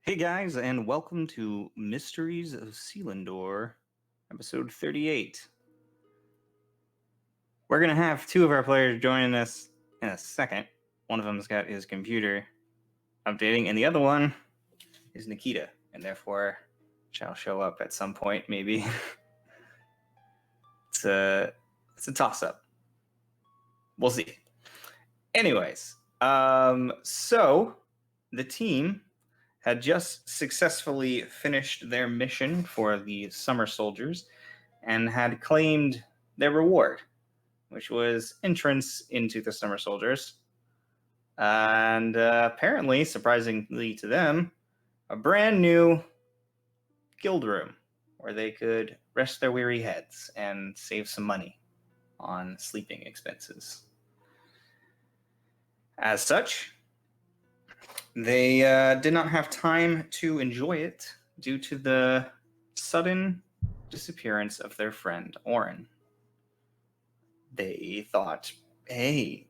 Hey guys, and welcome to Mysteries of Selindor, episode 38. We're going to have two of our players joining us in a second. One of them's got his computer updating, and the other one is Nikita, and therefore shall show up at some point, maybe. it's a toss-up. We'll see. Anyways, so the team had just successfully finished their mission for the summer soldiers and had claimed their reward, which was entrance into the summer soldiers. And apparently, surprisingly to them, a brand new guild room where they could rest their weary heads and save some money on sleeping expenses. As such, they did not have time to enjoy it due to the sudden disappearance of their friend Orin. They thought, hey,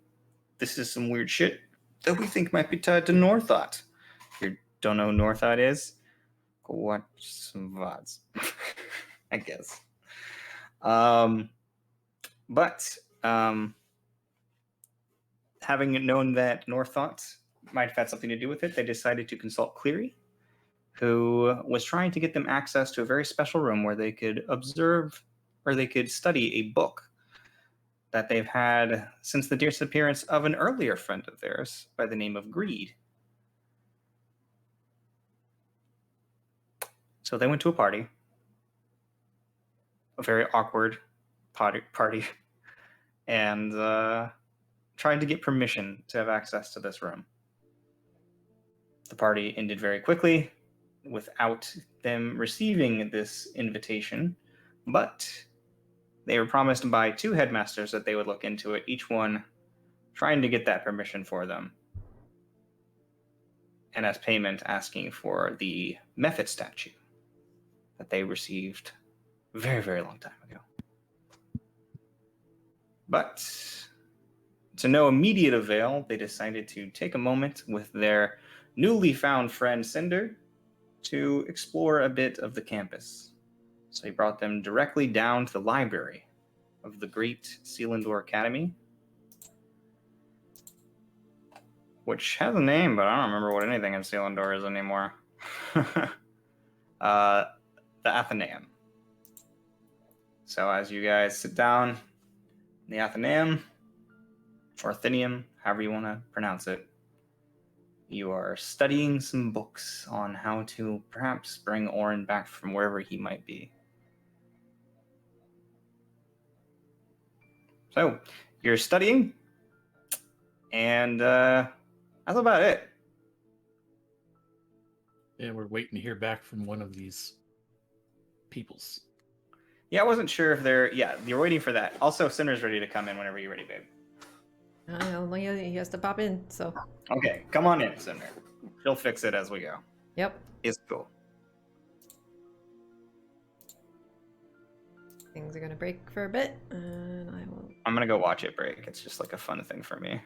this is some weird shit that we think might be tied to Northot. If you don't know who Northot is, go watch some VODs, I guess. But having known that Northot might have had something to do with it, they decided to consult Cleary, who was trying to get them access to a very special room where they could observe or they could study a book that they've had since the disappearance of an earlier friend of theirs by the name of Greed. So they went to a party, a very awkward party, and tried to get permission to have access to this room. The party ended very quickly without them receiving this invitation, but they were promised by two headmasters that they would look into it, each one trying to get that permission for them. And as payment, asking for the method statue that they received a very, very long time ago. But to no immediate avail, they decided to take a moment with their newly found friend Cinder to explore a bit of the campus. So he brought them directly down to the library of the great Selindor Academy, which has a name, but I don't remember what anything in Selindor is anymore. The Athenaeum. So as you guys sit down in the Athenaeum, or Athenaeum, however you want to pronounce it, you are studying some books on how to perhaps bring Orin back from wherever he might be. So, you're studying, and that's about it. And we're waiting to hear back from one of these peoples. Yeah, I wasn't sure if they're... Yeah, you're waiting for that. Also, Cinder's ready to come in whenever you're ready, babe. He has to pop in, so. Okay, come on in, Cinder. She'll fix it as we go. Yep. It's cool. Things are gonna break for a bit, and I will. I'm gonna go watch it break. It's just like a fun thing for me.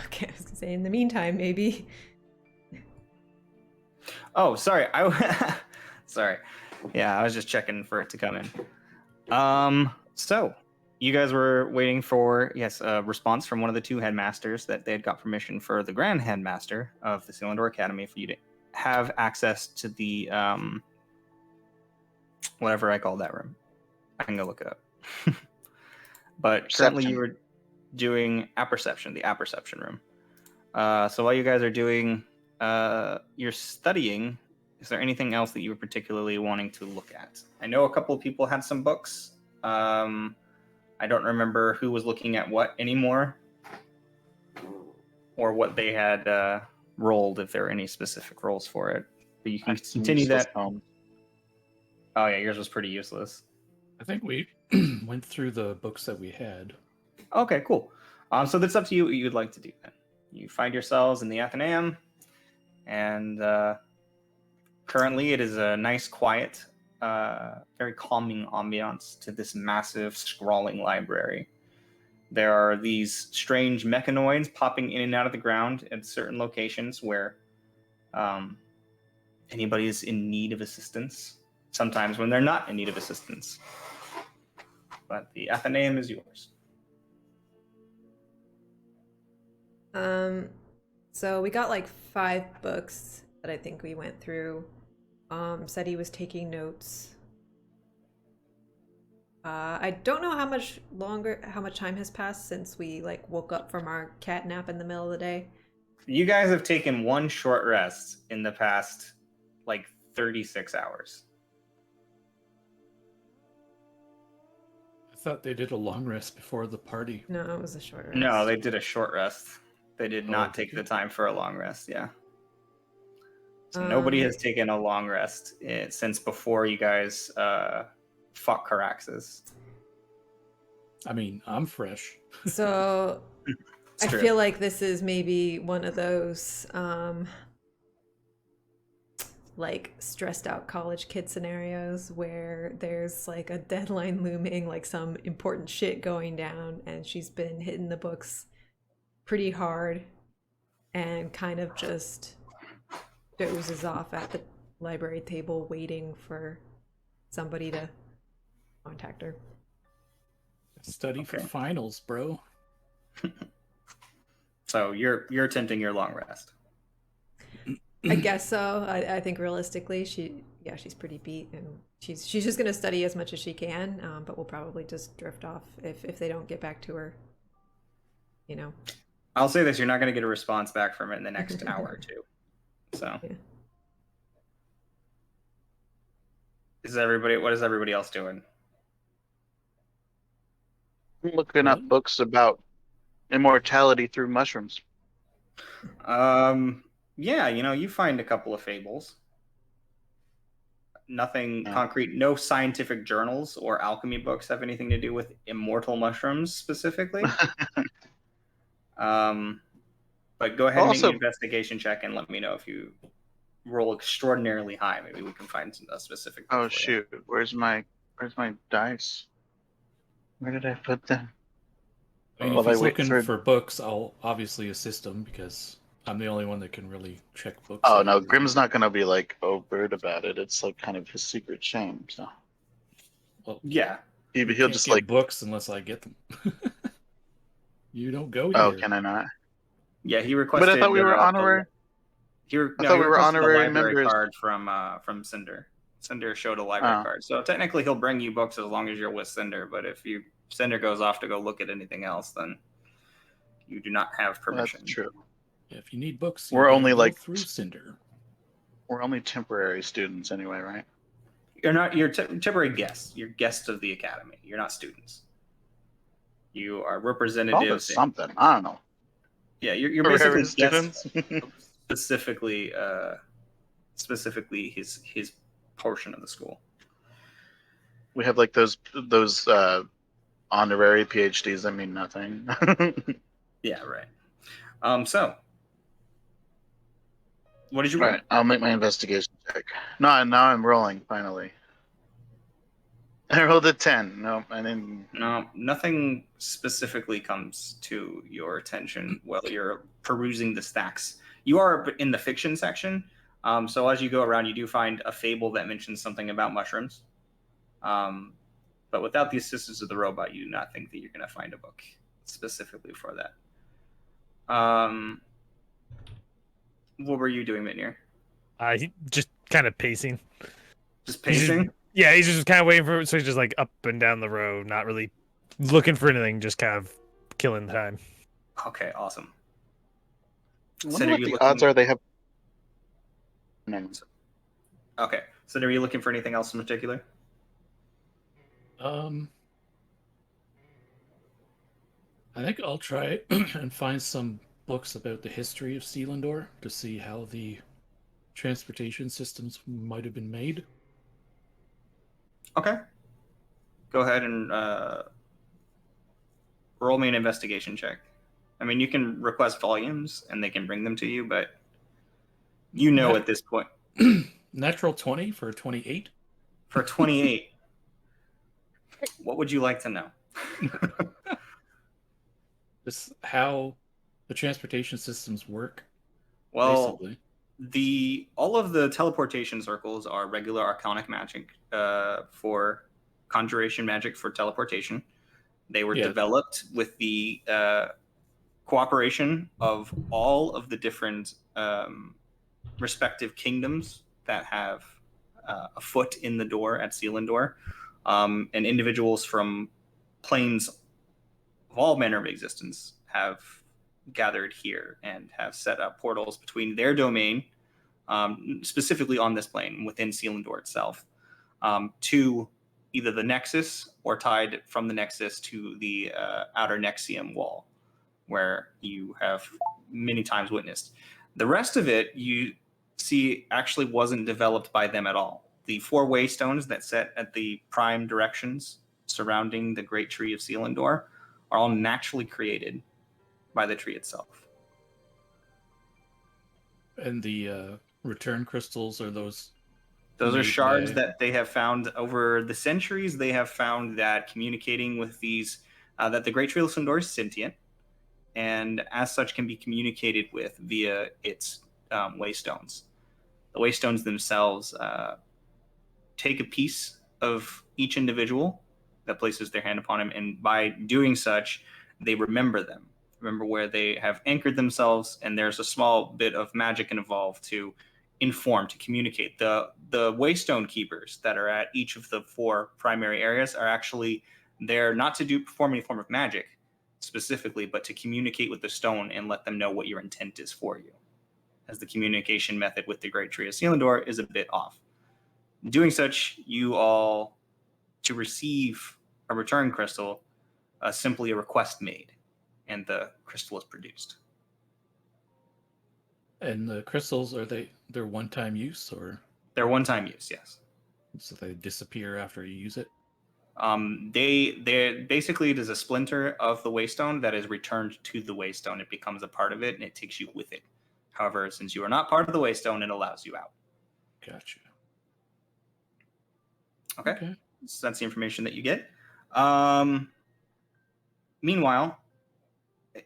Okay, I was gonna say in the meantime, maybe. Oh, sorry. Sorry. Yeah, I was just checking for it to come in. So you guys were waiting for, yes, a response from one of the two headmasters that they had got permission for the Grand Headmaster of the Selindor Academy for you to have access to the whatever I call that room. I can go look it up. But Perception. currently you were doing apperception, the apperception room. So while you guys are doing your studying, is there anything else that you were particularly wanting to look at? I know a couple of people had some books. I don't remember who was looking at what anymore, or what they had rolled, if there were any specific rolls for it. But you can continue that. Oh yeah, yours was pretty useless. I think we went through the books that we had. Okay, cool. So that's up to you what you'd like to do then. You find yourselves in the Athenaeum, and currently it is a nice, quiet, very calming ambiance to this massive, sprawling library. There are these strange mechanoids popping in and out of the ground at certain locations where anybody is in need of assistance. Sometimes when they're not in need of assistance. But the Athenaeum is yours. So we got like 5 books that I think we went through. Said he was taking notes. I don't know how much time has passed since we like woke up from our cat nap in the middle of the day. You guys have taken one short rest in the past like 36 hours. I thought they did a long rest before the party. No, it was a short rest. No, they did a short rest. They did not did take you? the time for a long rest, yeah. So nobody has taken a long rest since before you guys fought Caraxes. I mean, I'm fresh. So I true. feel like this is maybe one of those like stressed out college kid scenarios where there's like a deadline looming, like some important shit going down, and she's been hitting the books pretty hard and kind of just dozes off at the library table waiting for somebody to contact her. Study for Okay. finals, bro. So you're attempting your long rest. I guess so. I think realistically, she's pretty beat, and she's just gonna study as much as she can. But we'll probably just drift off if they don't get back to her. You know. I'll say this: you're not going to get a response back from it in the next hour or two. So, Yeah. What is everybody else doing? I'm looking up books about immortality through mushrooms. Yeah, you find a couple of fables. Nothing Yeah. concrete. No scientific journals or alchemy books have anything to do with immortal mushrooms specifically. But go ahead and make an investigation check and let me know if you roll extraordinarily high. Maybe we can find a specific. Oh shoot! Where's my dice? Where did I put them? I mean, if he's looking for books, I'll obviously assist him because I'm the only one that can really check books. Oh no, Grimm's not gonna be like overt about it. It's like kind of his secret shame. So, well, yeah, he'll just get like books unless I get them. You don't go here. Oh, can I not? Yeah, he requested. But I thought we were honorary. I thought we were honorary members. Card from Cinder. Cinder showed a library card, so technically he'll bring you books as long as you're with Cinder. But if Cinder goes off to go look at anything else, then you do not have permission. That's true. If you need books, we're only like through Cinder. We're only temporary students anyway, right? You're not. You're temporary guests. You're guests of the academy. You're not students. You are representatives. Something I don't know. Yeah, you're basically students. specifically his portion of the school. We have like those honorary PhDs that mean nothing. Yeah, right. So what did you roll? Right, I'll make my investigation check. No, now I'm rolling finally. I rolled a 10. No, I didn't. No, nothing specifically comes to your attention while you're perusing the stacks. You are in the fiction section, so as you go around, you do find a fable that mentions something about mushrooms. But without the assistance of the robot, you do not think that you're going to find a book specifically for that. What were you doing, Mitnir? Just kind of pacing. Just pacing? Yeah, he's just kind of waiting for it, so he's just like up and down the road, not really looking for anything, just kind of killing the time. Okay, awesome. I wonder what the odds are they have. Okay, so are you looking for anything else in particular? I think I'll try and find some books about the history of Selindor to see how the transportation systems might have been made. Okay. Go ahead and roll me an investigation check. I mean, you can request volumes and they can bring them to you, but at this point. Natural 20 for 28. For 28. What would you like to know? This how the transportation systems work, Well, basically. all of the teleportation circles are regular arcanic magic for conjuration magic for teleportation. They were Yeah. developed with the cooperation of all of the different respective kingdoms that have a foot in the door at Selindor, and individuals from planes of all manner of existence have gathered here and have set up portals between their domain, specifically on this plane within Selindor itself, to either the Nexus or tied from the Nexus to the outer Nexium wall, where you have many times witnessed. The rest of it, you see, actually wasn't developed by them at all. The four waystones that set at the prime directions surrounding the Great Tree of Selindor are all naturally created by the tree itself. And the return crystals are those. Those are made shards by- that they have found over the centuries. They have found that communicating with these, that the Great Tree of Selindor is sentient, and as such can be communicated with via its waystones. The waystones themselves take a piece of each individual that places their hand upon him, and by doing such, they remember them, remember where they have anchored themselves, and there's a small bit of magic involved to inform, to communicate. The waystone keepers that are at each of the four primary areas are actually there not to perform any form of magic specifically, but to communicate with the stone and let them know what your intent is for you, as the communication method with the Great Tree of Selindor is a bit off. Doing such, you all, to receive a return crystal, simply a request made, and the crystal is produced. And the crystals they're one-time use, or They're one-time use, yes. so they disappear after you use it? They basically, it is a splinter of the waystone that is returned to the waystone. It becomes a part of it, and it takes you with it. However, since you are not part of the waystone, it allows you out. Gotcha. Okay. So that's the information that you get. Meanwhile,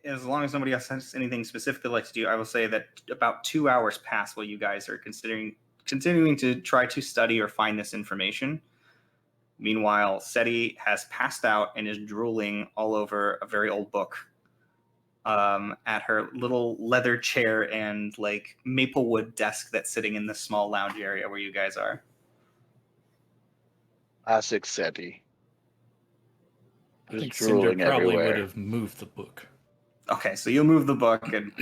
as long as nobody else has anything specific they'd like to do, I will say that about 2 hours pass while you guys are continuing to try to study or find this information. Meanwhile, Seti has passed out and is drooling all over a very old book at her little leather chair and like maple wood desk that's sitting in the small lounge area where you guys are. Classic Seti. I think Just Cinder drooling probably would everywhere. have moved the book. Okay, so you'll move the book, and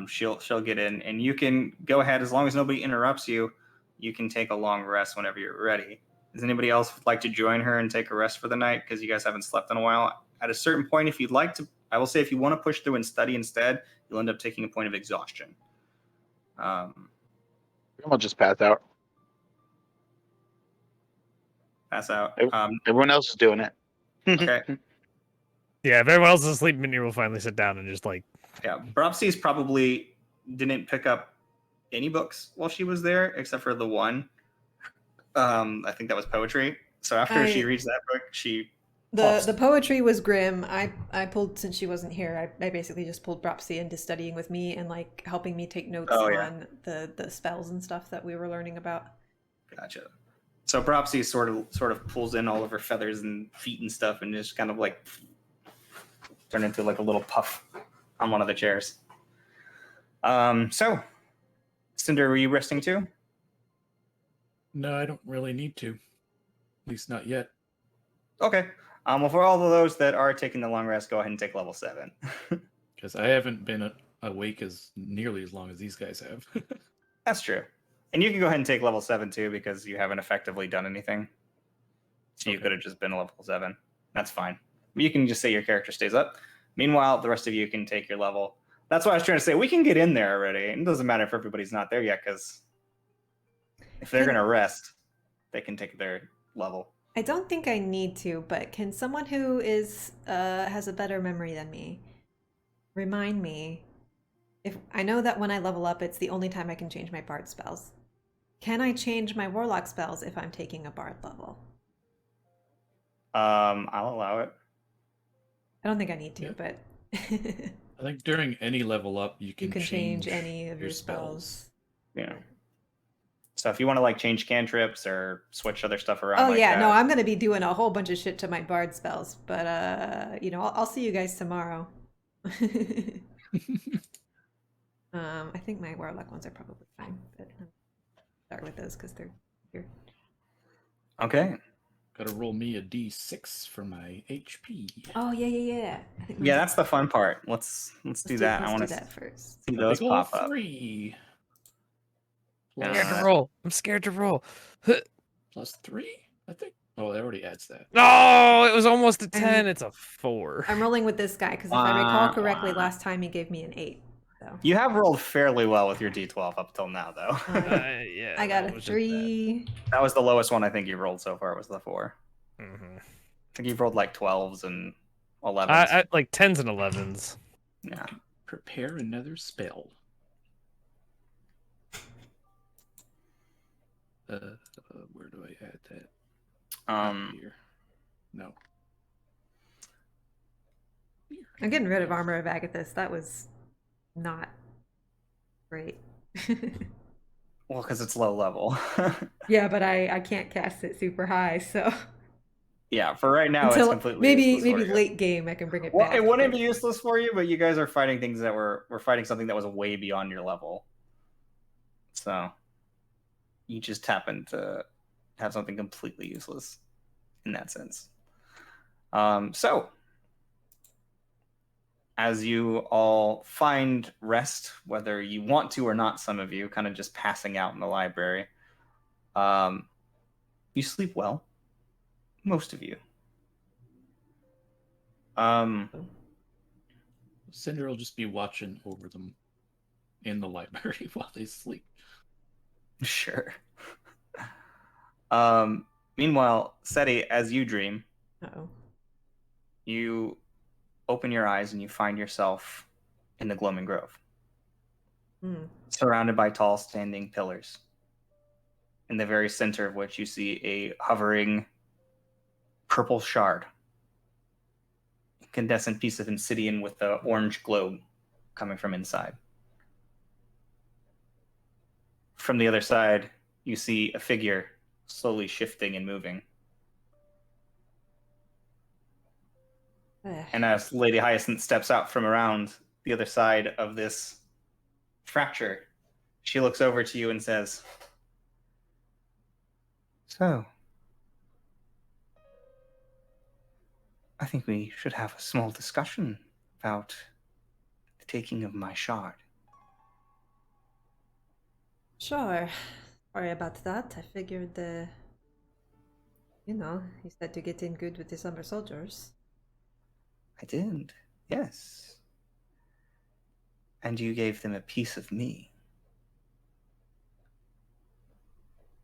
she'll get in, and you can go ahead as long as nobody interrupts you. You can take a long rest whenever you're ready. Does anybody else like to join her and take a rest for the night because you guys haven't slept in a while? At a certain point, if you'd like to, I will say if you want to push through and study instead, you'll end up taking a point of exhaustion. I'll just pass out. Pass out. Everyone else is doing it. Okay. Yeah, if everyone else is asleep, Minnie will finally sit down and just like. Yeah, Bropsy's probably didn't pick up any books while she was there, except for the one. I think that was poetry. So after she reads that book, she the poetry was grim. I pulled, since she wasn't here, I basically just pulled Bropsy into studying with me and like helping me take notes on the spells and stuff that we were learning about. Gotcha. So Bropsy sort of pulls in all of her feathers and feet and stuff, and just kind of like turn into like a little puff on one of the chairs. So, Cinder, were you resting too? No, I don't really need to. At least not yet. Okay. Well, for all of those that are taking the long rest, go ahead and take level 7. Because I haven't been awake nearly as long as these guys have. That's true. And you can go ahead and take level 7 too, because you haven't effectively done anything. So you could have just been level 7. That's fine. You can just say your character stays up. Meanwhile, the rest of you can take your level. That's what I was trying to say. We can get in there already. It doesn't matter if everybody's not there yet, because if they're going to rest, they can take their level. I don't think I need to, but can someone who has a better memory than me remind me? If I know that when I level up, it's the only time I can change my bard spells. Can I change my warlock spells if I'm taking a bard level? I'll allow it. I don't think I need to, but I think during any level up, you You can, can change any of your spells. Yeah. So if you want to like change cantrips or switch other stuff around, Oh like yeah, that, no, I'm gonna be doing a whole bunch of shit to my bard spells, but I'll see you guys tomorrow. I think my warlock ones are probably fine, but I'll start with those because they're here. Okay. Gotta roll me a d6 for my HP. Oh yeah. I think Yeah, mine's- that's the fun part. Let's do that. I Let's want do to that first. see those Big ol' pop up. 3. Yeah. I'm scared to Uh, roll. I'm scared to roll. Plus 3, I think. Oh, that already adds that. No, it was almost a I'm- 10. It's a 4. I'm rolling with this guy because if I recall correctly, last time he gave me an 8. So You have rolled fairly well with your D12 up till now, though. Yeah, I got that a was just 3. That was the lowest one I think you've rolled so far. Was the 4. bad. Mhm. I think you've rolled like 12s and 11s. I like 10s and 11s. Yeah. Prepare another spell. Where do I add that? Here. No. Here. I'm getting rid of Armor of Agathis. That was not great. Well, because it's low level. Yeah, but I can't cast it super high, so Yeah, for right now it's until completely maybe useless for you. late game I can bring it Well, back. it wouldn't but- be useless for you, but you guys are fighting things that we're fighting something that was way beyond your level. So you just happen to have something completely useless in that sense. So as you all find rest, whether you want to or not, some of you kind of just passing out in the library, you sleep well. Most of you. Cinder will just be watching over them in the library while they sleep. Sure. Meanwhile, Seti, as you dream, Uh-oh. you open your eyes and you find yourself in the Gloaming Grove, surrounded by tall standing pillars, in the very center of which you see a hovering purple shard, incandescent piece of obsidian with the orange globe coming from inside. From the other side, you see a figure slowly shifting and moving. And as Lady Hyacinth steps out from around the other side of this fracture, she looks over to you and says, "So, I think we should have a small discussion about the taking of my shard." Sure. Sorry about that. I figured, you said to get in good with the summer soldiers. I did, yes. And you gave them a piece of me.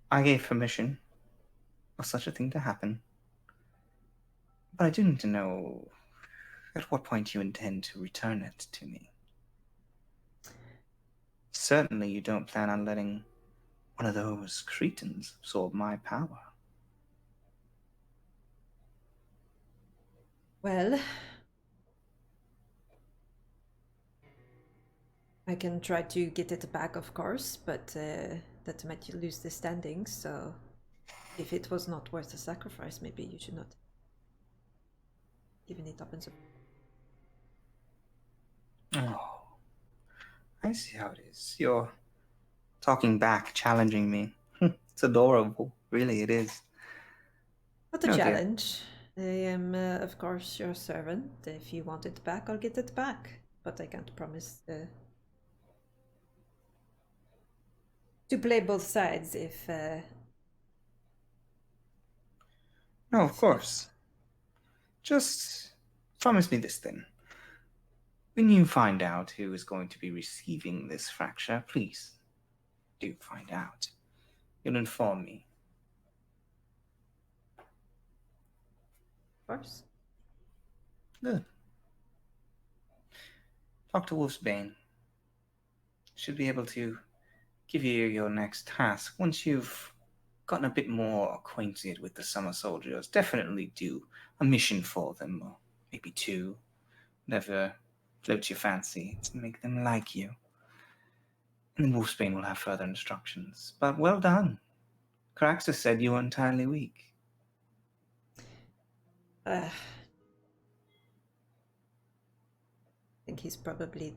I gave permission for such a thing to happen. But I didn't know at what point you intend to return it to me. Certainly you don't plan on letting one of those cretins absorb my power. Well, I can try to get it back, of course, but that might lose the standing, so if it was not worth the sacrifice, maybe you should not given it up and so. Oh, I see how it is. You're talking back, challenging me. It's adorable. Really, it is. Not a Okay. challenge. I am, of course, your servant. If you want it back, I'll get it back. But I can't promise to play both sides if... No, of course. Just promise me this then. When you find out who is going to be receiving this fracture, please do find out. You'll inform me. Of course. Good. Dr. Wolfsbane should be able to give you your next task once you've gotten a bit more acquainted with the summer soldiers. Definitely do a mission for them, or maybe 2, whatever float your fancy to make them like you. And Wolfsbane will have further instructions. But well done. Craxus said you were entirely weak. I think he's probably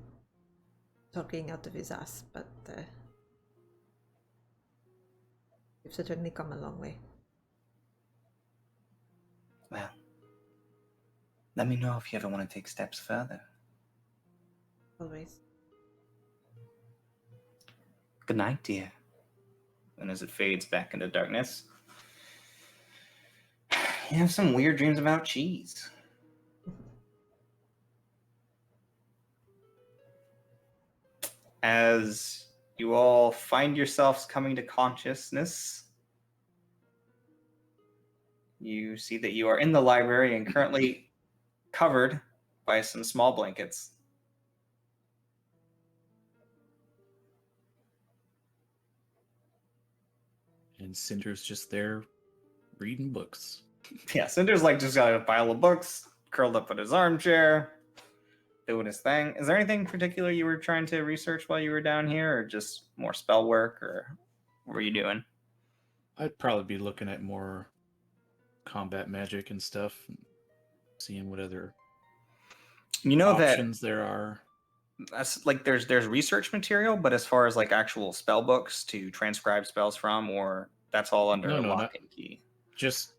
talking out of his ass, but we've certainly come a long way. Well, let me know if you ever want to take steps further. Always. Good night, dear. And as it fades back into darkness, you have some weird dreams about cheese. As you all find yourselves coming to consciousness, you see that you are in the library and currently covered by some small blankets. And Cinder's just there reading books. Yeah, Cinder's like just got a pile of books, curled up in his armchair, doing his thing. Is there anything particular you were trying to research while you were down here, or just more spell work, or what were you doing? I'd probably be looking at more combat magic and stuff, and seeing what other You know options there are. that's like there's research material, but as far as like actual spell books to transcribe spells from, or that's all under No, lock not- and key. Just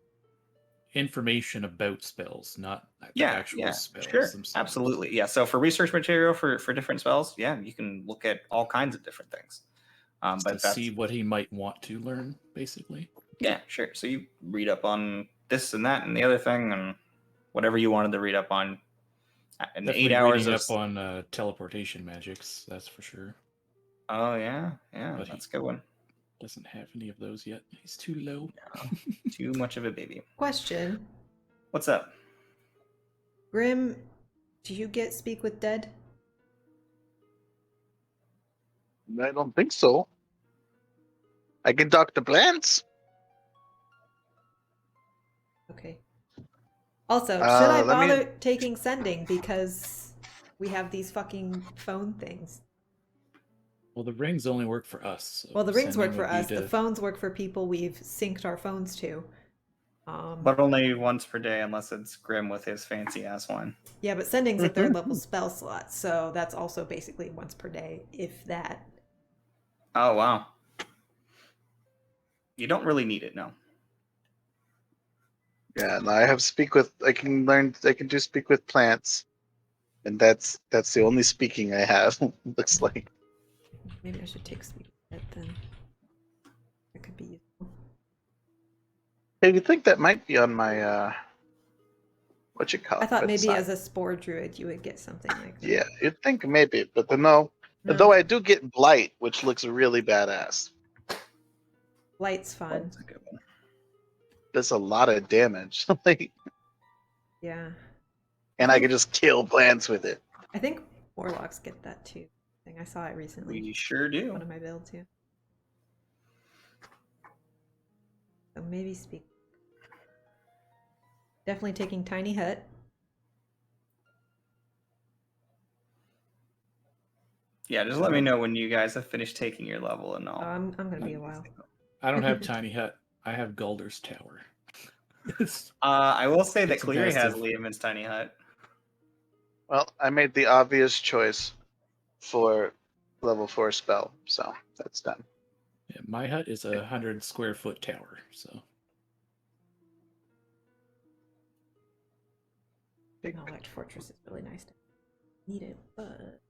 information about spells, not the Yeah, actual yeah, spells sure, themselves. absolutely, yeah. So for research material for different spells, yeah, you can look at all kinds of different things. Just But to that's see what he might want to learn, basically. yeah, sure. So you read up on this and that and the other thing, and whatever you wanted to read up on. In the Definitely 8 hours reading of up on teleportation magics, that's for sure. oh yeah, But that's a good one. Doesn't have any of those yet. He's too low. Too much of a baby. Question. What's up? Grim, do you get speak with dead? I don't think so. I can talk to plants. Okay. Also, should I let me- bother taking sending because we have these fucking phone things? Well, the rings only work for us. So Well, the rings work sending for would be us. The to- phones work for people we've synced our phones to. But only once per day, unless it's Grim with his fancy ass one. Yeah, but sending's a third level spell slot, so that's also basically once per day, if that. Oh wow. You don't really need it, no. Yeah, no, I have speak with. I can do speak with plants, and that's the only speaking I have. Looks like. Maybe I should take speak with dead then. That could be useful. Hey, you think that might be on my what you call it? I thought maybe website? as a spore druid you would get something like that. Yeah, you'd think maybe, but then no. No. Though I do get blight, which looks really badass. Light's fun. That's a good one. Does a lot of damage, like, Yeah. and I can just kill plants with it. I think warlocks get that too. I think I saw it recently. We sure do. One of my builds, yeah. So maybe speak. Definitely taking tiny hut. Yeah, just let me know when you guys have finished taking your level and Oh, all. I'm gonna be a while. I don't have Tiny Hut. I have Gulder's Tower. I will say that It's Cleary has massive. Liam's tiny hut. Well, I made the obvious choice for level 4 spell, so that's done. Yeah, my hut is 100 square foot tower, so An elect fortress is really nice to need it, but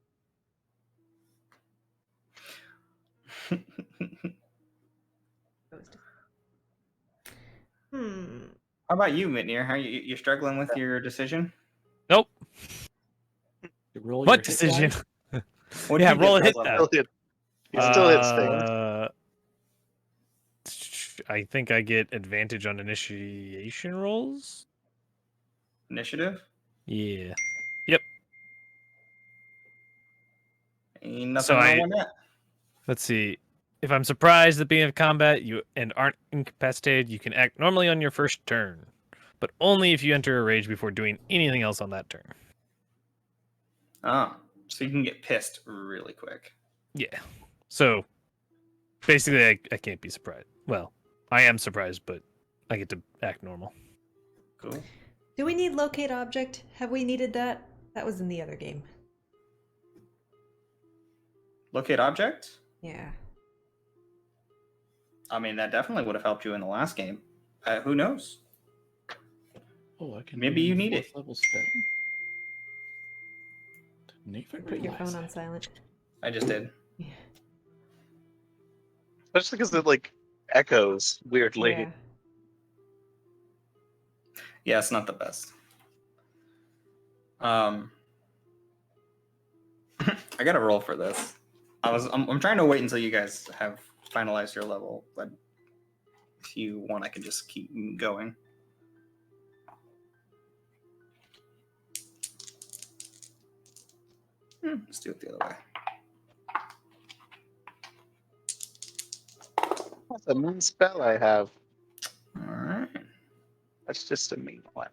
How about you, Mitnir? How you're struggling with your decision? Nope. you roll your What hit decision? die. What do Yeah, you roll a get hit for die. level? He still hits things. I think I get advantage on initiation rolls. Initiative? Yeah. Ain't nothing So wrong with that. Let's see. If I'm surprised at the beginning of combat and aren't incapacitated, you can act normally on your first turn, but only if you enter a rage before doing anything else on that turn. Oh, so you can get pissed really quick. Yeah. So basically, I can't be surprised. Well, I am surprised, but I get to act normal. Cool. Do we need locate object? Have we needed that? That was in the other game. Locate object? Yeah. I mean, that definitely would have helped you in the last game. Who knows? Oh, I can. Maybe do you a need it. 4th level spell. Didn't even Put your realize phone on it. silent. I just did. Yeah. Especially because it like echoes weirdly. Yeah. Yeah, it's not the best. I gotta roll for this. I'm trying to wait until you guys have finalized your level, but if you want, I can just keep going. Let's do it the other way. That's a mean spell I have. All right. That's just a mean one.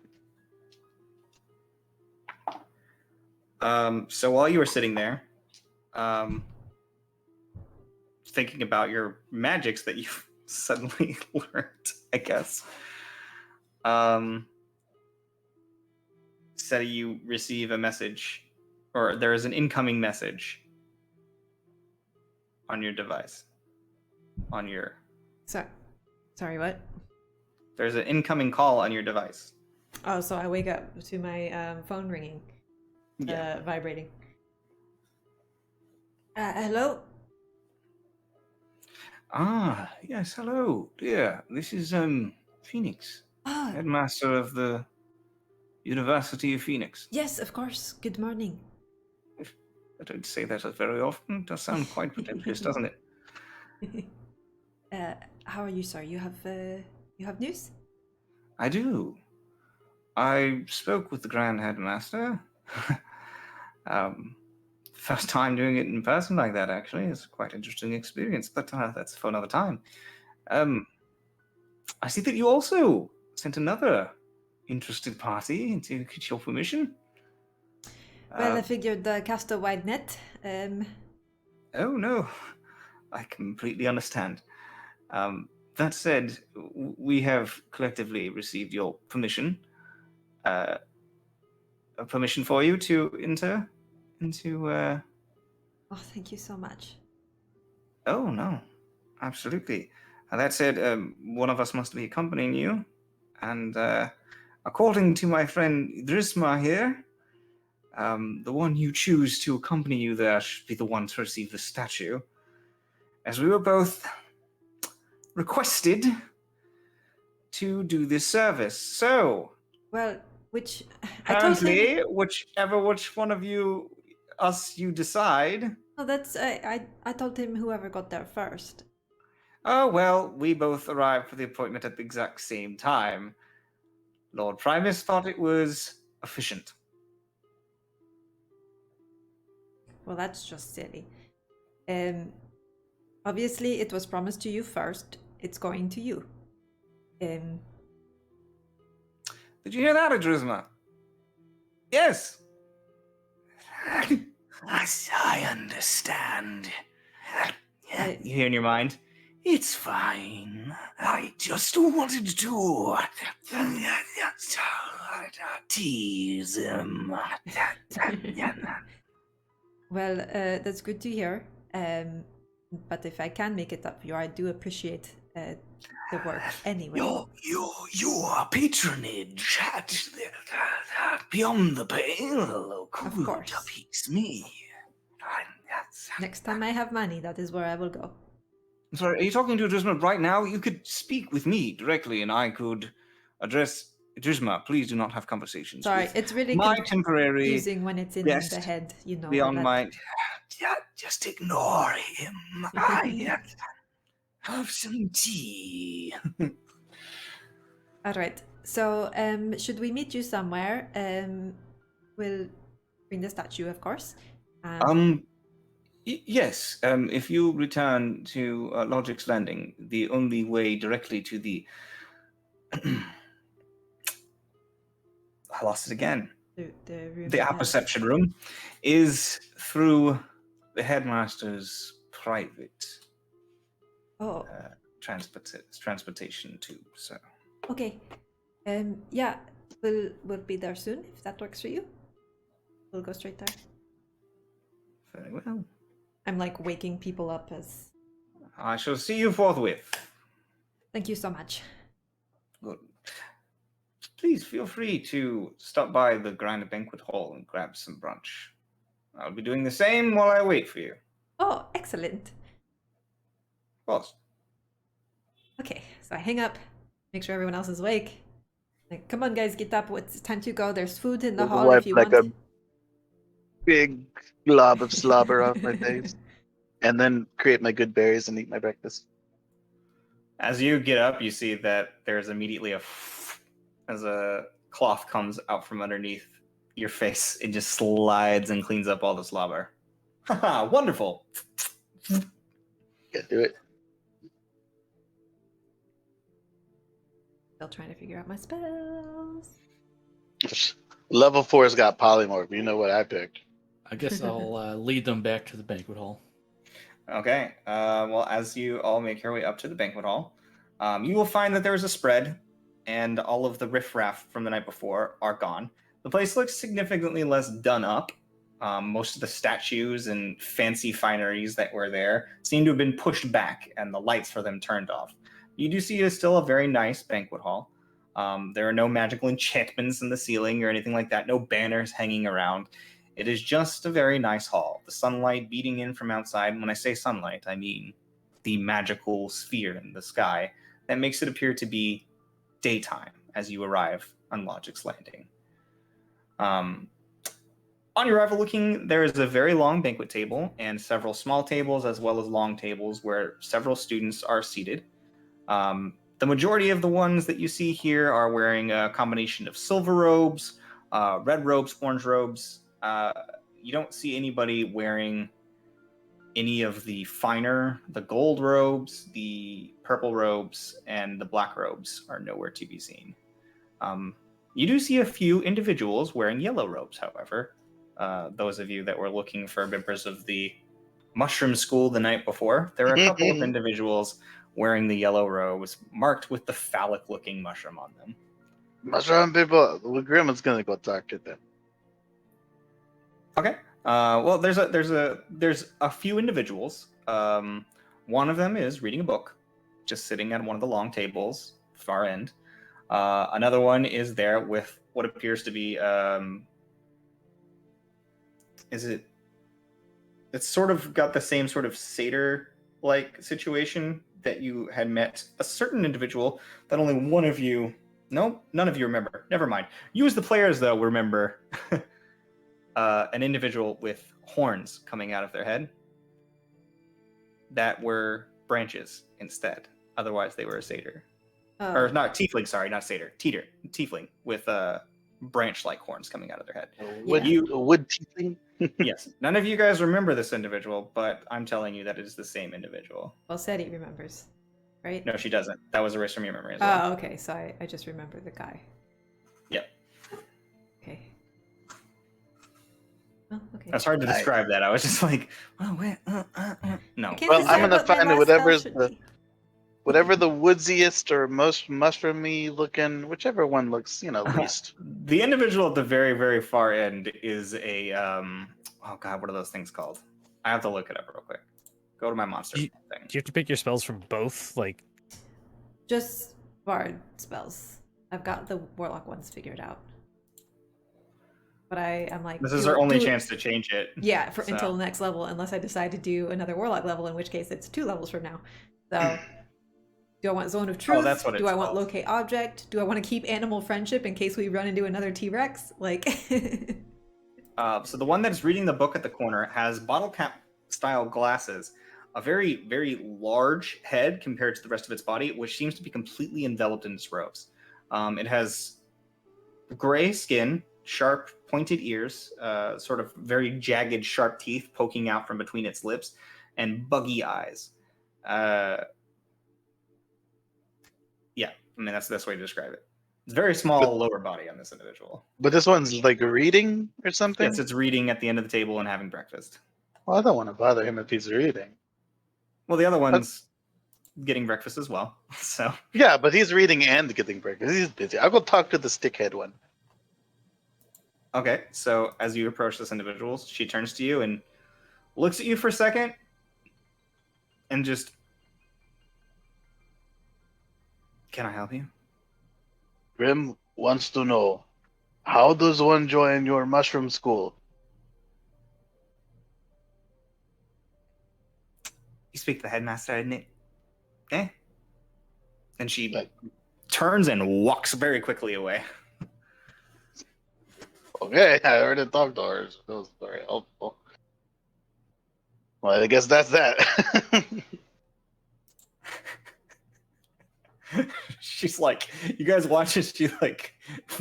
So while you were sitting there, thinking about your magics that you've suddenly learned, I guess. Say you receive a message, or there is an incoming message on your device. Sorry, what? There's an incoming call on your device. Oh, so I wake up to my phone ringing, vibrating. Hello? Ah, yes, hello, dear. This is Phoenix, Oh, headmaster of the University of Phoenix. yes, of course. Good morning. I don't say that very often. It does sound quite pretentious, doesn't it? How are you, sir? You have news? I do. I spoke with the Grand Headmaster. First time doing it in person like that, actually. It's quite an interesting experience, but that's for another time. I see that you also sent another interested party to get your permission. Well, I figured cast a wide net. Oh, no. I completely understand. That said, we have collectively received your permission. A permission for you to enter into... Oh, thank you so much. Oh, no. Absolutely. That said, one of us must be accompanying you. And according to my friend Drisma here, the one you choose to accompany you there should be the one to receive the statue. As we were both requested to do this service. So, Well, which I told apparently, him. which one of you decide. No, that's I told him whoever got there first. Oh, well, we both arrived for the appointment at the exact same time. Lord Primus thought it was efficient. Well, that's just silly. Obviously, it was promised to you first. It's going to you. Did you hear that, Adrisma? Yes. I understand. You hear in your mind? It's fine. I just wanted to tease him. Well, that's good to hear. But if I can make it up for you, I do appreciate the work anyway. Your patronage beyond the pale could course. appease me. Next time I have money, that is where I will go. I'm sorry, are you talking to Drisma right now? You could speak with me directly, and I could address Drisma. Please do not have conversations. Sorry, with it's really my temporary confusing when it's in guest the head, you know. beyond that- my. Yeah, just ignore him. I have some tea. All right. So, should we meet you somewhere? We'll bring the statue, of course. Yes. If you return to Logic's Landing, the only way directly to the. I lost it again. The room. The that has- apperception room is through the headmaster's private Oh, transportation tube. So okay. Yeah, we'll be there soon if that works for you. We'll go straight there. very well. I'm like waking people up as. I shall see you forthwith. Thank you so much. Good. Please feel free to stop by the Grand Banquet Hall and grab some brunch. I'll be doing the same while I wait for you. Oh, excellent. Of course. Okay, so I hang up, make sure everyone else is awake. Like, come on, guys, get up. It's time to go. There's food in the hall Wipe if you like want. a big glob of slobber off my face, and then create my good berries and eat my breakfast. As you get up, you see that there's immediately as a cloth comes out from underneath your face. It just slides and cleans up all the slobber. Haha, wonderful. Can't do it. Still trying to figure out my spells. Level 4's got polymorph. You know what I picked. I guess I'll lead them back to the banquet hall. Okay. Well, as you all make your way up to the banquet hall, you will find that there is a spread, and all of the riffraff from the night before are gone. The place looks significantly less done up. Most of the statues and fancy fineries that were there seem to have been pushed back, and the lights for them turned off. You do see it's still a very nice banquet hall. There are no magical enchantments in the ceiling or anything like that, no banners hanging around. It is just a very nice hall. The sunlight beating in from outside. When I say sunlight, I mean the magical sphere in the sky that makes it appear to be daytime as you arrive on Logic's Landing. On your arrival looking, there is a very long banquet table and several small tables as well as long tables where several students are seated. The majority of the ones that you see here are wearing a combination of silver robes, red robes, orange robes. You don't see anybody wearing any of the gold robes, the purple robes, and the black robes are nowhere to be seen. You do see a few individuals wearing yellow robes, however. Those of you that were looking for members of the mushroom school the night before, there are a couple of individuals wearing the yellow robes marked with the phallic-looking mushroom on them. Mushroom people. Well, Grandma's gonna go talk to them. Okay. Well, there's a few individuals. One of them is reading a book, just sitting at one of the long tables, far end. Another one is there with what appears to be it's sort of got the same sort of satyr-like situation that you had met a certain individual that only one of you, no, none of you remember. Never mind. You as the players, though, remember an individual with horns coming out of their head that were branches instead. Otherwise, they were a satyr. Or not tiefling, sorry, not satyr. Tiefling with branch-like horns coming out of their head. Wood tiefling? Yes, none of you guys remember this individual, but I'm telling you that it is the same individual. Well, Seti remembers, right? No, she doesn't. That was erased from your memory as well. Oh, okay. So I just remember the guy. Yep. Okay. Well, okay. It's hard to describe that. I was just like, oh, wait, no. I can't Well, decide I'm gonna what my find last whatever's spell should be. whatever the woodsiest or most mushroomy looking, whichever one looks, least. The individual at the very, very far end is a, oh god, what are those things called? I have to look it up real quick. Go to my monster thing. Do you have to pick your spells from both? Like, Just bard spells. I've got the warlock ones figured out. But I'm like, This is our only chance to change it. Yeah, so. until the next level, unless I decide to do another warlock level, in which case it's 2 levels from now. So, do I want Zone of Truth? That's what do it's I want called. Locate Object? Do I want to keep Animal Friendship in case we run into another T-Rex? Like, So the one that's reading the book at the corner has bottle cap style glasses, a very, very large head compared to the rest of its body, which seems to be completely enveloped in its robes. It has gray skin, sharp pointed ears, sort of very jagged, sharp teeth poking out from between its lips, and buggy eyes. Yeah, I mean, that's the best way to describe it. It's very small lower body on this individual. But this one's like reading or something? Yes, it's reading at the end of the table and having breakfast. Well, I don't want to bother him if he's reading. Well, the other one's getting breakfast as well. So Yeah, but he's reading and getting breakfast. He's busy. I'll go talk to the stickhead one. okay, so as you approach this individual, she turns to you and looks at you for a second and just, can I help you? Grim wants to know, how does one join your mushroom school? You speak to the headmaster, isn't it? Okay. And she Like- turns and walks very quickly away. Okay, I already talked to her. So that was very helpful. Well, I guess that's that. She's like, you guys watch as she like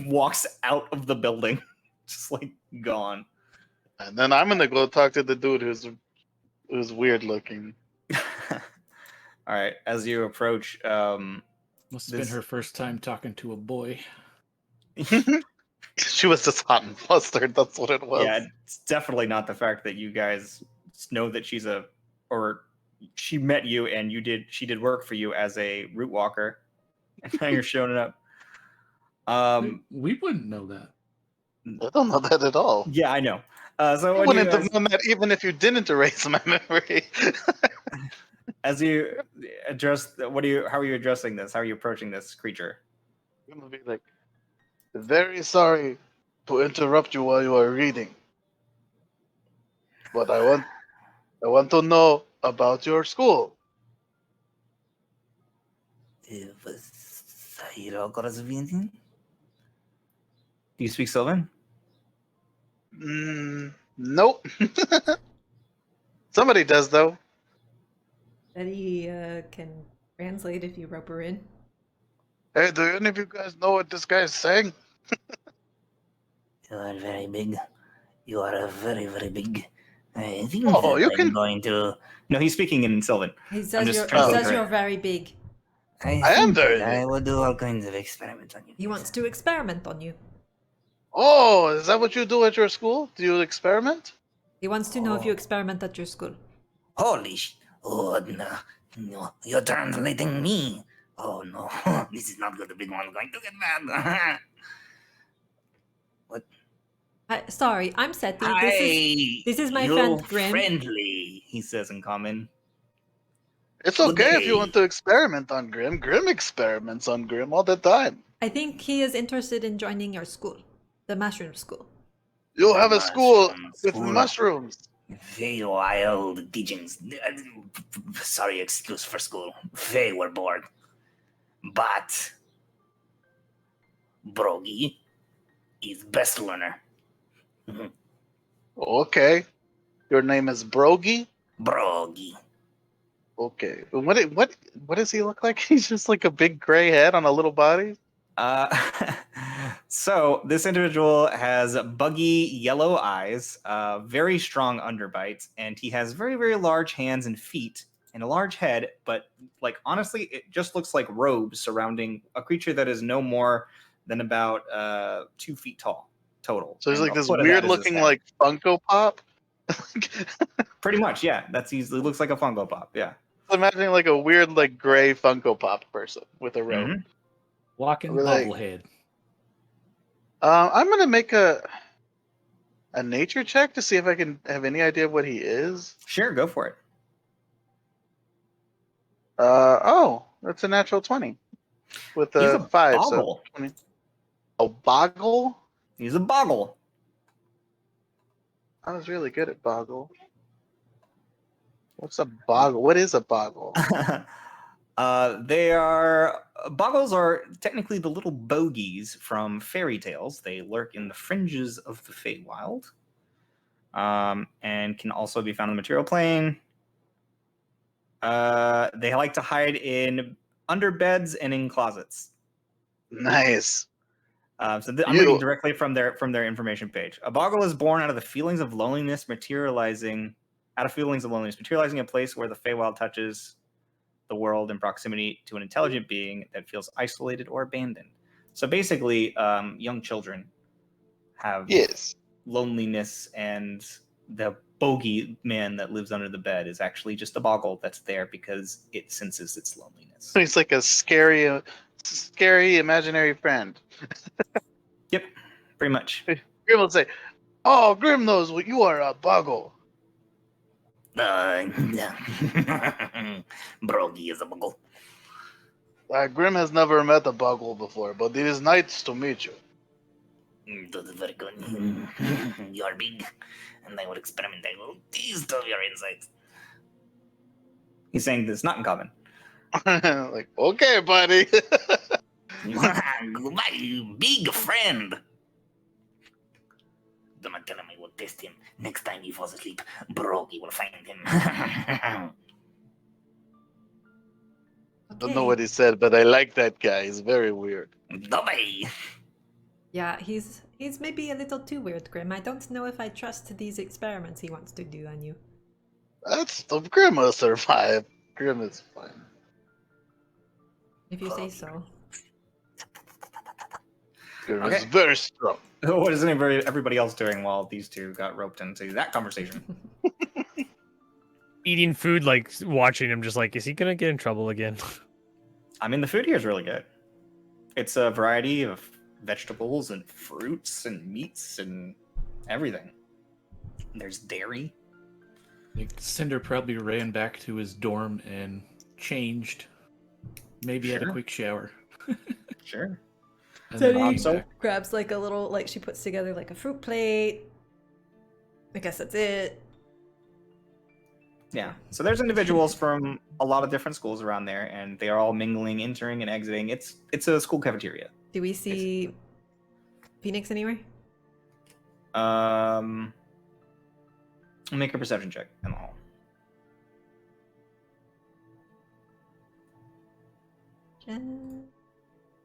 walks out of the building, just like gone. And then I'm gonna go talk to the dude who's weird looking. All right, as you approach, Must have been her first time talking to a boy. She was just hot and flustered. That's what it was. yeah, it's definitely not the fact that you guys know that she's or she met you and she did work for you as a root walker, and now you're showing up. We wouldn't know that. I don't know that at all. Yeah, I know. So I when wouldn't you guys, have known that even if you didn't erase my memory. as you address, how are you addressing this? How are you approaching this creature? I'm gonna be like, very sorry to interrupt you while you are reading, but I want to know about your school. Do you speak Sylvan? Nope. Somebody does though. Betty can translate if you rope her in. Hey, do any of you guys know what this guy's saying? You are very big. You are very, very big. I think Oh, that you I'm can- going to. No, he's speaking in Sylvan. He says just you're, he translating says it. you're very big. I am think very that I big. will do all kinds of experiments on you. He wants to experiment on you. Oh, is that what you do at your school? Do you experiment? He wants to know if you Oh. experiment at your school. Holy sh! Oh no, no! You're translating me. Oh no, this is not good. The big one's going to get mad. Sorry, I'm Seti. Hi. this is my you friend Grim. Friendly. He says in common. It's Good okay if you day. want to experiment on Grim. Grim experiments on Grim all the time. I think he is interested in joining your school, the mushroom school. You The have a school mushroom with school. mushrooms. Very wild teachings. Sorry, excuse for school. They were bored. But Brogy is best learner. Okay. Your name is Brogy? Brogy. Okay. What does he look like? He's just like a big gray head on a little body? So this individual has buggy yellow eyes, very strong underbite, and he has very, very large hands and feet and a large head. But like honestly, it just looks like robes surrounding a creature that is no more than about 2 feet tall total. So he's And like a this foot of that weird is his looking head. like Funko Pop. Pretty much, yeah. That's easily looks like a Funko Pop. Yeah. Imagining like a weird like gray Funko Pop person with a robe. Mhm. Walking Like- bobblehead. I'm gonna make a nature check to see if I can have any idea of what he is. Sure, go for it. Oh, that's a natural 20 with He's a a 5. boggle. So 20. Oh, boggle. He's a boggle. I was really good at boggle. What's a boggle? What is a boggle? Boggles are technically the little bogies from fairy tales. They lurk in the fringes of the Feywild, and can also be found in the material plane. They like to hide under beds and in closets. Nice. I'm reading directly from their information page. A boggle is born out of feelings of loneliness, materializing in a place where the Feywild touches the world in proximity to an intelligent being that feels isolated or abandoned. So basically, young children have Yes. loneliness, and the bogey man that lives under the bed is actually just a boggle that's there because it senses its loneliness. He's like a scary imaginary friend. Yep, pretty much. Grim will say, "Oh, Grim knows what you are, a boggle." Brogy is a buggle. Grim has never met a boggle before, but it is nice to meet you. That is very good. You are big, and I will experiment. I will taste of your insides. He's saying this not in common. Like, okay, buddy. Goodbye, you big friend. Do not tell him I will test him. Next time he falls asleep, Brogy will find him. I don't know what he said, but I like that guy. He's very weird. Bye. Yeah, he's maybe a little too weird, Grim. I don't know if I trust these experiments he wants to do on you. That's the Grim will survive. Grim is fine. If you say so. Grim Okay. is very strong. What is everybody else doing while these two got roped into that conversation? Eating food, like watching him, just like, is he gonna get in trouble again? I mean, the food here is really good. It's a variety of vegetables and fruits and meats and everything. There's dairy. Like, Cinder probably ran back to his dorm and changed. Maybe had a Sure. quick shower. Sure. And So then he came so- back. grabs like a little, like she puts together like a fruit plate. I guess that's it. Yeah. So there's individuals from a lot of different schools around there, and they are all mingling, entering, and exiting. It's a school cafeteria. Do we see Phoenix anywhere? Make a perception check in the hall.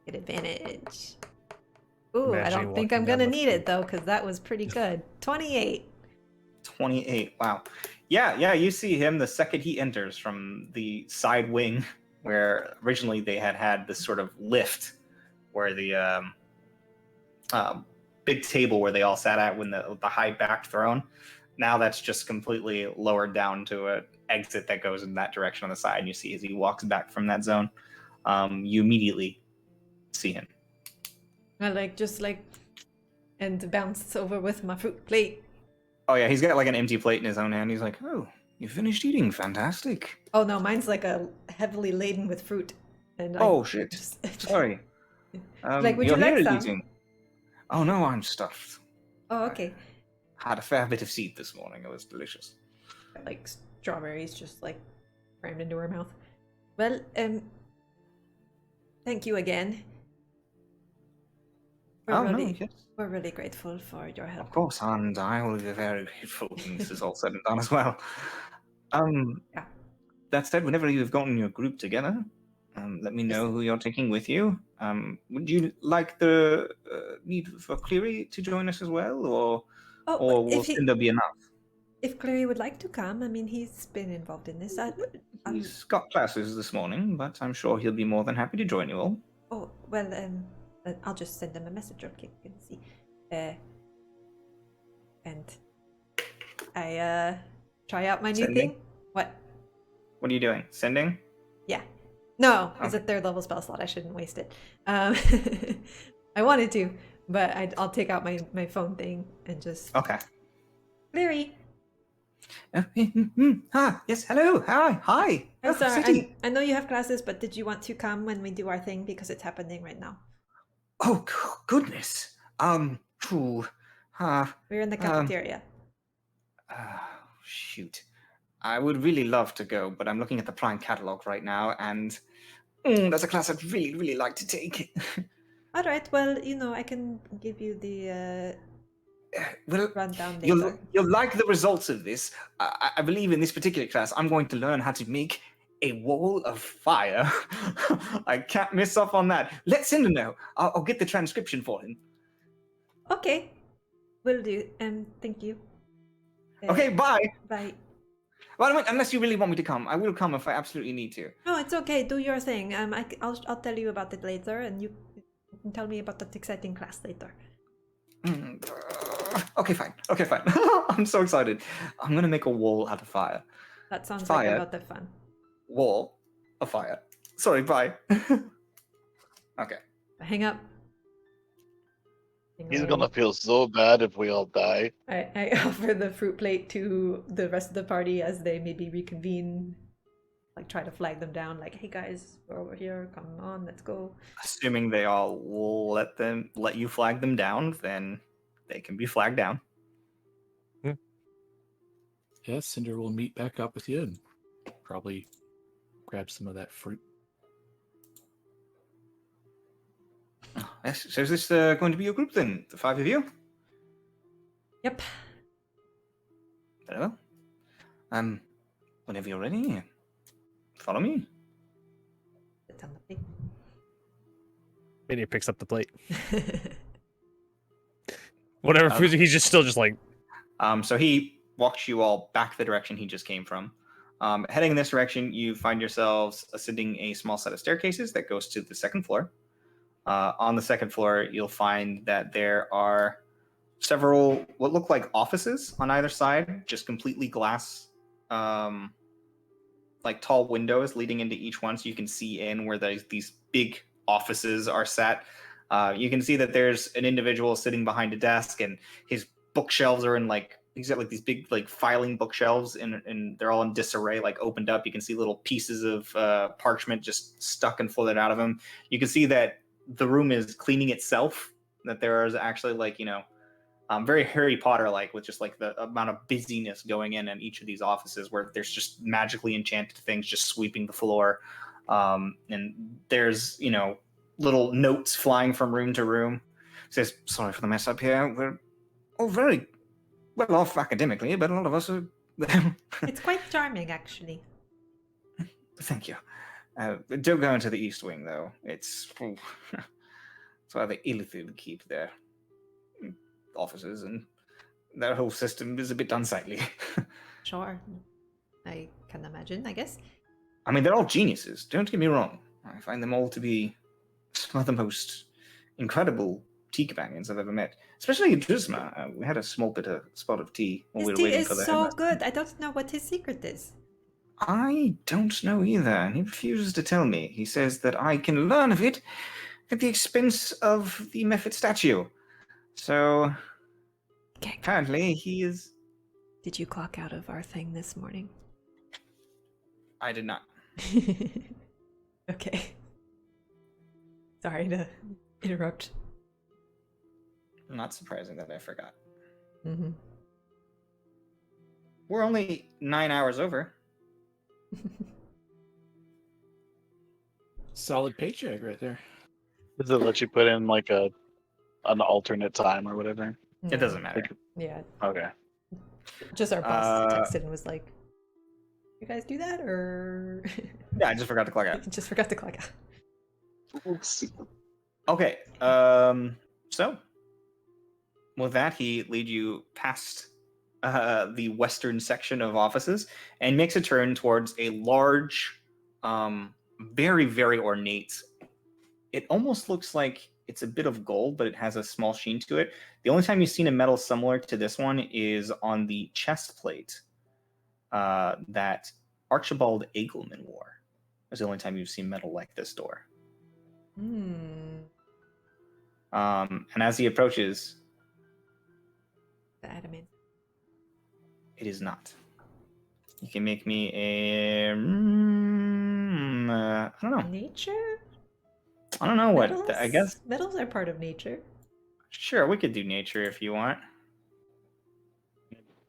Get advantage. Ooh, I Imagining don't think walking I'm down gonna the need it though, because that was pretty good. 28. 28. Wow. Yeah, you see him the second he enters from the side wing where originally they had this sort of lift where the big table where they all sat at when the high backed throne. Now that's just completely lowered down to an exit that goes in that direction on the side. And you see as he walks back from that zone, you immediately see him. I and bounce over with my fruit plate. Oh yeah, he's got like an empty plate in his own hand. He's like, "Oh, you finished eating? Fantastic." Oh no, mine's like a heavily laden with fruit. And Oh shit. just, Sorry. Like, would you you're like here some? eating. Oh no, I'm stuffed. Oh, okay. Had a fair bit of seed this morning. It was delicious. Like strawberries just like crammed into her mouth. Well, thank you again. Yes. We're really grateful for your help. Of course, and I will be very grateful when this is all said and done as well. Yeah. That said, whenever you've gotten your group together, let me know who you're taking with you. Would you like the need for Cleary to join us as well, or will Cinder be enough? If Clary would like to come, I mean, he's been involved in this. He's got classes this morning, but I'm sure he'll be more than happy to join you all. Oh, well, I'll just send him a message, okay? You can see. And I try out my new Sending? thing. What? What are you doing? Sending? Yeah. No, it's Okay. a third level spell slot. I shouldn't waste it. I wanted to, but I'll take out my phone thing and just. Okay. Clary. Yes, hello. Hi. I'm Oh, sorry. City. I know you have classes, but did you want to come when we do our thing because it's happening right now? Oh, goodness. Phew. We're in the cafeteria. Shoot. I would really love to go, but I'm looking at the Prime catalog right now, and that's a class I'd really, really like to take. All right. Well, I can give you the Well, rundown later. you'll like the results of this. I believe in this particular class, I'm going to learn how to make a wall of fire. I can't miss up on that. Let Cinder know. I'll get the transcription for him. Okay. Will do. Thank you. Okay, bye. Bye. Well, unless you really want me to come, I will come if I absolutely need to. No, it's okay. Do your thing. I'll tell you about it later, and you and tell me about that exciting class later. Okay, fine. Okay, fine. I'm so excited. I'm gonna make a wall out of fire. That sounds Fire. like a lot of fun. Wall of fire. Sorry, bye. Okay. Hang up. He's gonna feel so bad if we all die. I offer the fruit plate to the rest of the party as they maybe reconvene. Like try to flag them down, like, hey guys, we're over here, come on, let's go. Assuming they all will let you flag them down, then they can be flagged down. Yeah, Cinder will meet back up with you and probably grab some of that fruit. Yes. So is this going to be your group then? The 5 of you? Yep. Very well. Whenever you're ready, follow me. It's on the Maybe he picks up the plate. plate. Whatever food, he's just still just like. So he walks you all back the direction he just came from. Heading in this direction, you find yourselves ascending a small set of staircases that goes to the second floor. On the second floor, you'll find that there are several what look like offices on either side, just completely glass, like tall windows leading into each one, so you can see in where these big offices are set. You can see that there's an individual sitting behind a desk, and his bookshelves are in he's got like these big like filing bookshelves, and they're all in disarray, like opened up. You can see little pieces of parchment just stuck and floated out of them. You can see that the room is cleaning itself. That there is actually very Harry Potter like, with just like the amount of busyness going in each of these offices, where there's just magically enchanted things just sweeping the floor, and there's little notes flying from room to room. It says, sorry for the mess up here. We're all very well off academically, but a lot of us are. It's quite charming, actually. Thank you. Don't go into the East Wing, though. It's rather ill to keep their offices, and that whole system is a bit unsightly. Sure. I can imagine, I guess. I mean, they're all geniuses. Don't get me wrong. I find them all to be some of the most incredible tea companions I've ever met. Especially Drisma. We had a small spot of tea while His we were tea waiting is for the so headmaster. good. I don't know what his secret is. I don't know either. He refuses to tell me. He says that I can learn of it at the expense of the Mephit statue. So, Okay. apparently he is... Did you clock out of our thing this morning? I did not. Okay. Sorry to interrupt. Not surprising that I forgot. Mm-hmm. We're only 9 hours over. Solid paycheck right there. Does it let you put in like an alternate time or whatever? It doesn't matter. Yeah. Okay. Just our boss texted and was like, you guys do that, or... Yeah, I just forgot to clock out. Just forgot to clock out. Oops. Okay, so with that, he lead you past the western section of offices and makes a turn towards a large, very, very ornate. It almost looks like it's a bit of gold, but it has a small sheen to it. The only time you've seen a metal similar to this one is on the chest plate that Archibald Eagleman wore. That's the only time you've seen metal like this door. Hmm. And as he approaches, The adamant. it is not. You can make me a... I don't know. Nature? I don't know what. Metals? I guess... Metals are part of nature. Sure, we could do nature if you want.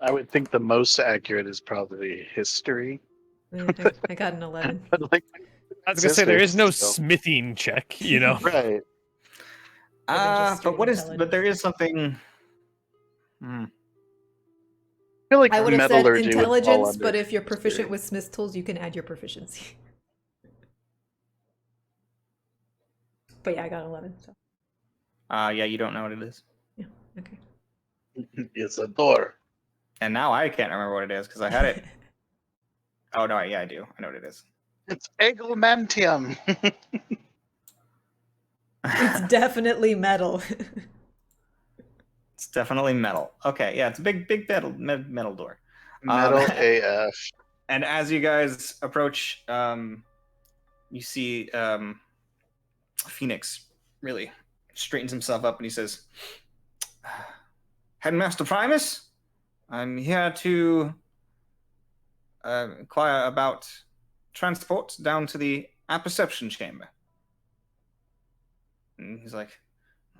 I would think the most accurate is probably history. I got an 11. But like, I was gonna say there is no Still. smithing check, you know. right. just But what is... straight But there is something... I feel like I would have said metallurgy would fall intelligence, under but if you're proficient history. with smith tools, you can add your proficiency. But yeah, I got 11. So yeah, you don't know what it is. yeah, okay. It's a door. And now I can't remember what it is because I had it. Oh, no, yeah, I do. I know what it is. It's Egglemantium. It's definitely metal. It's definitely metal. Okay, yeah, it's a big metal door. Metal AF. And as you guys approach, you see Phoenix really straightens himself up and he says, Headmaster Primus, I'm here to inquire about transport down to the apperception chamber. And he's like,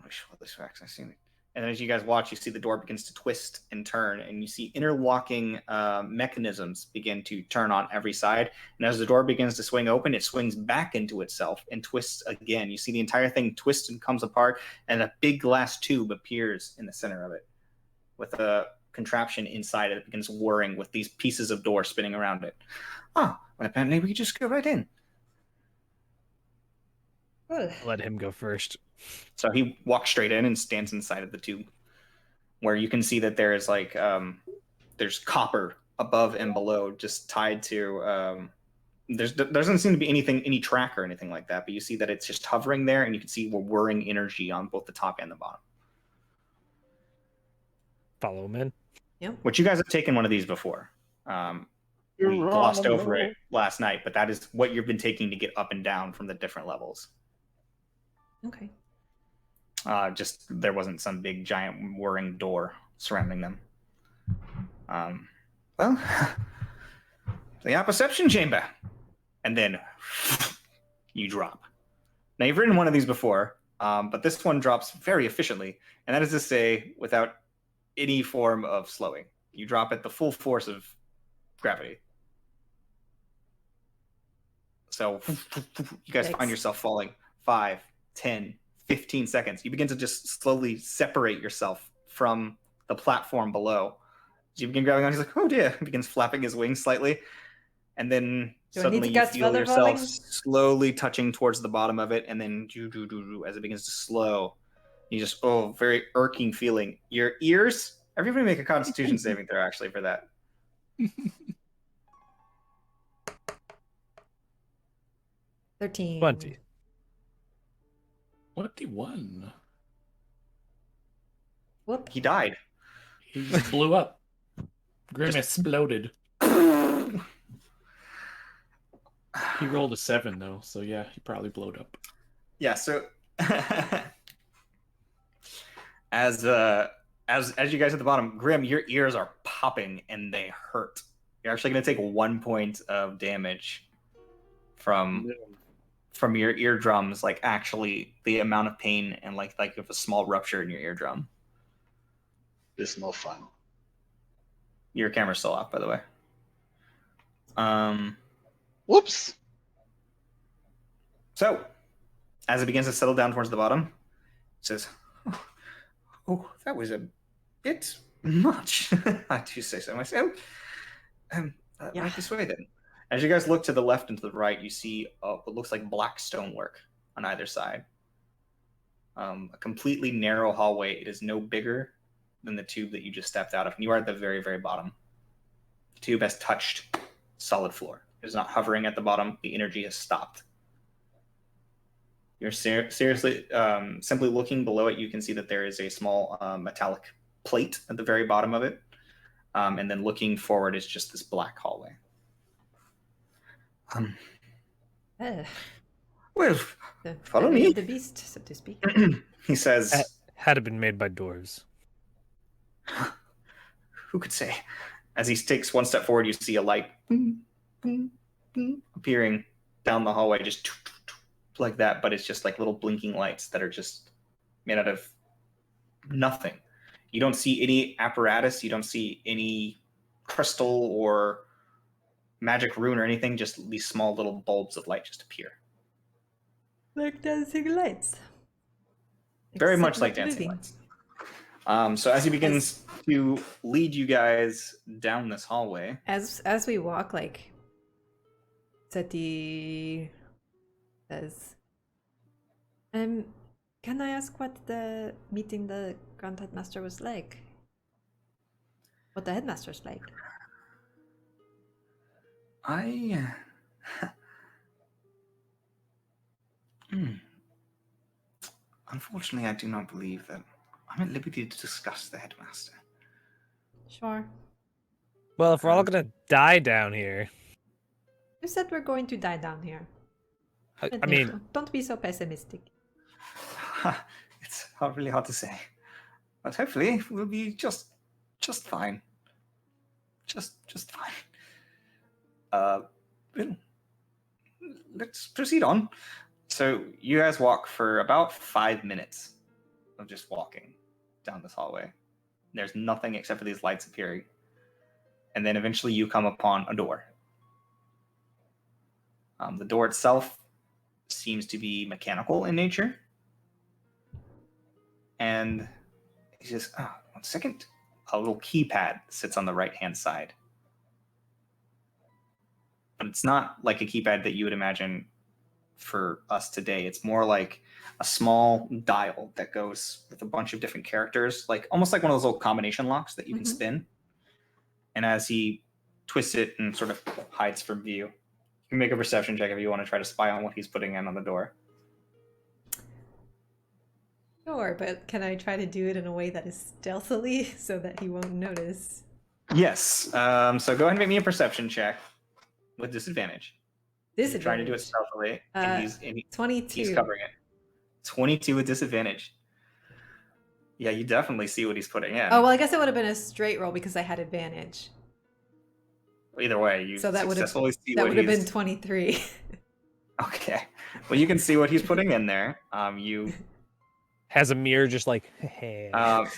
oh, this wax, I've seen it. And as you guys watch, you see the door begins to twist and turn, and you see interlocking mechanisms begin to turn on every side. And as the door begins to swing open, it swings back into itself and twists again. You see the entire thing twist and comes apart, and a big glass tube appears in the center of it with a contraption inside it that begins whirring with these pieces of door spinning around it. Oh, well, apparently we just go right in. Ugh. Let him go first. So he walks straight in and stands inside of the tube, where you can see that there is like there's copper above and below, just tied to. There doesn't seem to be any track or anything like that, but you see that it's just hovering there, and you can see we're whirring energy on both the top and the bottom. Follow him in. Yep. Which you guys have taken one of these before. We glossed over it last night, but that is what you've been taking to get up and down from the different levels. Okay. Just there wasn't some big giant whirring door surrounding them. Well, the apperception chamber, and then you drop. Now you've ridden one of these before, but this one drops very efficiently, and that is to say, without any form of slowing. You drop at the full force of gravity. So you guys find yourself falling 5, 10, 15 seconds. You begin to just slowly separate yourself from the platform below. As you begin grabbing on, he's like, oh dear. He begins flapping his wings slightly. And then suddenly you feel yourself slowly touching towards the bottom of it. And then as it begins to slow, you just, very irking feeling. Your ears, everybody make a constitution saving throw actually for that. 13. 20. 21. Whoop. He died. He just blew up. Grim exploded. He rolled a 7 though, so yeah, he probably blowed up. Yeah, so as you guys at the bottom, Grim, your ears are popping and they hurt. You're actually going to take 1 point of damage from your eardrums, like actually the amount of pain and like if a small rupture in your eardrum. It's no fun. Your camera's still off, by the way. Whoops. So, as it begins to settle down towards the bottom, it says, "Oh, that was a bit much." I do say so myself. Right this way then. As you guys look to the left and to the right, you see what looks like black stonework on either side. A completely narrow hallway. It is no bigger than the tube that you just stepped out of. And you are at the very, very bottom. The tube has touched solid floor. It is not hovering at the bottom. The energy has stopped. You're seriously, simply looking below it, you can see that there is a small metallic plate at the very bottom of it. And then looking forward is just this black hallway. Well, follow me. The beast, so to speak. He says, Had it been made by dwarves. Who could say? As he takes one step forward, you see a light appearing down the hallway, just like that, but it's just like little blinking lights that are just made out of nothing. You don't see any apparatus, you don't see any crystal or magic rune or anything, just these small little bulbs of light just appear. Like dancing lights. Very much like dancing lights. So as he begins to lead you guys down this hallway, as we walk, like Seti says, can I ask what the meeting the Grand Headmaster was like? What the headmaster's like? Unfortunately, I do not believe that I'm at liberty to discuss the headmaster. Sure. Well, if we're all gonna die down here, You said we're going to die down here. I mean, Don't be so pessimistic. It's really hard to say, but hopefully we'll be just fine. Just fine. Well, let's proceed on. So you guys walk for about 5 minutes of just walking down this hallway. There's nothing except for these lights appearing. And then eventually you come upon a door. The door itself seems to be mechanical in nature. And it's just, 1 second. A little keypad sits on the right-hand side. But it's not like a keypad that you would imagine for us today. It's more like a small dial that goes with a bunch of different characters, like almost like one of those little combination locks that you can spin. And as he twists it and sort of hides from view, you can make a perception check if you want to try to spy on what he's putting in on the door. Sure, but can I try to do it in a way that is stealthily so that he won't notice? Yes. So go ahead and make me a perception check with disadvantage. You're trying to do it stealthily, and he's 22. He's covering it. 22 with disadvantage. Yeah, you definitely see what he's putting in. Oh, well, I guess it would have been a straight roll because I had advantage. Either way, you So that would have see that what would have he's... been 23. Okay. Well, you can see what he's putting in there. You has a mirror just like.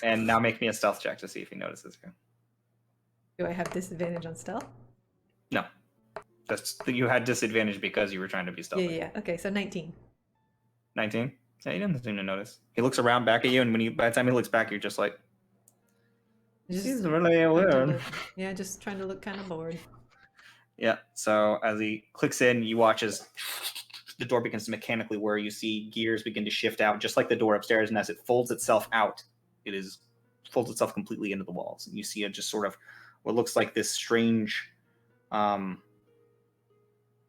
and now make me a stealth check to see if he notices you. Do I have disadvantage on stealth? No. You had disadvantage because you were trying to be stealthy. Yeah. Okay, so 19. 19? Yeah, he doesn't seem to notice. He looks around back at you, and by the time he looks back, you're just like, he's really weird. Yeah, just trying to look kind of bored. Yeah, so as he clicks in, you watch as the door begins to mechanically whir. You see gears begin to shift out, just like the door upstairs, and as it folds itself out, folds itself completely into the walls. And you see it just sort of what looks like this strange... again,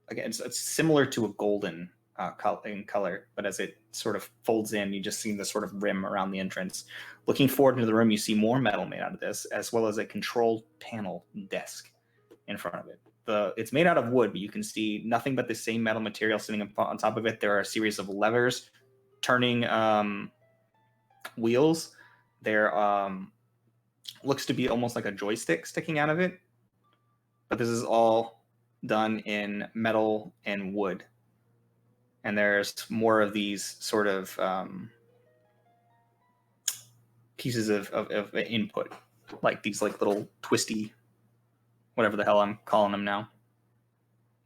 it's similar to a golden in color, but as it sort of folds in, you just see the sort of rim around the entrance. Looking forward into the room, you see more metal made out of this, as well as a control panel desk in front of it. It's made out of wood, but you can see nothing but the same metal material sitting on top of it. There are a series of levers turning wheels. There looks to be almost like a joystick sticking out of it, but this is all done in metal and wood. And there's more of these sort of pieces of input, like these like little twisty, whatever the hell I'm calling them now.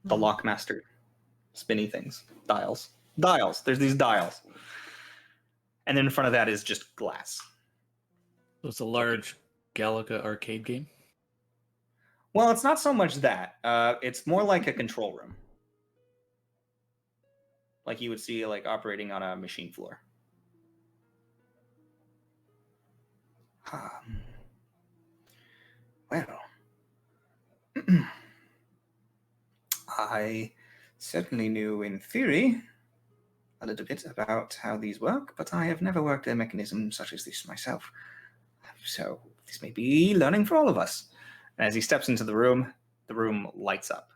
The Lockmaster spinny things. Dials. There's these dials. And then in front of that is just glass. So it's a large Galaga arcade game? Well, it's not so much that. It's more like a control room. Like you would see like operating on a machine floor. Well, I certainly knew in theory a little bit about how these work, but I have never worked a mechanism such as this myself. So this may be learning for all of us. And as he steps into the room lights up.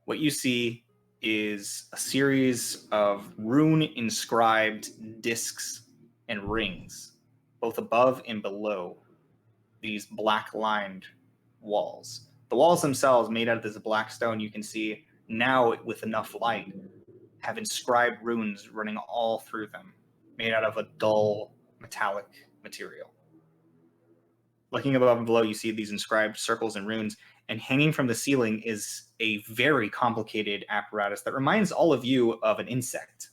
What you see is a series of rune-inscribed discs and rings, both above and below these black-lined walls. The walls themselves, made out of this black stone, you can see now with enough light, have inscribed runes running all through them, made out of a dull metallic material. Looking above and below, you see these inscribed circles and runes, and hanging from the ceiling is a very complicated apparatus that reminds all of you of an insect.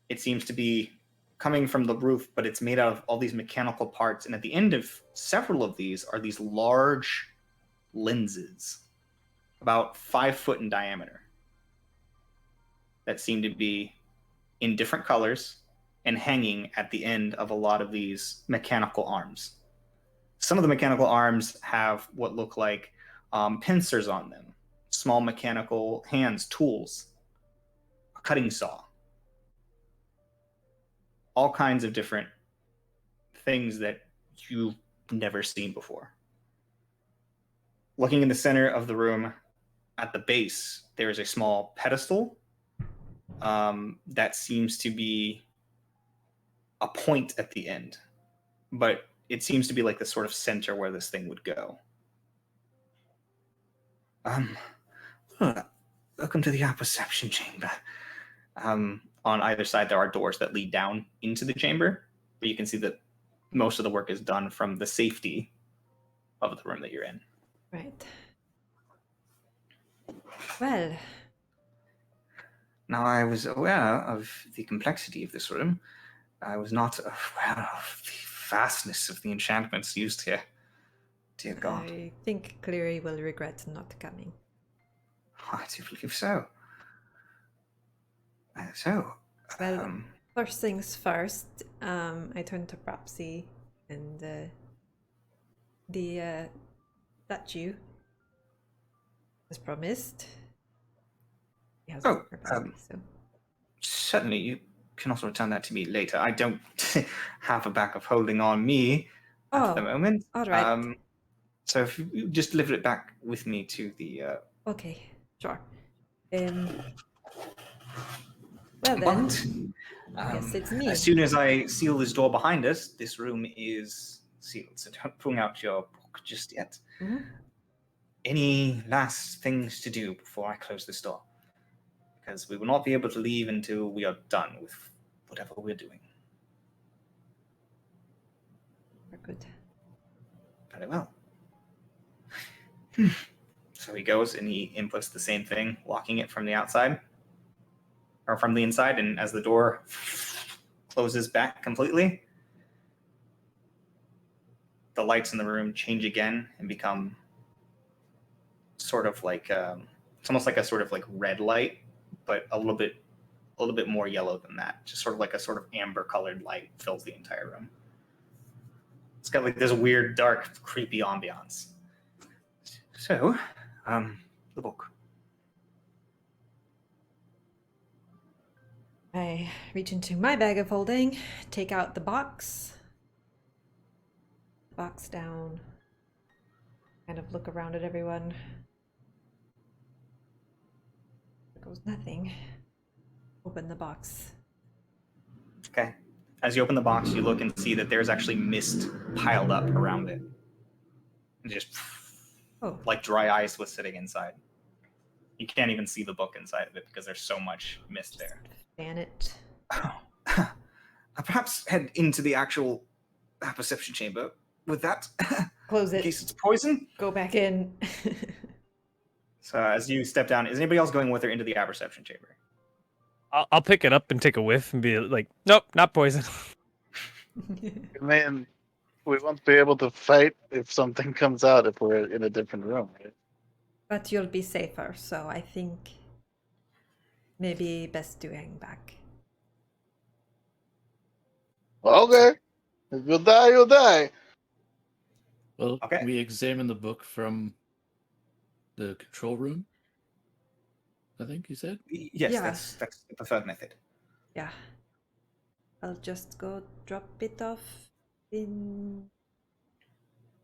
It seems to be coming from the roof, but it's made out of all these mechanical parts, and at the end of several of these are these large lenses, about 5 foot in diameter, that seem to be in different colors and hanging at the end of a lot of these mechanical arms. Some of the mechanical arms have what look like pincers on them, small mechanical hands, tools, a cutting saw. all kinds of different things that you've never seen before. Looking in the center of the room, at the base, there is a small pedestal that seems to be a point at the end, but it seems to be like the sort of center where this thing would go. Welcome to the apperception chamber. On either side, there are doors that lead down into the chamber, but you can see that most of the work is done from the safety of the room that you're in. Right. Well, Now, I was aware of the complexity of this room. I was not aware of the vastness of the enchantments used here. Dear God. I think Cleary will regret not coming. I do believe so. Well, first things first, I turned to Propsy and the statue, as promised. He hasn't Oh, heard me, so. certainly, you can also return that to me later. I don't have a backup holding on me at the moment. All right. So if you just deliver it back with me to the... Okay, sure. Well then, But, guess it's me. as soon as I seal this door behind us, this room is sealed. So don't bring out your book just yet. Mhm. Any last things to do before I close this door? Because we will not be able to leave until we are done with whatever we're doing. We're good. Very well. So he goes and he inputs the same thing, locking it from the outside or from the inside. And as the door closes back completely, the lights in the room change again and become sort of like it's almost like a sort of like red light, but a little bit more yellow than that. Just sort of like a sort of amber colored light fills the entire room. It's got like this weird, dark, creepy ambiance. So, the book. I reach into my bag of holding, take out the box down, kind of look around at everyone. There goes nothing. Open the box. Okay. As you open the box, you look and see that there's actually mist piled up around it. And just like dry ice was sitting inside. You can't even see the book inside of it because there's so much mist there. Fan it. Perhaps head into the actual perception chamber with that. Close it. In case it's poison. Go back in. So as you step down, is anybody else going with her into the perception chamber? I'll pick it up and take a whiff and be like, nope, not poison. Man, we won't be able to fight if something comes out if we're in a different room, right? But you'll be safer, so I think maybe best to hang back. Okay. If you'll die, you'll die. Well, Okay. we examine the book from the control room, I think you said? Yes, Yeah. that's the preferred method. Yeah. I'll just go drop it off in...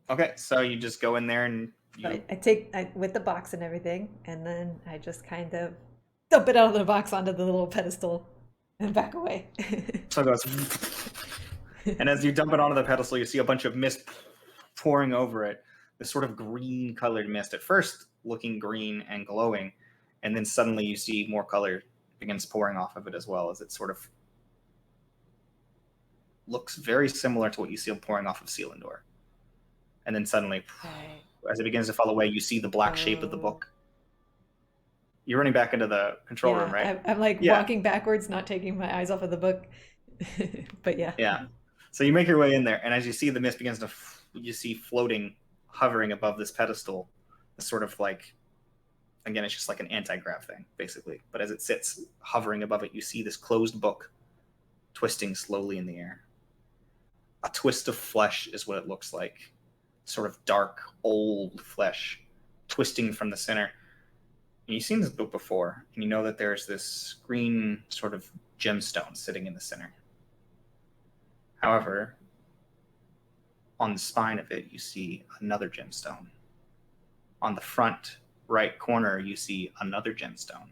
Okay, so you just go in there and you... I take with the box and everything, and then I just kind of dump it out of the box onto the little pedestal and back away. So it goes... And as you dump it onto the pedestal, you see a bunch of mist pouring over it. This sort of green-colored mist. At first, looking green and glowing, and then suddenly you see more color begins pouring off of it as well, as it sort of looks very similar to what you see pouring off of Selindor. And then suddenly, as it begins to fall away, you see the black shape of the book. You're running back into the control room, right? I'm like walking backwards, not taking my eyes off of the book. But yeah. Yeah. So you make your way in there, and as you see the mist begins to, you see floating, hovering above this pedestal, this sort of like, again, it's just like an anti-grav thing, basically. But as it sits hovering above it, you see this closed book twisting slowly in the air. A twist of flesh is what it looks like. Sort of dark, old flesh twisting from the center. And you've seen this book before, and you know that there's this green sort of gemstone sitting in the center. However, on the spine of it, you see another gemstone. On the front right corner, you see another gemstone.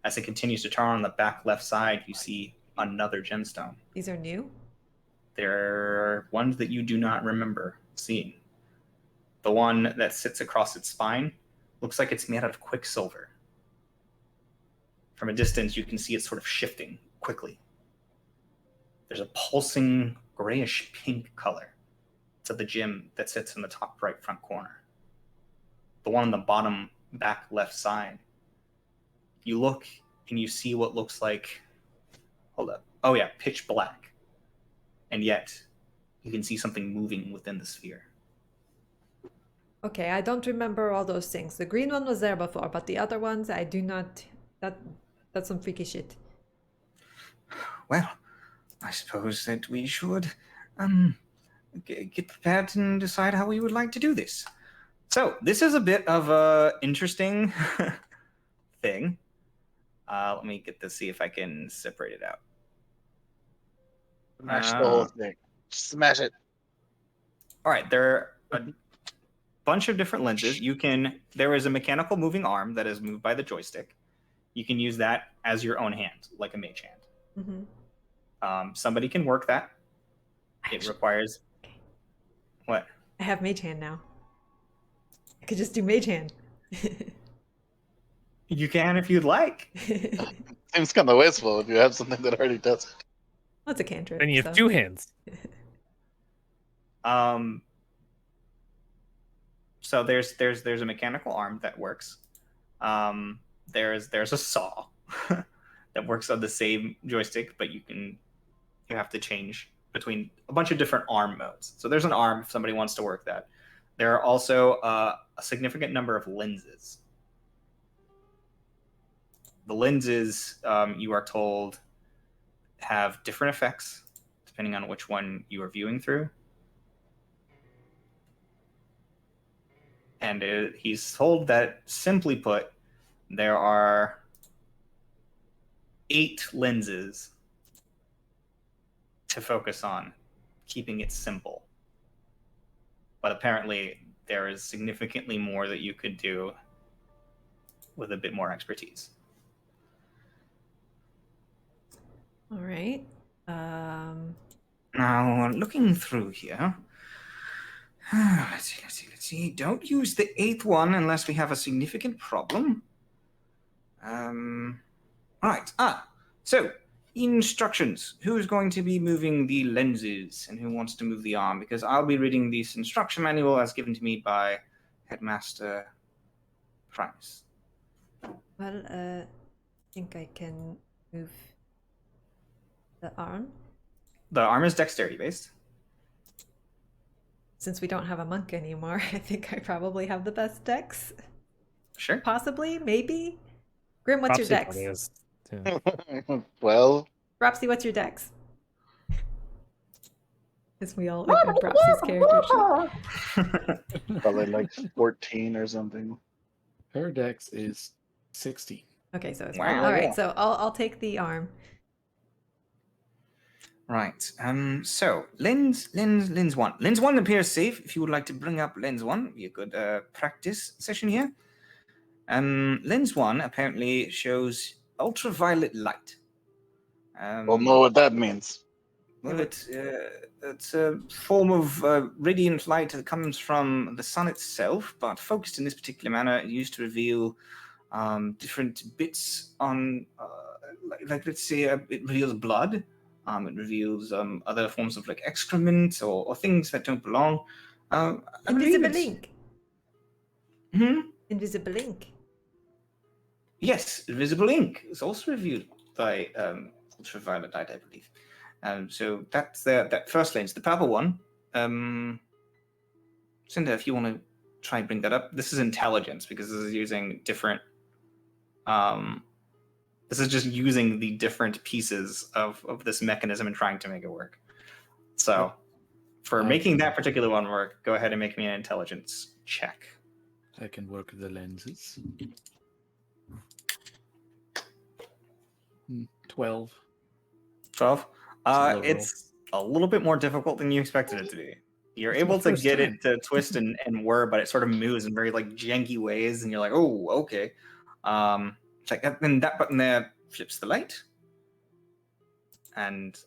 As it continues to turn on the back left side, you see another gemstone. These are new? They're ones that you do not remember seeing. The one that sits across its spine looks like it's made out of quicksilver. From a distance, you can see it sort of shifting quickly. There's a pulsing grayish pink color to the gem that sits in the top right front corner. The one on the bottom back left side, you look and you see what looks like, hold up, oh yeah, pitch black. And yet, you can see something moving within the sphere. Okay, I don't remember all those things. The green one was there before, but the other ones, I do not... That's some freaky shit. Well, I suppose that we should get prepared and decide how we would like to do this. So, this is a bit of a interesting thing. Let me get this, see if I can separate it out. Smash the whole thing. Smash it. All right, there are a bunch of different lenses. There is a mechanical moving arm that is moved by the joystick. You can use that as your own hand, like a mage hand. Mm-hmm. Somebody can work that. It requires... Okay. What? I have mage hand now. I could just do mage hand. You can if you'd like. Seems kind of wasteful if you have something that already does it. That's a cantrip. And you have 2 hands. So there's a mechanical arm that works. There's a saw that works on the same joystick, but you have to change between a bunch of different arm modes. So there's an arm if somebody wants to work that. There are also a significant number of lenses. The lenses, you are told, have different effects depending on which one you are viewing through. And he's told that, simply put, there are 8 lenses to focus on, keeping it simple. But apparently, there is significantly more that you could do with a bit more expertise. All right. Now, looking through here, let's see. Don't use the 8th one unless we have a significant problem. Right. So, instructions. Who's going to be moving the lenses and who wants to move the arm? Because I'll be reading this instruction manual as given to me by Headmaster Price. Well, I think I can move the arm. The arm is dexterity based. Since we don't have a monk anymore, I think I probably have the best dex. Sure. Possibly, maybe. Grim, what's your dex? Is, 12. Propsy, what's your dex? As we all open Propsy's character sheet. Probably like 14 or something. Her dex is 16. Okay, so it's Wow. all right. So I'll take the arm. Right. So lens 1. Lens 1 appears safe. If you would like to bring up lens 1, be a good practice session here. Lens 1 apparently shows ultraviolet light. We'll know what that means. Well, it's a form of radiant light that comes from the sun itself, but focused in this particular manner, it used to reveal different bits on, like let's say, it reveals blood. It reveals other forms of like excrement or things that don't belong. Invisible ink. Hmm? Invisible ink. Yes, invisible ink is also revealed by ultraviolet light, I believe. So that's that first lens. The purple one. Cinder, if you want to try and bring that up. This is intelligence because this is using different. This is just using the different pieces of this mechanism and trying to make it work. So, for making that particular one work, go ahead and make me an intelligence check. I can work the lenses. 12. 12. It's a low roll. It's a little bit more difficult than you expected it to be. You're It's my able to first get time. it to twist and whir, but it sort of moves in very like janky ways, and you're like, oh, okay. It's like then that button there flips the light, and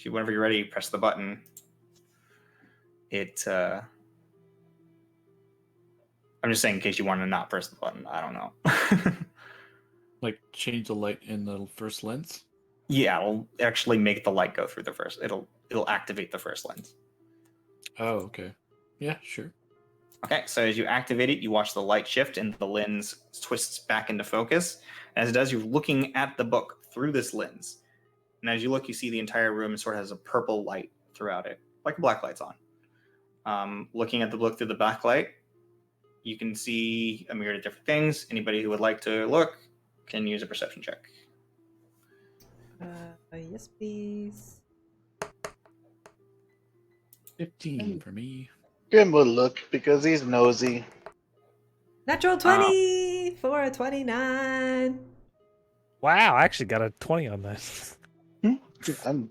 whenever you're ready, press the button. I'm just saying in case you want to not press the button. I don't know. Like change the light in the first lens. Yeah, it'll actually make the light go through the first. It'll activate the first lens. Oh, okay. Yeah, sure. Okay, so as you activate it, you watch the light shift and the lens twists back into focus. As it does, you're looking at the book through this lens. And as you look, you see the entire room sort of has a purple light throughout it, like a black light's on. Looking at the book through the backlight, you can see a myriad of different things. Anybody who would like to look can use a perception check. Yes, please. 15 for me. Grim will look because he's nosy. Natural 20 for a 29. Wow, I actually got a 20 on that. I'm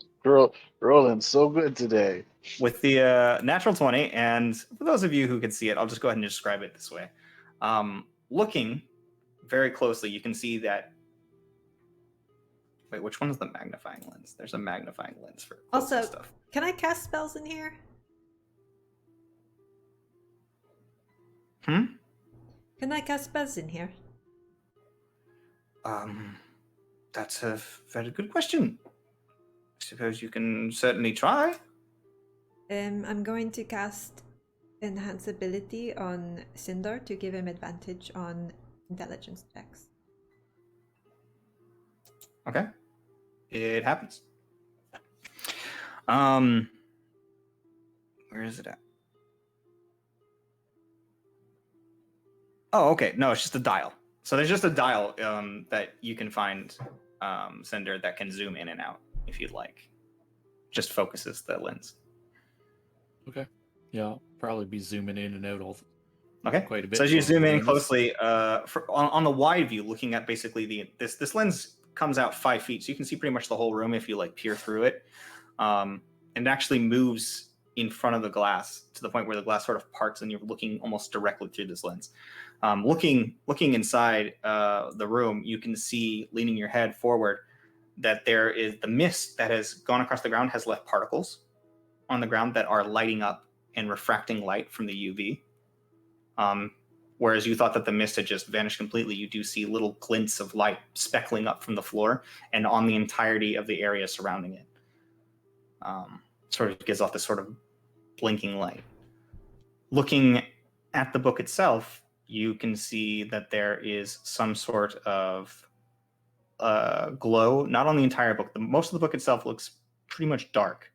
rolling so good today. With the natural 20, and for those of you who can see it, I'll just go ahead and describe it this way. Looking very closely, you can see that. Wait, which one is the magnifying lens? There's a magnifying lens for close Also, stuff. can I cast spells in here? Hmm? Can I cast spells in here? That's a very good question. I suppose you can certainly try. I'm going to cast Enhance Ability on Selindor to give him advantage on intelligence checks. Okay. It happens. Where is it at? Oh, okay. No, it's just a dial. So there's just a dial that you can find, Selindor, that can zoom in and out if you'd like. Just focuses the lens. Okay. Yeah, I'll probably be zooming in and out Okay. quite a bit. So as you while zoom in doing this. closely, on the wide view, looking at basically this lens comes out 5 feet, so you can see pretty much the whole room if you like peer through it, and it actually moves in front of the glass to the point where the glass sort of parts, and you're looking almost directly through this lens. Looking inside the room, you can see, leaning your head forward, that there is the mist that has gone across the ground has left particles on the ground that are lighting up and refracting light from the UV. Whereas you thought that the mist had just vanished completely, you do see little glints of light speckling up from the floor and on the entirety of the area surrounding it. Sort of gives off this sort of blinking light. Looking at the book itself, you can see that there is some sort of glow, not on the entire book. Most of the book itself looks pretty much dark,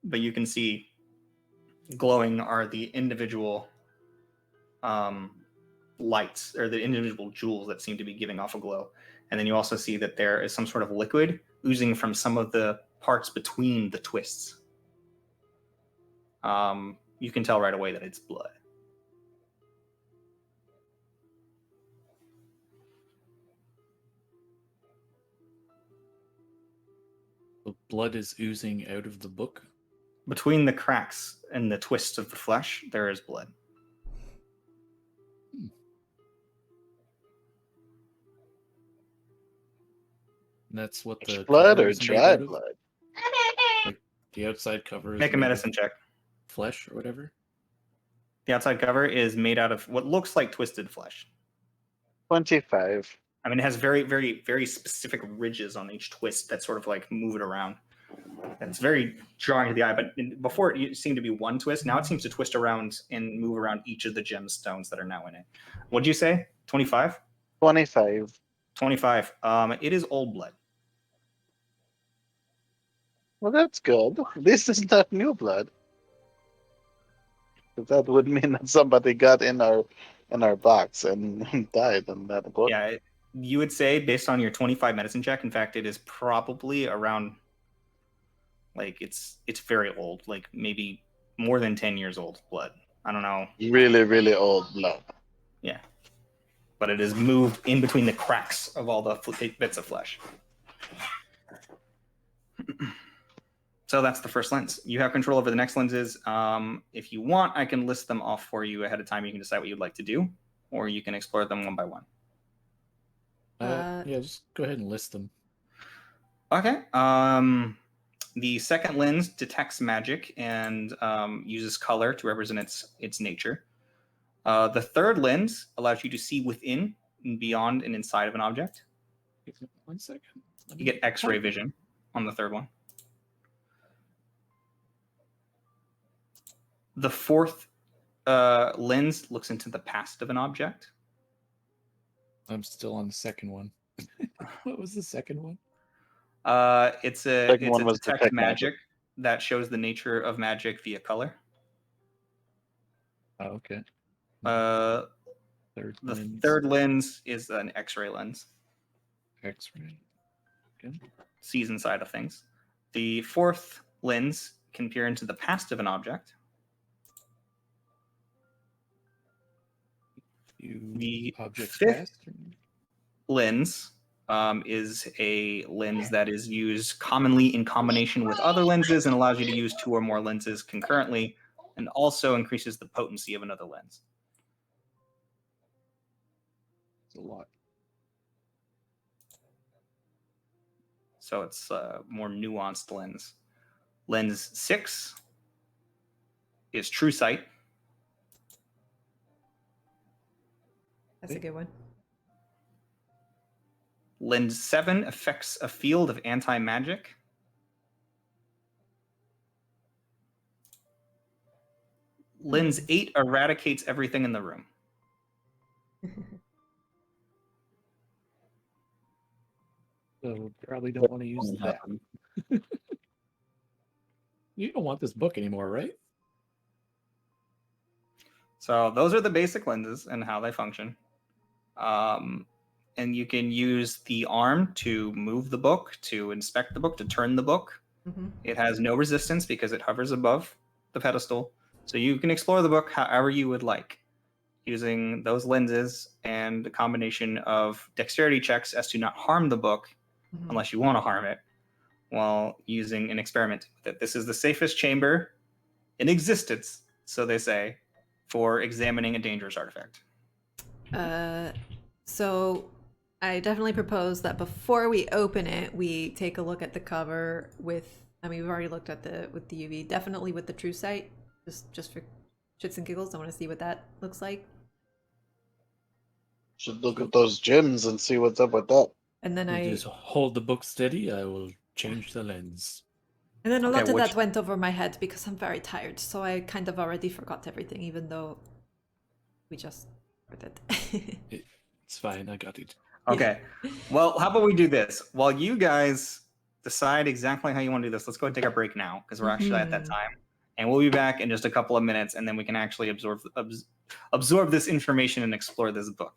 but you can see glowing are the individual lights, or the individual jewels that seem to be giving off a glow. And then you also see that there is some sort of liquid oozing from some of the parts between the twists. You can tell right away that it's blood. The blood is oozing out of the book. Between the cracks and the twists of the flesh, there is blood. And that's what the Blood cover or is made dry out of? blood? Like the outside cover is Make a made of medicine check. flesh or whatever. The outside cover is made out of what looks like twisted flesh. 25. I mean, it has very, very, very specific ridges on each twist that sort of like move it around. And it's very jarring to the eye, but before it seemed to be one twist. Now it seems to twist around and move around each of the gemstones that are now in it. What'd you say? 25? 25. 25. It is old blood. Well, that's good. This is not new blood. That would mean that somebody got in our box and died in that book. Yeah, you would say based on your 25 medicine check. In fact, it is probably around, like, it's very old, like maybe more than 10 years old blood. I don't know. Really, really old blood. Yeah. But it is moved in between the cracks of all the bits of flesh. So that's the first lens. You have control over the next lenses. If you want, I can list them off for you ahead of time. You can decide what you'd like to do, or you can explore them one by one. Yeah, just go ahead and list them. Okay. The second lens detects magic and uses color to represent its nature. The third lens allows you to see within and beyond and inside of an object. Give me 1 second. You get X-ray vision on the third one. The fourth lens looks into the past of an object. I'm still on the second one. What was the second one? It's a Second one was detect detect magic magic. that shows the nature of magic via color. Oh, okay. The Third lens. third lens is an X-ray lens. X-ray. Okay. Sees inside of things. The fourth lens can peer into the past of an object. The Objects fifth past? lens is a lens that is used commonly in combination with other lenses and allows you to use 2 or more lenses concurrently, and also increases the potency of another lens. It's a lot. So it's a more nuanced lens. Lens 6 is true sight. That's a good one. Lens 7 affects a field of anti-magic. Lens 8 eradicates everything in the room. So probably don't want to use that. You don't want this book anymore, right? So those are the basic lenses and how they function. And you can use the arm to move the book, to inspect the book, to turn the book. Mm-hmm. It has no resistance because it hovers above the pedestal. So you can explore the book however you would like, using those lenses and a combination of dexterity checks as to not harm the book Mm-hmm. unless you want to harm it, while using an experiment with it. This is the safest chamber in existence, so they say, for examining a dangerous artifact. So I definitely propose that before we open it, we take a look at the cover with. I mean, we've already looked at with the UV. Definitely with the true sight, just for shits and giggles. I want to see what that looks like. Should look at those gems and see what's up with that. And then You just hold the book steady. I will change the lens. And then a Okay, lot of which- that went over my head because I'm very tired, so I kind of already forgot everything, even though we just heard it. It's fine. I got it. Okay. Well, how about we do this? While you guys decide exactly how you want to do this, let's go ahead and take our break now, because we're actually at that Mhm. time. And we'll be back in just a couple of minutes, and then we can actually absorb this information and explore this book.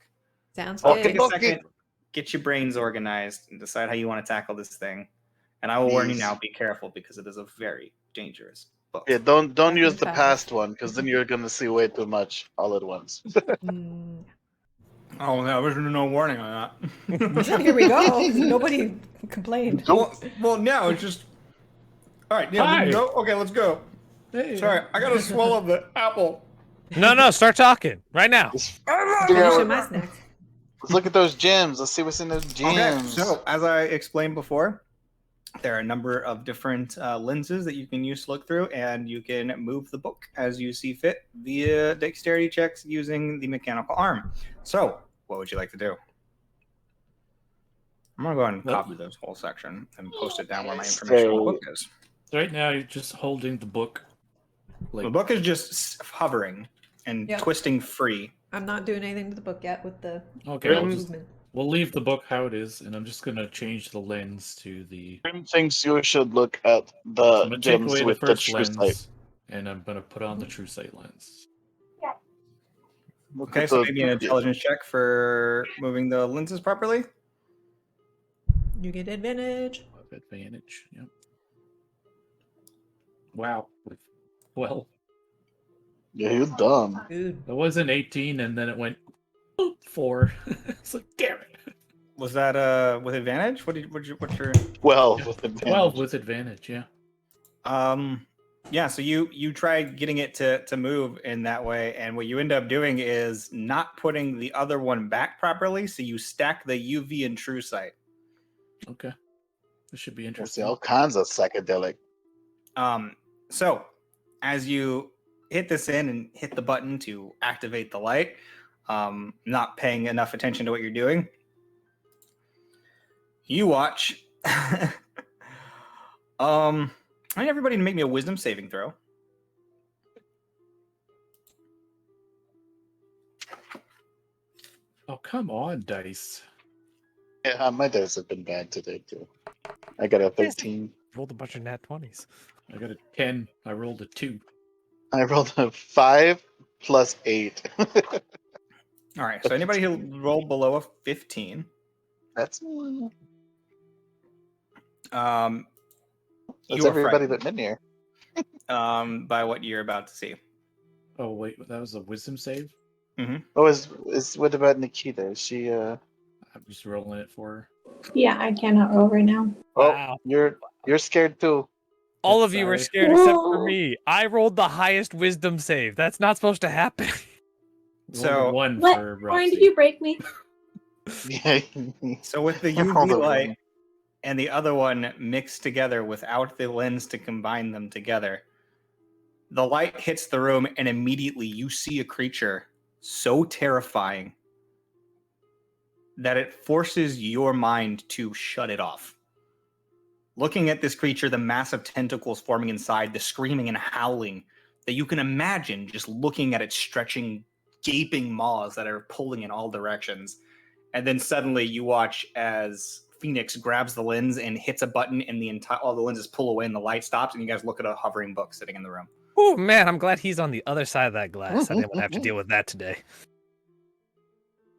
Sounds So good. take a second, get your brains organized, and decide how you want to tackle this thing. And I will warn you Please. now, be careful, because it is a very dangerous book. Yeah, don't use the Fast. past one, because then you're gonna see way too much all at once. Mm. Oh, no, there's no warning on that. Here we go. Nobody complained. well, no, it's just... All right, yeah, we Hi. can go? Okay, let's go. Hey. Sorry, I gotta swallow the apple. No, start talking right now. Finish my snack. Let's look at those gems. Let's see what's in those Okay, gems. so as I explained before, there are a number of different lenses that you can use to look through, and you can move the book as you see fit via dexterity checks using the mechanical arm. So, what would you like to do? I'm gonna go ahead and Well- copy this whole section and post it down where my So- information book is. Right now, you're just holding the book. The book is just hovering and Yep. twisting free. I'm not doing anything to the book yet with the Okay, movement. we'll leave the book how it is, and I'm just gonna change the lens to the. Grim thinks you should look at I'm the gonna take gems away the with the first true sight. lens, and I'm gonna put on the true sight lens. Okay, With so the- maybe an yeah. intelligence check for moving the lenses properly. You get advantage. Of advantage. Yep. Wow. Well, Yeah, you're dumb. Dude. that was an 18, and then it went 4. It's like, damn it. Was that with advantage? What's your 12 with advantage. 12 with advantage, yeah. Yeah, so you try getting it to move in that way, and what you end up doing is not putting the other one back properly, so you stack the UV and true sight. Okay. This should be We'll see interesting. all kinds of psychedelic. So as you hit this in and hit the button to activate the light, not paying enough attention to what you're doing, you watch. I need everybody to make me a wisdom saving throw. Oh, come on, dice. Yeah, my dice have been bad today too. I got a 13. Rolled a bunch of nat 20s. I got a 10. I rolled a 2. I rolled a 5 plus 8. All right, so anybody who rolled below a 15, That's you are everybody frightened but Minir. by what you're about to see. Oh, wait, that was a wisdom save? Oh, what about Nikita? Is she I'm just rolling it for her. Yeah, I cannot roll right now. Oh, Wow. you're scared too. All of you were Sorry. scared except for Whoa. me. I rolled the highest wisdom save. That's not supposed to happen. Rolled So- a 1 What? for Brian, Roxy. did you break me? Yeah. So with the I rolled UV a light 1. and the other one mixed together without the lens to combine them together, the light hits the room and immediately you see a creature so terrifying that it forces your mind to shut it off. Looking at this creature, the massive tentacles forming inside, the screaming and howling, that you can imagine just looking at its stretching, gaping maws that are pulling in all directions. And then suddenly you watch as Phoenix grabs the lens and hits a button, and all the lenses pull away and the light stops, and you guys look at a hovering book sitting in the room. Oh man, I'm glad he's on the other side of that glass. I didn't want to have to deal with that today.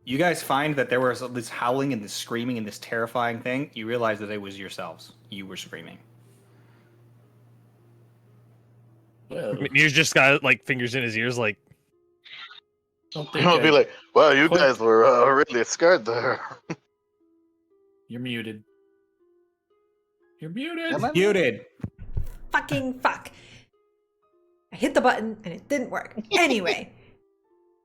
You guys find that there was this howling and this screaming and this terrifying thing. You realize that it was yourselves. You were screaming. Well, He's just got like fingers in his ears, like don't think I'll be I- like, wow, you Quite- guys were really scared there. You're muted. You're muted. Am I? Muted. Fucking fuck. I hit the button and it didn't work. Anyway,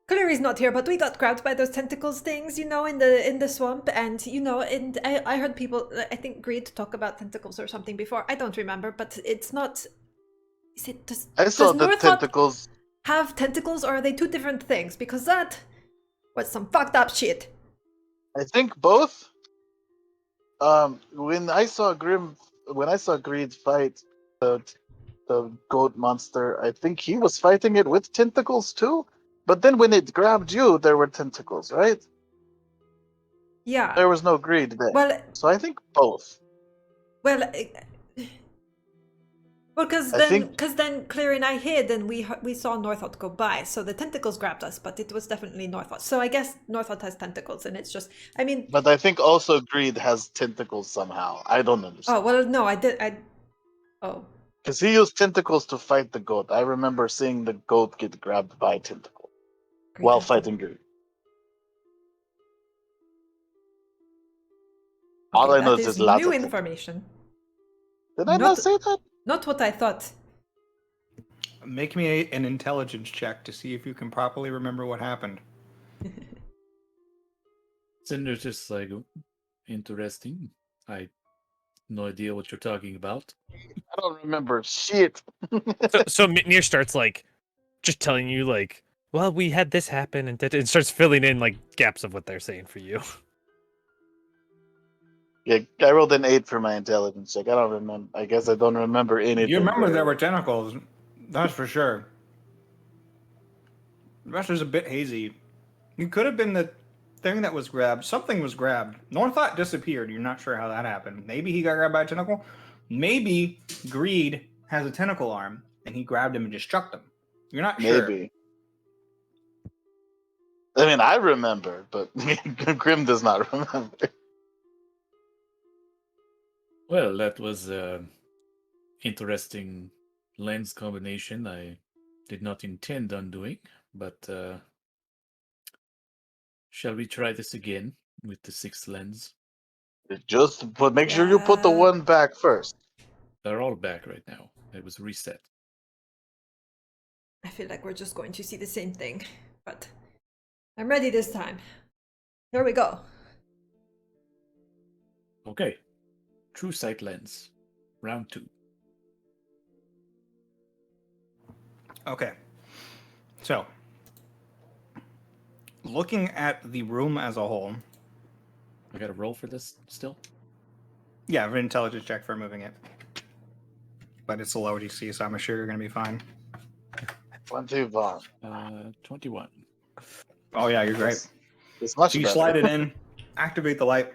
Clary's not here, but we got grabbed by those tentacles things, in the swamp, and and I heard people, I think Greed talk about tentacles or something before. I don't remember, but it's not. Is it does? I saw does the Northot tentacles. have tentacles, or are they two different things? Because that was some fucked up shit. I think both. When I saw Greed fight the goat monster, I think he was fighting it with tentacles too. But then when it grabbed you, there were tentacles, right? Yeah. There was no Greed there. Well, So I think both. Because I think- then Clary and I hid, and we saw Northot go by. So the tentacles grabbed us, but it was definitely Northot. So I guess Northot has tentacles, and it's just, I mean, But I think also Greed has tentacles somehow. I don't understand. oh well, no, oh, Because he used tentacles to fight the goat. I remember seeing the goat get grabbed by tentacle Greed while has fighting Greed. okay, All I know that is is there's lots new of tentacles. information. Did I not say that? Not what I thought. Make me an intelligence check to see if you can properly remember what happened. Cinder's just like, interesting. I no idea what you're talking about. I don't remember shit. so Mitnir starts like just telling you like, well, we had this happen, and it starts filling in like gaps of what they're saying for you. Yeah, I rolled an 8 for my intelligence check. I don't remember. I guess I don't remember anything. You remember there there. were tentacles, that's for sure. The rest is a bit hazy. You could have been the thing that was grabbed. Something was grabbed. Northot disappeared. You're not sure how that happened. Maybe he got grabbed by a tentacle. Maybe Greed has a tentacle arm and he grabbed him and just chucked him. You're not sure. Maybe. I mean, I remember, but Grim does not remember. Well, that was interesting lens combination. I did not intend on doing, but shall we try this again with the 6th lens? Make sure you put the Yeah. one back first. They're all back right now. it was reset. I feel like we're just going to see the same thing, but I'm ready this time. Here we go. Okay. True sight lens. Round 2. Okay. So, looking at the room as a whole, I got to roll for this still? yeah, an intelligence check for moving it. But it's a low DC, so I'm sure you're going to be fine. 21. 21. Oh, yeah, you're great. It's much So you better. slide it in, activate the light,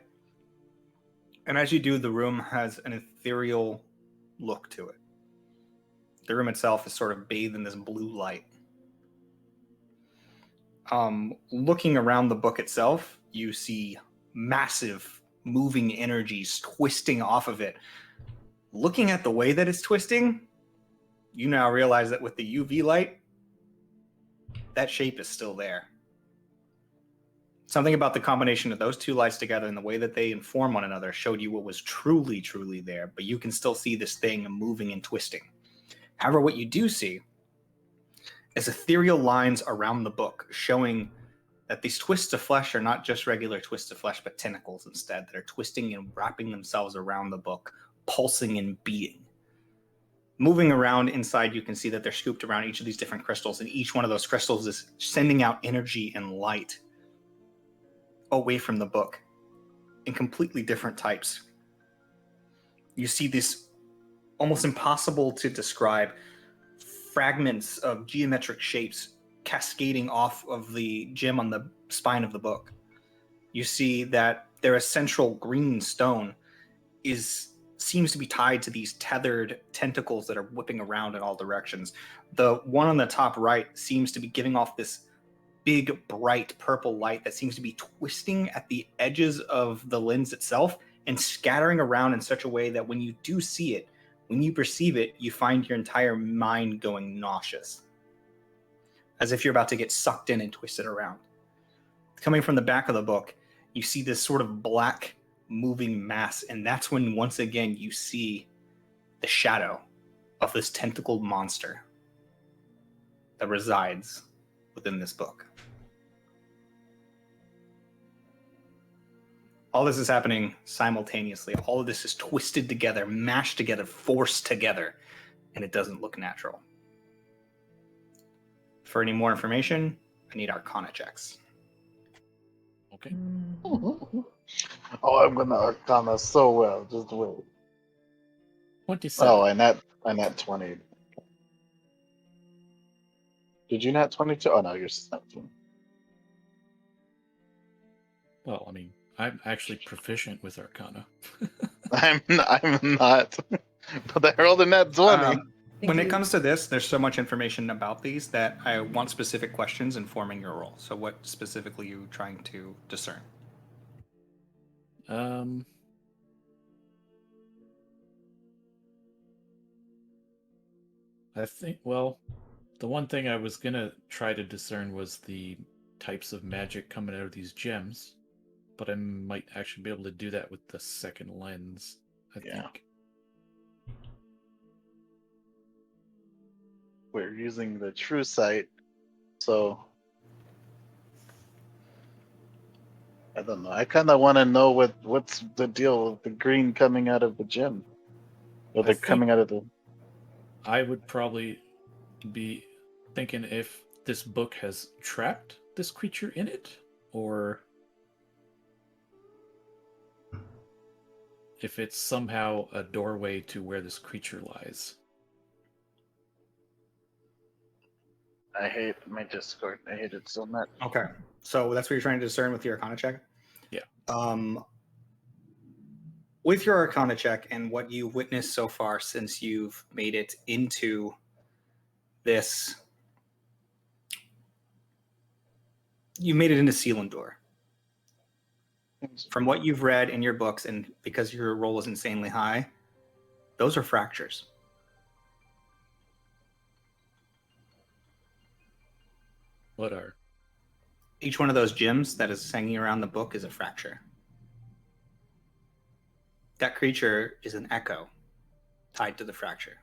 and as you do, the room has an ethereal look to it. The room itself is sort of bathed in this blue light. Looking around the book itself, you see massive moving energies twisting off of it. Looking at the way that it's twisting, you now realize that with the UV light, that shape is still there. Something about the combination of those two lights together and the way that they inform one another showed you what was truly, truly there, but you can still see this thing moving and twisting. However, what you do see is ethereal lines around the book showing that these twists of flesh are not just regular twists of flesh, but tentacles instead that are twisting and wrapping themselves around the book, pulsing and beating. Moving around inside, you can see that they're scooped around each of these different crystals, and each one of those crystals is sending out energy and light away from the book in completely different types. You see this almost impossible to describe fragments of geometric shapes cascading off of the gem on the spine of the book. You see that their central green stone seems to be tied to these tethered tentacles that are whipping around in all directions. The one on the top right seems to be giving off this big, bright purple light that seems to be twisting at the edges of the lens itself and scattering around in such a way that when you do see it, when you perceive it, you find your entire mind going nauseous, as if you're about to get sucked in and twisted around. Coming from the back of the book, you see this sort of black moving mass, and that's when once again you see the shadow of this tentacled monster that resides within this book. All this is happening simultaneously. All of this is twisted together, mashed together, forced together, and it doesn't look natural. For any more information, I need Arcana checks. Okay. Mm. Oh, I'm gonna Arcana so well. Just wait. 27. Oh, I nat 20. Did you nat 22? Oh no, you're 17. Well, I mean, I'm actually proficient with Arcana. I'm not. But I rolled a nat 20. When it comes to this, there's so much information about these that I want specific questions informing your role. So what specifically are you trying to discern? I think, well, the one thing I was gonna try to discern was the types of magic coming out of these gems, but I might actually be able to do that with the second lens, I Yeah. think. We're using the true sight, so I don't know. I kind of want to know what's the deal with the green coming out of the gem, or I the coming out of the. I would probably be thinking if this book has trapped this creature in it, or if it's somehow a doorway to where this creature lies. I hate my Discord. I hate it so much. Okay. So that's what you're trying to discern with your Arcana check? Yeah. With your Arcana check and what you've witnessed so far since you've made it into this, you made it into Selindor. From what you've read in your books, and because your roll is insanely high, those are fractures. What are? Each one of those gems that is hanging around the book is a fracture. That creature is an echo tied to the fracture.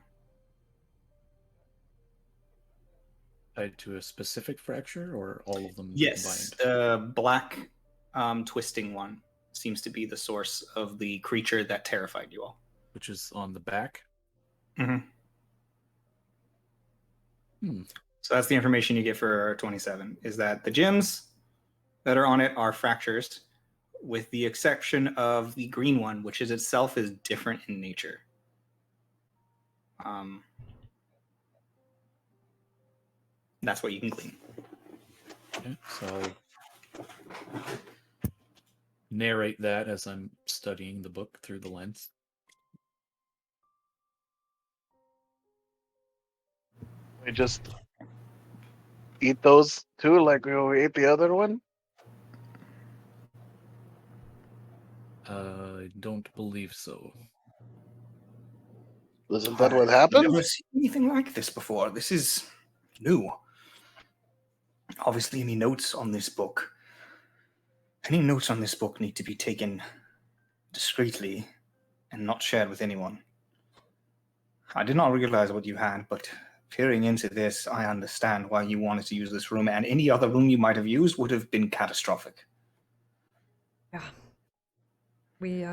tied to a specific fracture, or all of them Yes, combined? the black twisting one seems to be the source of the creature that terrified you all. Which is on the back? Mm-hmm. Hmm. So that's the information you get for 27, is that the gems that are on it are fractures, with the exception of the green one, which is itself is different in nature. That's what you can glean. Okay, so I'll narrate that as I'm studying the book through the lens. We just eat those two like we ate the other one? I don't believe so. Isn't that what I've happened? never seen anything like this before. This is new. Obviously, any notes on this book need to be taken discreetly and not shared with anyone. I did not realize what you had, but peering into this, I understand why you wanted to use this room, and any other room you might have used would have been catastrophic. Yeah. We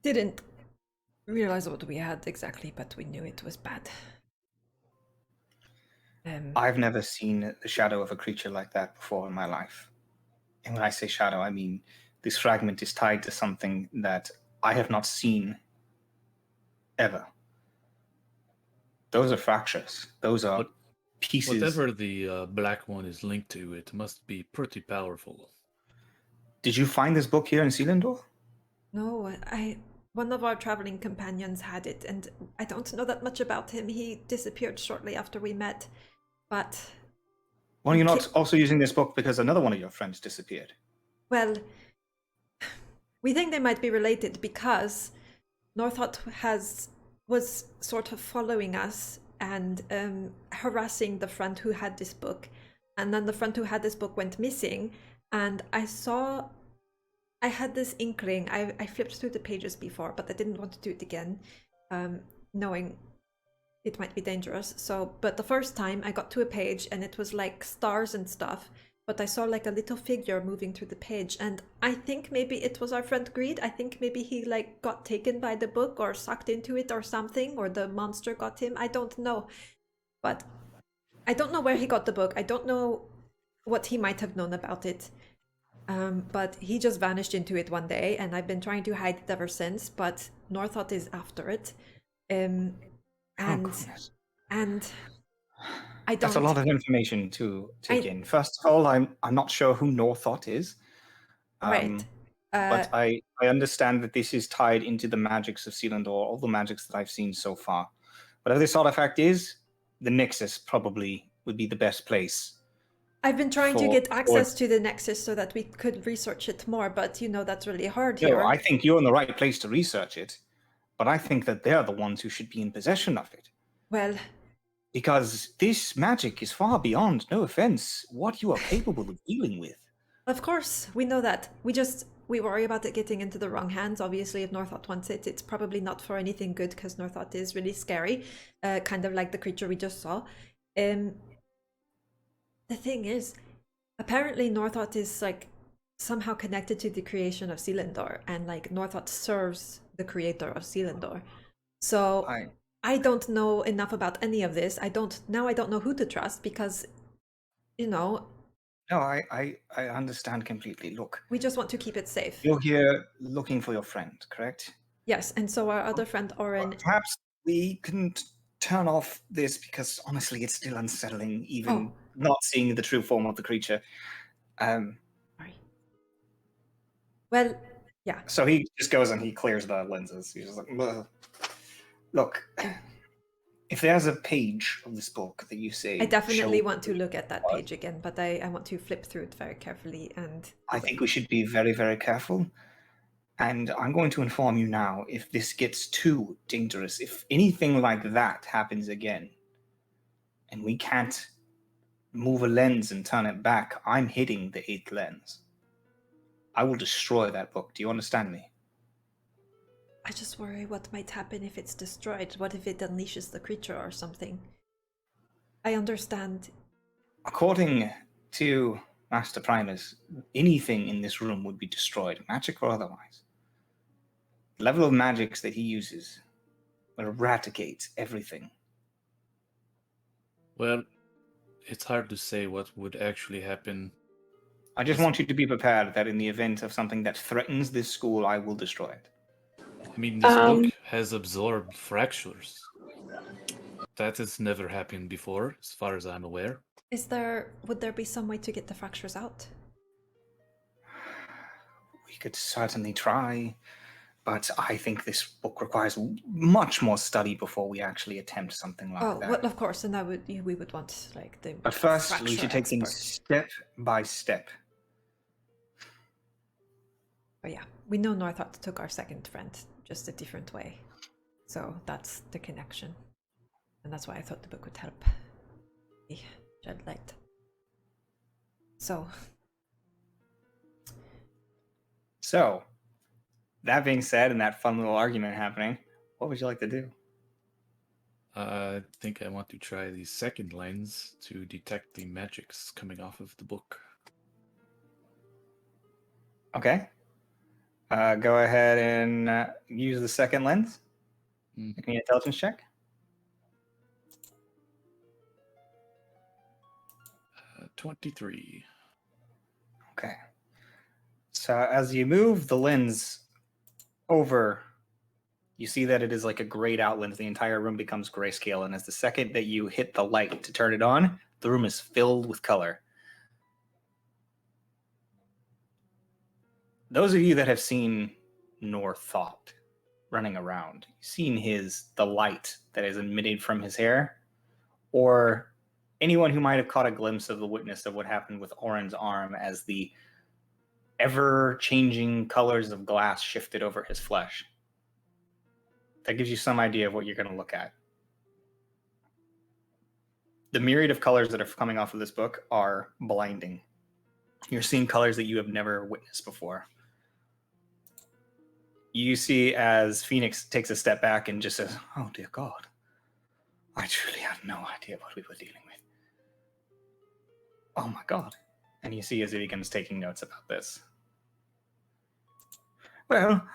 didn't realize what we had exactly, but we knew it was bad. I've never seen the shadow of a creature like that before in my life. And when I say shadow, I mean this fragment is tied to something that I have not seen ever. Those are fractures. Those are What- pieces. Whatever the black one is linked to, it must be pretty powerful. Did you find this book here in Selindor? No, one of our traveling companions had it, and I don't know that much about him. He disappeared shortly after we met, but Well, you're not also using this book because another one of your friends disappeared. well, we think they might be related because Northot was sort of following us and harassing the friend who had this book, and then the friend who had this book went missing, and I had this inkling. I flipped through the pages before, but I didn't want to do it again, knowing it might be dangerous. But the first time I got to a page and it was like stars and stuff, but I saw like a little figure moving through the page, and I think maybe it was our friend Greed. I think maybe he like got taken by the book or sucked into it or something, or the monster got him. I don't know. But I don't know where he got the book. I don't know what he might have known about it. But he just vanished into it one day, and I've been trying to hide it ever since, but Northot is after it. And goodness. and I don't. That's a lot of information to take in. First of all, I'm not sure who Northot is. Right. But I understand that this is tied into the magics of Selindor, all the magics that I've seen so far. Whatever this artifact is, the Nexus probably would be the best place. I've been trying to get access to the Nexus so that we could research it more, but you know that's really hard here. No, I think you're in the right place to research it, but I think that they're the ones who should be in possession of it. Well, because this magic is far beyond, no offense, what you are capable of dealing with. Of course, we know that. We worry about it getting into the wrong hands. Obviously, if Northot wants it, it's probably not for anything good, because Northot is really scary, kind of like the creature we just saw. The thing is, apparently Northot is like somehow connected to the creation of Selindor, and like Northot serves the creator of Selindor. So I don't know enough about any of this. I don't know who to trust, because, you know. No, I understand completely. Look, we just want to keep it safe. You're here looking for your friend, correct? Yes, and so our other friend Oren. Well, perhaps we can turn off this, because honestly, it's still unsettling, even not seeing the true form of the creature. Sorry. Well, yeah. So he just goes and he clears the lenses. He's just like, ugh. Look, if there's a page of this book that you say, I definitely want to look at that page again, but I want to flip through it very carefully. And I think we should be very, very careful. And I'm going to inform you now, if this gets too dangerous, if anything like that happens again, and we can't move a lens and turn it back, I'm hitting the 8th lens. I will destroy that book. Do you understand me? I just worry what might happen if it's destroyed. What if it unleashes the creature or something? I understand. According to Master Primus, anything in this room would be destroyed, magic or otherwise. The level of magics that he uses will eradicate everything. Well, it's hard to say what would actually happen. I just want you to be prepared that in the event of something that threatens this school, I will destroy it. I mean, this book has absorbed fractures. That has never happened before, as far as I'm aware. Would there be some way to get the fractures out? We could certainly try, but I think this book requires much more study before we actually attempt something like that. Well, of course, and we would want like the. But first, we fracture should take things expert. step by step. But yeah, we know Northart took our second friend, just a different way. So that's the connection. And that's why I thought the book would help me shed light. So, that being said, and that fun little argument happening, what would you like to do? I think I want to try the second lens to detect the magics coming off of the book. Okay. Go ahead and use the second lens. Make me an intelligence check. 23. Okay. So as you move the lens over, you see that it is like a grayed out lens. The entire room becomes grayscale, and as the second that you hit the light to turn it on, the room is filled with color. Those of you that have seen Northart running around, you've seen the light that is emitted from his hair, or anyone who might have caught a glimpse of the witness of what happened with Oren's arm as the ever-changing colors of glass shifted over his flesh. That gives you some idea of what you're going to look at. The myriad of colors that are coming off of this book are blinding. You're seeing colors that you have never witnessed before. You see as Phoenix takes a step back and just says, "Oh dear God, I truly had no idea what we were dealing with. Oh my God." And you see as he begins taking notes about this. Well,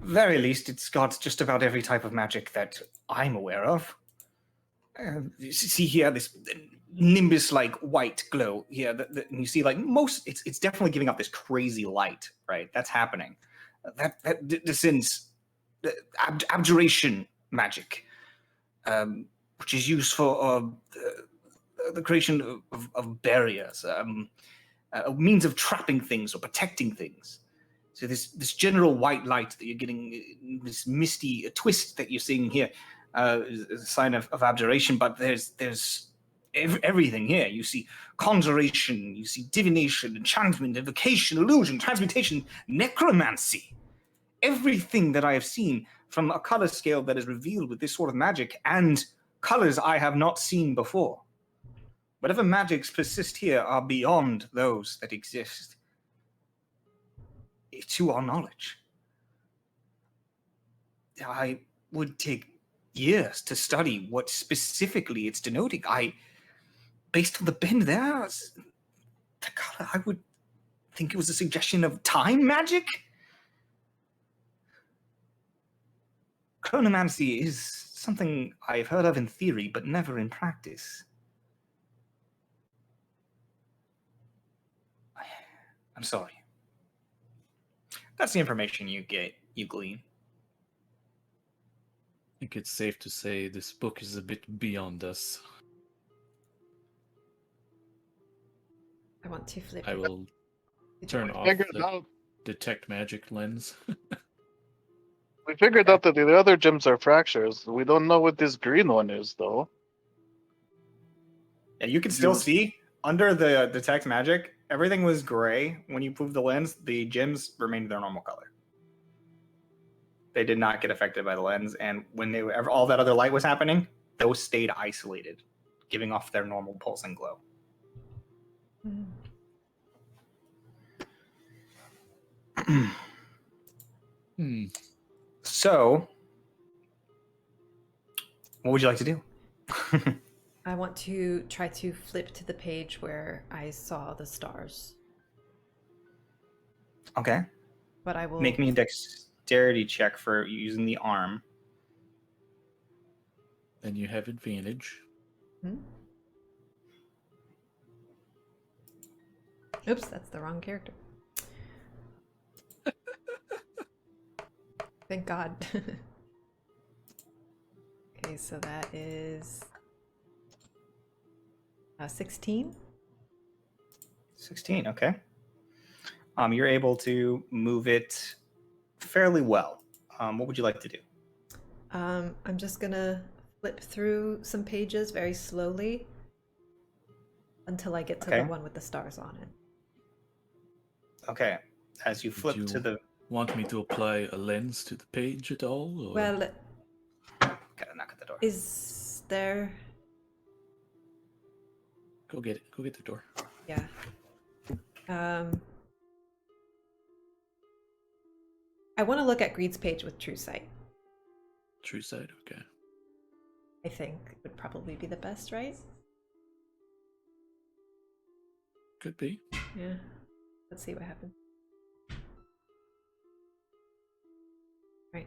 very least it's got just about every type of magic that I'm aware of. You see here this nimbus-like white glow here. And you see like it's definitely giving off this crazy light, right? That's happening. That descends abjuration magic, which is used for the creation of barriers, a means of trapping things or protecting things. So this general white light that you're getting, this misty twist that you're seeing here, is a sign of abjuration. But there's everything here. You see conjuration, you see divination, enchantment, evocation, illusion, transmutation, necromancy. Everything that I have seen from a color scale that is revealed with this sort of magic, and colors I have not seen before. Whatever magics persist here are beyond those that exist to our knowledge. I would take years to study what specifically it's denoting. Based on the bend there, the color, I would think it was a suggestion of time magic. Chronomancy is something I've heard of in theory, but never in practice. I'm sorry. That's the information you glean. I think it's safe to say this book is a bit beyond us. I want to flip I it. will turn off Figured the out. detect magic lens. We figured out that the other gems are fractures. We don't know what this green one is, though. Yeah, you can still see under the detect magic, everything was gray. When you moved the lens, the gems remained their normal color. They did not get affected by the lens, and when all that other light was happening, those stayed isolated, giving off their normal pulsing glow. So, what would you like to do? I want to try to flip to the page where I saw the stars, Okay. but I will Make me a dexterity check for using the arm. And you have advantage. Hmm? Oops, that's the wrong character. Thank God. Okay, so that is 16. 16, okay. You're able to move it fairly well. What would you like to do? I'm just gonna flip through some pages very slowly until I get to the Okay. one with the stars on it. Okay. As you flip you to the... want me to apply a lens to the page at all? Or... Well, Gotta knock at the door. is there... Go get it. Go get the door. Yeah. I want to look at Greed's page with True Sight. True side, okay. I think would probably be the best, right? Could be. Yeah. Let's see what happens. Right.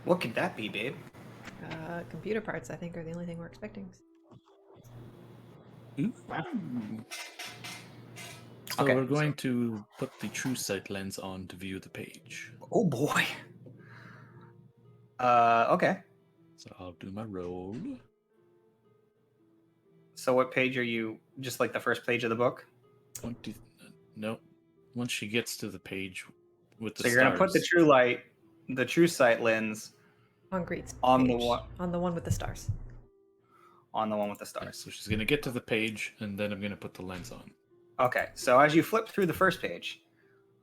What could that be, babe? Computer parts, I think, are the only thing we're expecting. Ooh. Wow. So Okay, we're going to put the true sight lens on to view the page. Oh boy. Okay. So I'll do my roll. So what page are you? Just like the first page of the book? 20. No. Once she gets to the page with the So you're stars. gonna put the true sight lens On Greed's on page. the one On the one with the stars. on the one with the Yeah, stars. so she's going to get to the page, and then I'm going to put the lens on. Okay. So as you flip through the first page,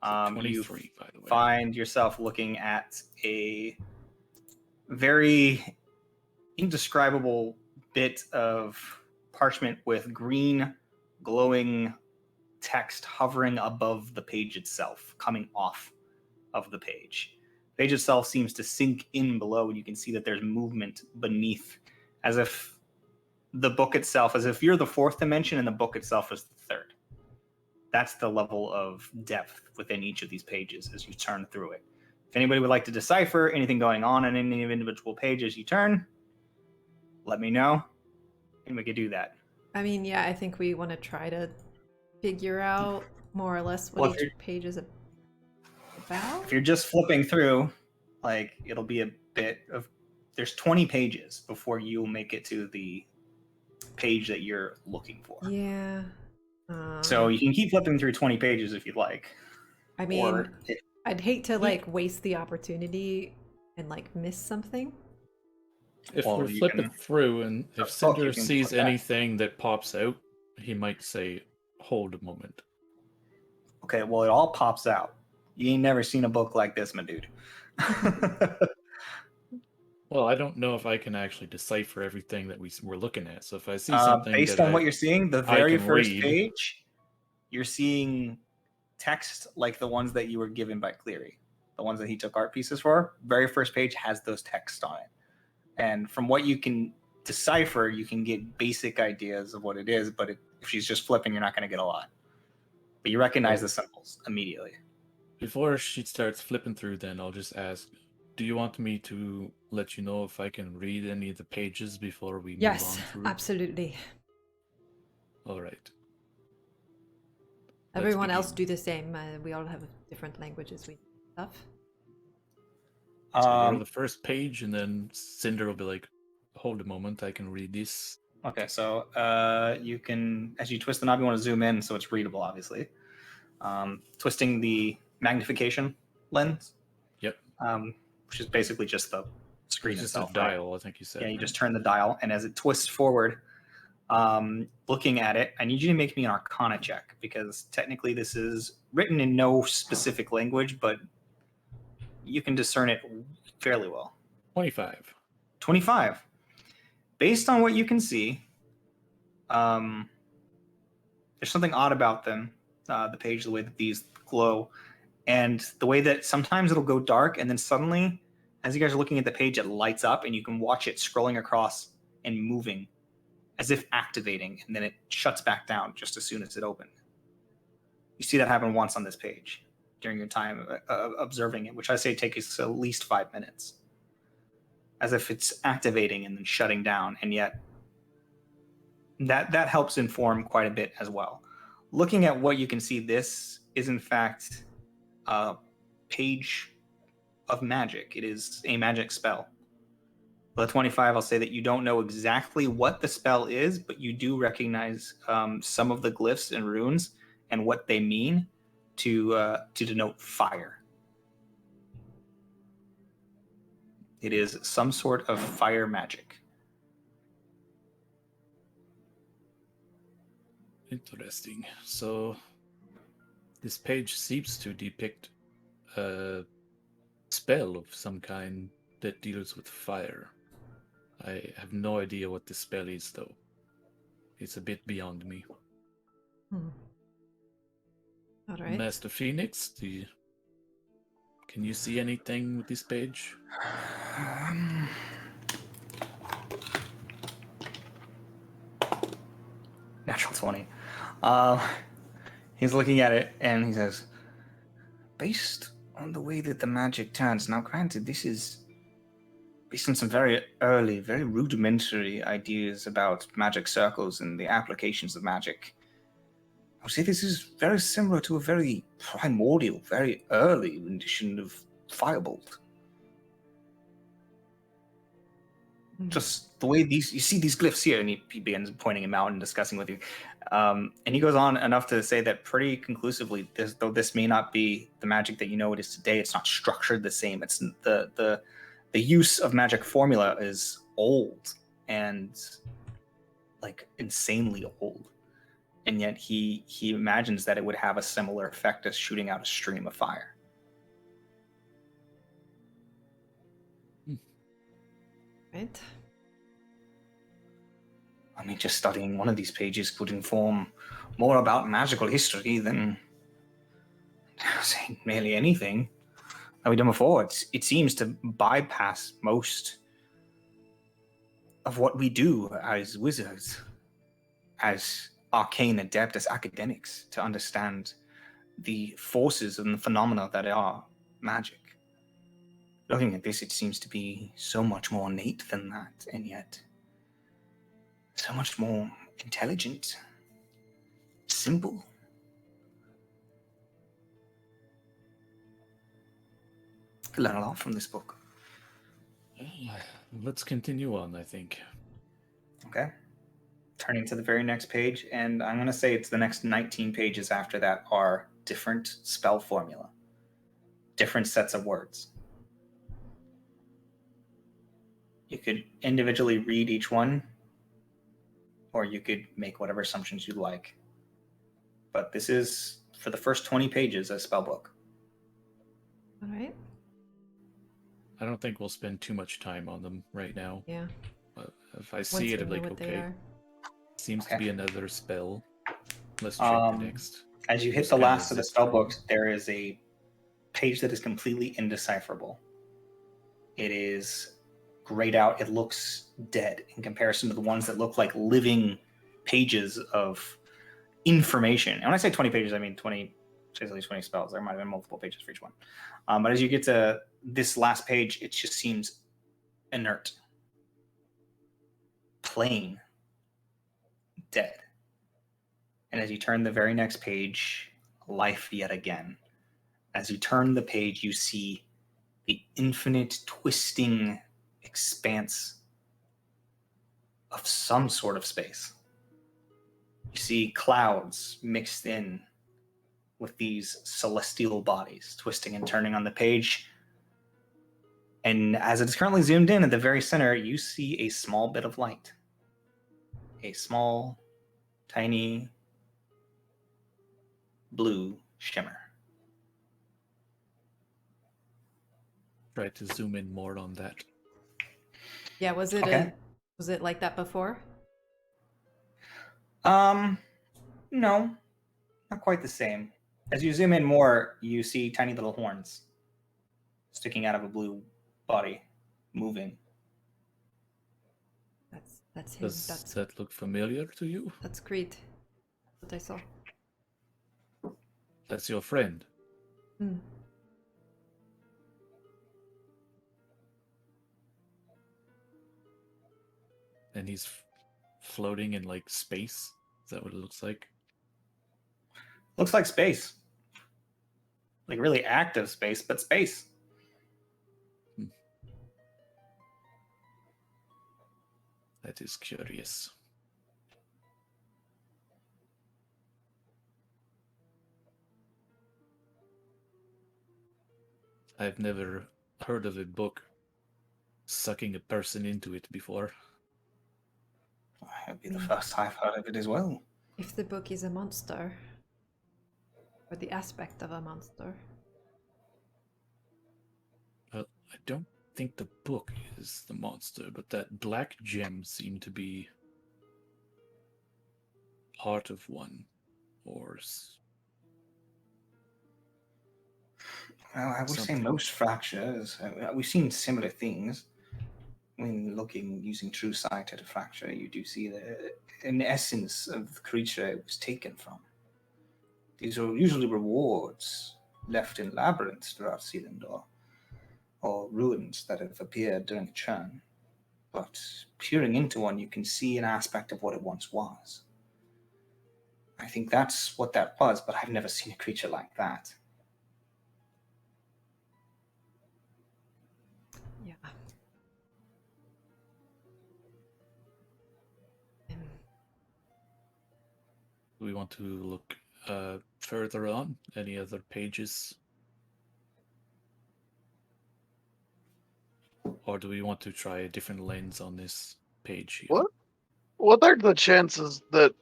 you 23, by the way. find yourself looking at a very indescribable bit of parchment with green glowing text hovering above the page itself, coming off of the page. The page itself seems to sink in below, and you can see that there's movement beneath, as if the book itself, as if you're the fourth dimension and the book itself is the third. That's the level of depth within each of these pages as you turn through it. If anybody would like to decipher anything going on in any individual page as you turn, let me know, and we could do that. I mean, yeah, I think we want to try to figure out more or less what Well, if each you're- page is about. If you're just flipping through, like, it'll be a bit of... There's 20 pages before you'll make it to the page that you're looking for. Yeah. So you can keep flipping through 20 pages if you'd like. I mean, Or I'd hate to like waste the opportunity and like miss something. If Well, we're you flipping can- through, and if you Cinder can sees flip that. anything that pops out, he might say, hold a moment. Okay, well, it all pops out. You ain't never seen a book like this, my dude. Well, I don't know if I can actually decipher everything that we're looking at. So if I see something Based that on what you're seeing, the I very can first read. page, you're seeing text like the ones that you were given by Cleary, the ones that he took art pieces for. Very first page has those texts on it. And from what you can decipher, you can get basic ideas of what it is, but if she's just flipping, you're not going to get a lot. But you recognize the symbols immediately. Before she starts flipping through, then I'll just ask, do you want me to let you know if I can read any of the pages before we Yes, move on through? absolutely. All right. Let's Everyone begin. else do the same. We all have different languages we stuff. So go to the first page, and then Cinder will be like, hold a moment, I can read this. Okay, so you can, as you twist the knob, you want to zoom in so it's readable, obviously. Twisting the magnification lens, Yep. which is basically just the screen It's just itself. a right? dial, I think you said. Yeah, you right? just turn the dial, and as it twists forward, looking at it, I need you to make me an Arcana check, because technically this is written in no specific language, but you can discern it fairly well. 25. 25. Based on what you can see, there's something odd about them. The page, the way that these glow, and the way that sometimes it'll go dark, and then suddenly, as you guys are looking at the page, it lights up, and you can watch it scrolling across and moving as if activating, and then it shuts back down just as soon as it opened. You see that happen once on this page during your time observing it, which I say takes at least 5 minutes, as if it's activating and then shutting down, and yet that helps inform quite a bit as well. Looking at what you can see, this is in fact a page of magic. It is a magic spell. For the 25, I'll say that you don't know exactly what the spell is, but you do recognize some of the glyphs and runes and what they mean to denote fire. It is some sort of fire magic. Interesting. So this page seems to depict a spell of some kind that deals with fire. I have no idea what the spell is, though. It's a bit beyond me. All right. Master Phoenix, can you see anything with this page? Natural 20. He's looking at it and he says, based on the way that the magic turns, now granted, this is based on some very early, very rudimentary ideas about magic circles and the applications of magic. I would say this is very similar to a very primordial, very early rendition of Firebolt. Just the way you see these glyphs here, and he begins pointing them out and discussing with you. And he goes on enough to say that pretty conclusively, though this may not be the magic that you know it is today, it's not structured the same. It's the use of magic formula is old and like insanely old. And yet he imagines that it would have a similar effect as shooting out a stream of fire. Right. I mean, just studying one of these pages could inform more about magical history than saying nearly anything that we've done before. It seems to bypass most of what we do as wizards, as arcane adept, as academics, to understand the forces and the phenomena that are magic. Looking at this, it seems to be so much more innate than that, and yet so much more intelligent, simple. I learn a lot from this book. Let's continue on, I think. Okay. Turning to the very next page, and I'm going to say it's the next 19 pages after that are different spell formula, different sets of words. You could individually read each one, or you could make whatever assumptions you like. But this is, for the first 20 pages, a spell book. All right. I don't think we'll spend too much time on them right now. Yeah. If I see it, I'm like, okay, seems to be another spell. Let's check the next. As you hit the last of the spell books, there is a page that is completely indecipherable. It is grayed out. It looks dead in comparison to the ones that look like living pages of information. And when I say 20 pages, I mean 20, at least 20 spells. There might have been multiple pages for each one. But as you get to this last page, it just seems inert, plain, dead. And as you turn the very next page, life yet again. As you turn the page, you see the infinite twisting expanse of some sort of space. You see clouds mixed in with these celestial bodies twisting and turning on the page. And as it is currently zoomed in at the very center, you see a small bit of light. A small, tiny, blue shimmer. Try to zoom in more on that. Yeah, was it was it like that before? No, not quite the same. As you zoom in more, you see tiny little horns sticking out of a blue body moving. That's him. Does that look familiar to you? That's Creed. What I saw. That's your friend. Hmm. And he's floating in like space. Is that what it looks like? Looks like space. Like really active space, but space. That is curious. I've never heard of a book sucking a person into it before. That'd be the first I've heard of it as well. If the book is a monster, or the aspect of a monster. Well, I don't think the book is the monster, but that black gem seemed to be part of one, or Well, I would say something. most fractures. We've seen similar things. When looking using true sight at a fracture, you do see an essence of the creature it was taken from. These are usually rewards left in labyrinths throughout Selindor, or ruins that have appeared during a churn. But peering into one, you can see an aspect of what it once was. I think that's what that was, but I've never seen a creature like that. Yeah. Do we want to look further on? Any other pages? Or do we want to try a different lens on this page here? What are the chances that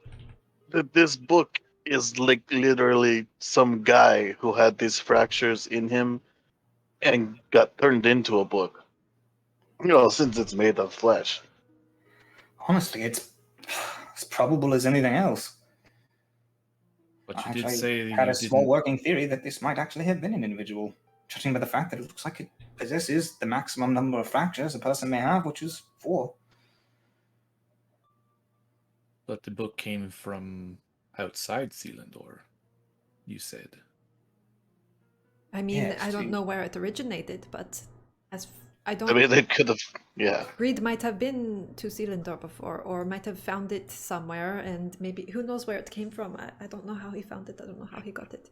this book is like literally some guy who had these fractures in him and got turned into a book? You know, since it's made of flesh. Honestly, it's as probable as anything else. But you I did actually say had you a small didn't. working theory that this might actually have been an individual, judging by the fact that it looks like it possesses the maximum number of fractures a person may have, which is 4. But the book came from outside Selindor, you said. I mean, Yes, I don't you- know where it originated, but I don't. I mean, they could have, yeah. Greed might have been to Selindor before, or might have found it somewhere, and maybe who knows where it came from. I don't know how he found it. I don't know how he got it.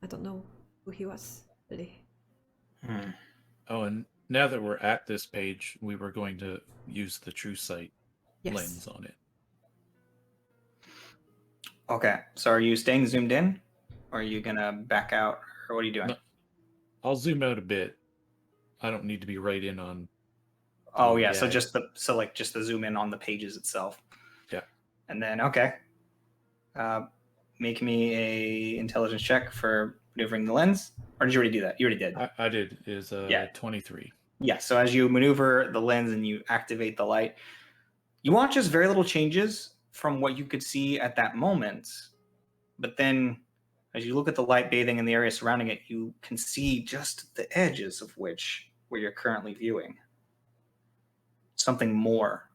I don't know who he was, really. Oh, and now that we're at this page, we were going to use the true sight Yes. lens on it. Okay, so are you staying zoomed in, or are you gonna back out, or what are you doing? No, I'll zoom out a bit. I don't need to be right in on. Oh yeah, so Yeah. just the zoom in on the pages itself. Yeah. And then okay, make me a intelligence check for maneuvering the lens. Or did you already do that? You already did. I did. Is Yeah. 23. Yeah. So as you maneuver the lens and you activate the light, you watch as very little changes from what you could see at that moment. But then, as you look at the light bathing in the area surrounding it, you can see just the edges of where you're currently viewing. Something more.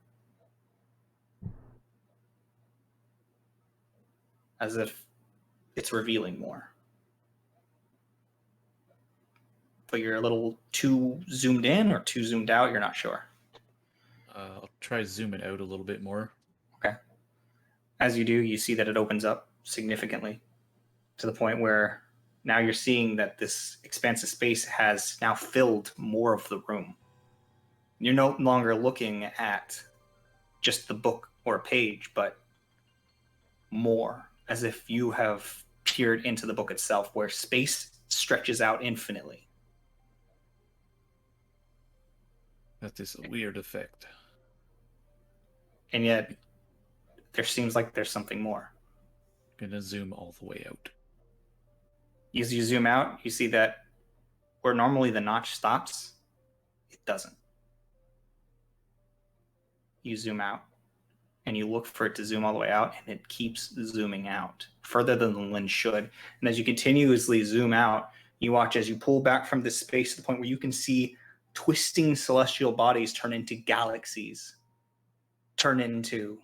As if it's revealing more. But you're a little too zoomed in or too zoomed out, you're not sure. I'll try zooming out a little bit more. Okay. As you do, you see that it opens up significantly to the point where now you're seeing that this expansive space has now filled more of the room. You're no longer looking at just the book or a page, but more, as if you have peered into the book itself, where space stretches out infinitely. That is a weird effect. And yet, there seems like there's something more. Gonna zoom all the way out. As you zoom out, you see that where normally the notch stops, it doesn't. You zoom out, and you look for it to zoom all the way out, and it keeps zooming out further than the lens should. And as you continuously zoom out, you watch as you pull back from this space to the point where you can see twisting celestial bodies turn into galaxies, turn into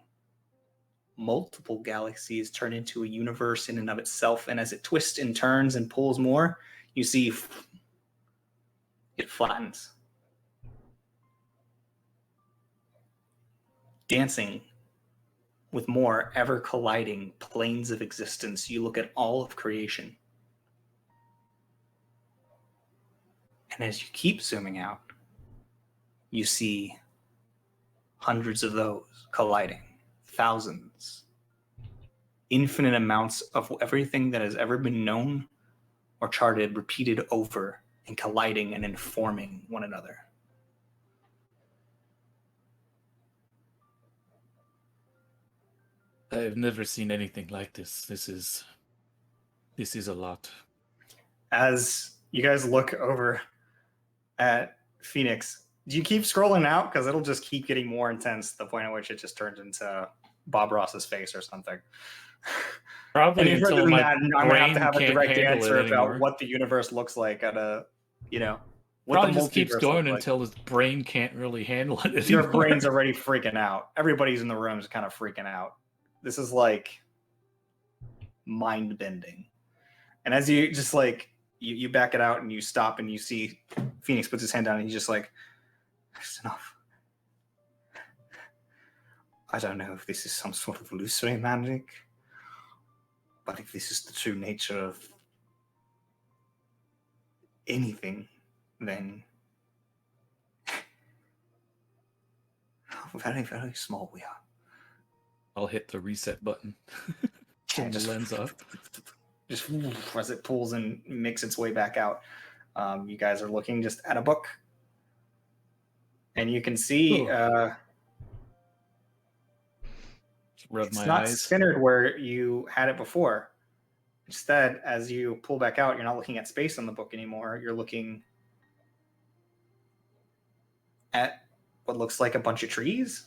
multiple galaxies, turn into a universe in and of itself. And as it twists and turns and pulls more, you see it flattens. Dancing with more ever colliding planes of existence, you look at all of creation. And as you keep zooming out, you see hundreds of those colliding, thousands, infinite amounts of everything that has ever been known or charted, repeated over and colliding and informing one another. I've never seen anything like this. This is a lot. As you guys look over at Phoenix, do you keep scrolling out? Because it'll just keep getting more intense to the point at which it just turns into Bob Ross's face or something. Probably Any until further than my that, I'm gonna have to have a brain direct can't handle answer it about anymore. what the universe looks like at a, what Probably the just keeps multiverse going looks like. until his brain can't really handle it anymore. Your brain's already freaking out. Everybody's in the room is kind of freaking out. This is like mind bending. And as you just like you back it out and you stop and you see Phoenix puts his hand down and he's just like, that's enough. I don't know if this is some sort of illusory magic, but if this is the true nature of anything, then how very, very small we are. I'll hit the reset button. Pull the lens up. Just as it pulls and makes its way back out. You guys are looking just at a book. And you can see Rub it's my not eyes. centered where you had it before. Instead, as you pull back out, you're not looking at space on the book anymore. You're looking at what looks like a bunch of trees.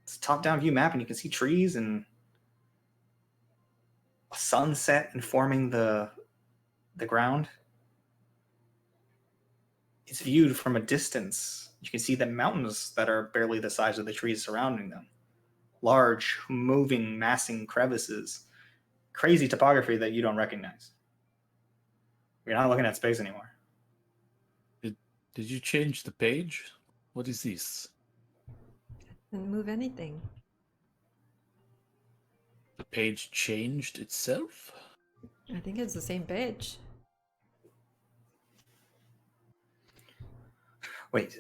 It's a top-down view map, and you can see trees and a sunset informing the ground. It's viewed from a distance. You can see the mountains that are barely the size of the trees surrounding them. Large, moving, massing crevices. Crazy topography that you don't recognize. You're not looking at space anymore. Did you change the page? What is this? Didn't move anything. The page changed itself? I think it's the same page. Wait,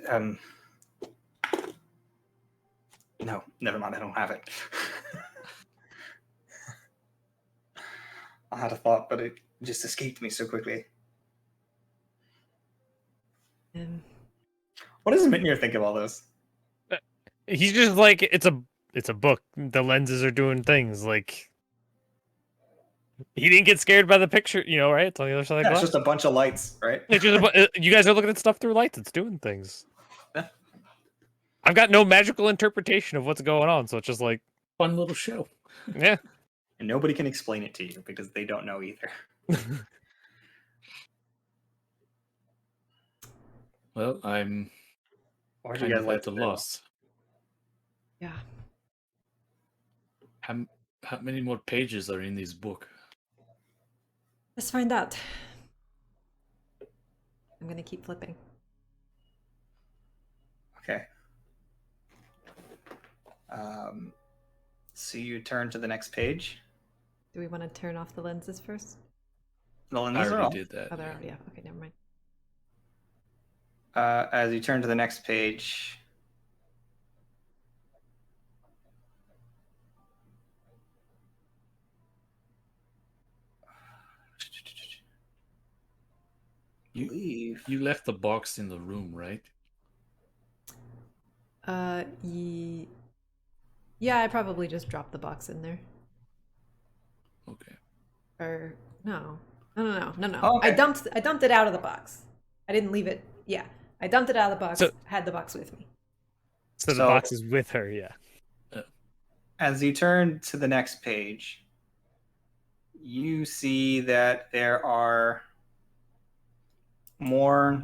no, never mind, I don't have it. I had a thought, but it just escaped me so quickly. What does Mitnir think of all this? He's just like, it's a book. The lenses are doing things. Like, he didn't get scared by the picture, right? It's on the other side of the Yeah, it's glass. just a bunch of lights, right? It's just you guys are looking at stuff through lights. It's doing things. Yeah. I've got no magical interpretation of what's going on, so it's just like, Fun little show. yeah. And nobody can explain it to you because they don't know either. Well, I'm What would kind you guys of like at to the do? loss. Yeah. How many more pages are in this book? Let's find out. I'm gonna keep flipping. Okay. So you turn to the next page. Do we want to turn off the lenses first? The I lenses are already on. did that. Oh, they're out. Yeah. Okay, never mind. As you turn to the next page, You left the box in the room, right? Yeah, I probably just dropped the box in there. Okay. Or no. Oh, I okay. dumped it out of the box. I didn't leave it. Yeah, I dumped it out of the box. So- Had the box with me. So the So- box is with her, yeah. as you turn to the next page, you see that there are more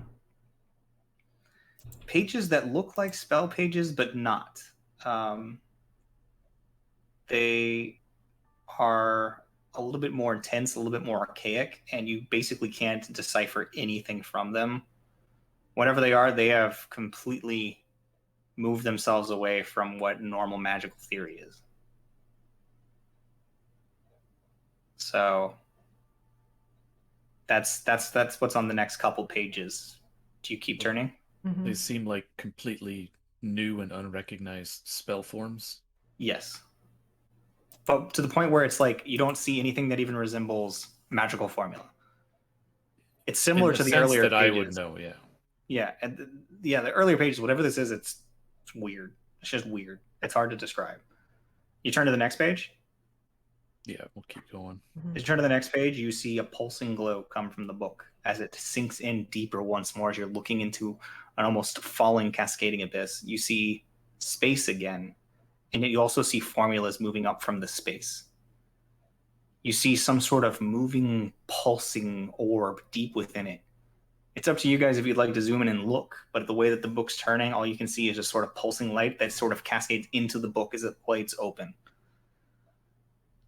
pages that look like spell pages, but not. They are a little bit more intense, a little bit more archaic, and you basically can't decipher anything from them. Whatever they are, they have completely moved themselves away from what normal magical theory is. So that's what's on the next couple pages. Do you keep turning? Mhm. They seem like completely new and unrecognized spell forms. Yes. But to the point where it's like you don't see anything that even resembles magical formula. It's similar In to the sense earlier that pages. I would know, yeah. Yeah, and the earlier pages, whatever this is, it's weird. It's just weird. It's hard to describe. You turn to the next page. Yeah, we'll keep going. Mhm. As you turn to the next page, you see a pulsing glow come from the book as it sinks in deeper once more as you're looking into an almost falling, cascading abyss. You see space again, and yet you also see formulas moving up from the space. You see some sort of moving, pulsing orb deep within it. It's up to you guys if you'd like to zoom in and look, but the way that the book's turning, all you can see is just sort of pulsing light that sort of cascades into the book as it plates open.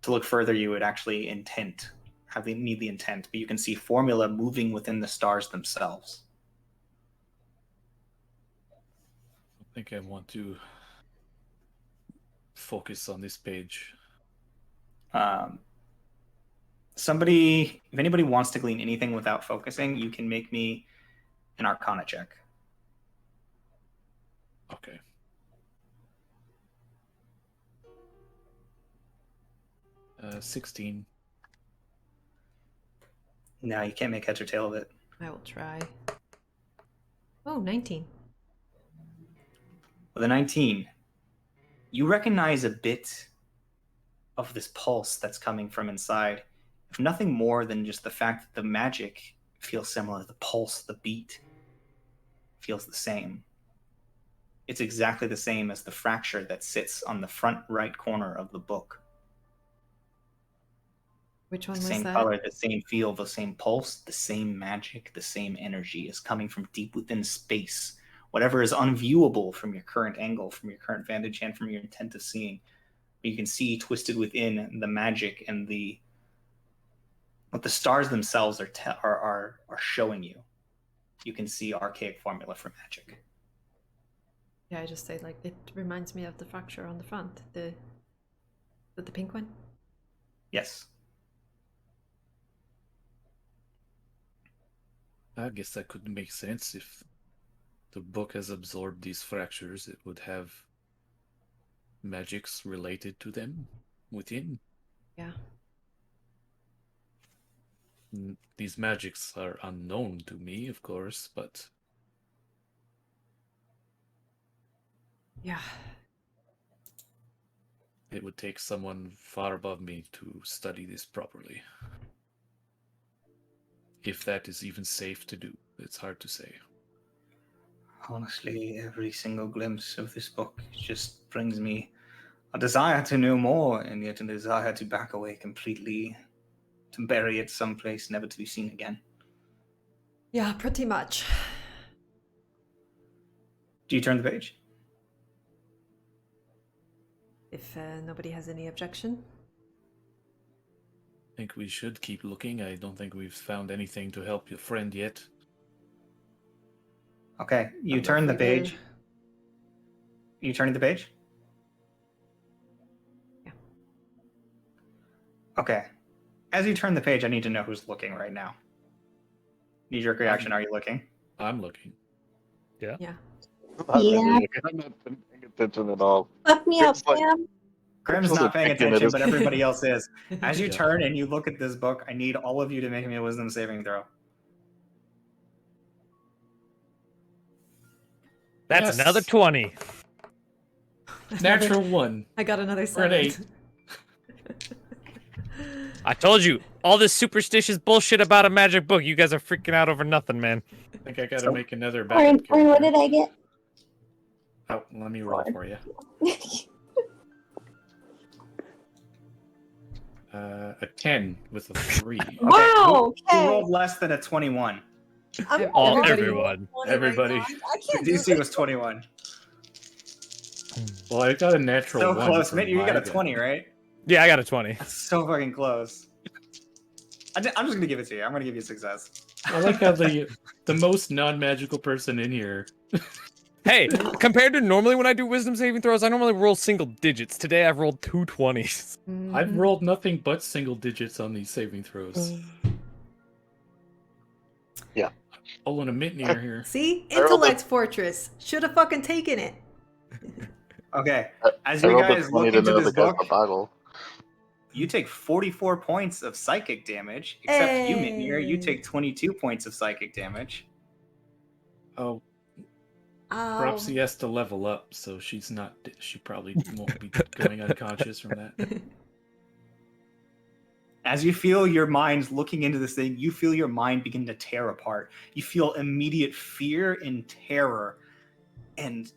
To look further, you would actually need the intent, but you can see formula moving within the stars themselves. I think I want to focus on this page. If anybody wants to glean anything without focusing, you can make me an Arcana check. Okay. Uh, 16. No, you can't make heads or tail of it. I will try. Oh, 19. With a 19, you recognize a bit of this pulse that's coming from inside. If nothing more than just the fact that the magic feels similar, the pulse, the beat feels the same. It's exactly the same as the fracture that sits on the front right corner of the book. Which one The was same that? color, the same feel, the same pulse, the same magic, the same energy is coming from deep within space. Whatever is unviewable from your current angle, from your current vantage and from your intent of seeing, you can see twisted within the magic and what the stars themselves are showing you. You can see archaic formula for magic. Yeah, I just say like it reminds me of the fracture on the front. The pink one. Yes. I guess that could make sense. If the book has absorbed these fractures, it would have magics related to them within. Yeah. These magics are unknown to me, of course, but Yeah. it would take someone far above me to study this properly. If that is even safe to do, it's hard to say. Honestly, every single glimpse of this book just brings me a desire to know more, and yet a desire to back away completely, to bury it someplace never to be seen again. Yeah, pretty much. Do you turn the page? If nobody has any objection. I think we should keep looking. I don't think we've found anything to help your friend yet. Okay, you I'd turn the love for you to- page. You turning the page? Yeah. Okay. As you turn the page, I need to know who's looking right now. Knee-jerk reaction, are you looking? I'm looking. Yeah. I'm Yeah. not paying attention at all. Fuck me up, It's like- Sam. Grim's Just not paying thinking it attention, is- but everybody else is. As you Yeah. turn and you look at this book, I need all of you to make me a wisdom saving throw. That's Yes. another 20. Natural 1. I got another We're at 7. 8. I told you, all this superstitious bullshit about a magic book. You guys are freaking out over nothing, man. I think I gotta So- make another Orin, backup Orin, what character. did I get? Oh, let me roll for you. A 10 with a 3. Wow. You Okay. rolled less than a 21. I'm All- not everyone. 20 Everybody. right now. I The can't do DC this. was 21. Well, I got a natural So 1 close. for Man, you got my a 20, guy. right? Yeah, I got a 20. That's so fucking close. I'm just gonna give it to you. I'm gonna give you success. I like how the most non-magical person in here. Hey, compared to normally when I do wisdom saving throws, I normally roll single digits. Today I've rolled 2 20s. I've Mhm. rolled nothing but single digits on these saving throws. Yeah. Pulling a Mitnir here. See? I rolled Intellect Fortress. Should have fucking taken it. Okay. As I you rolled a guys 20 look to into know this the guy's book, a boggle. you take 44 points of psychic damage. Except you, Mitnir, you Hey. take 22 points of psychic damage. Oh, Oh. Dropsy has to level up, so she's not. She probably won't be going unconscious from that. As you feel your mind looking into this thing, you feel your mind begin to tear apart. You feel immediate fear and terror and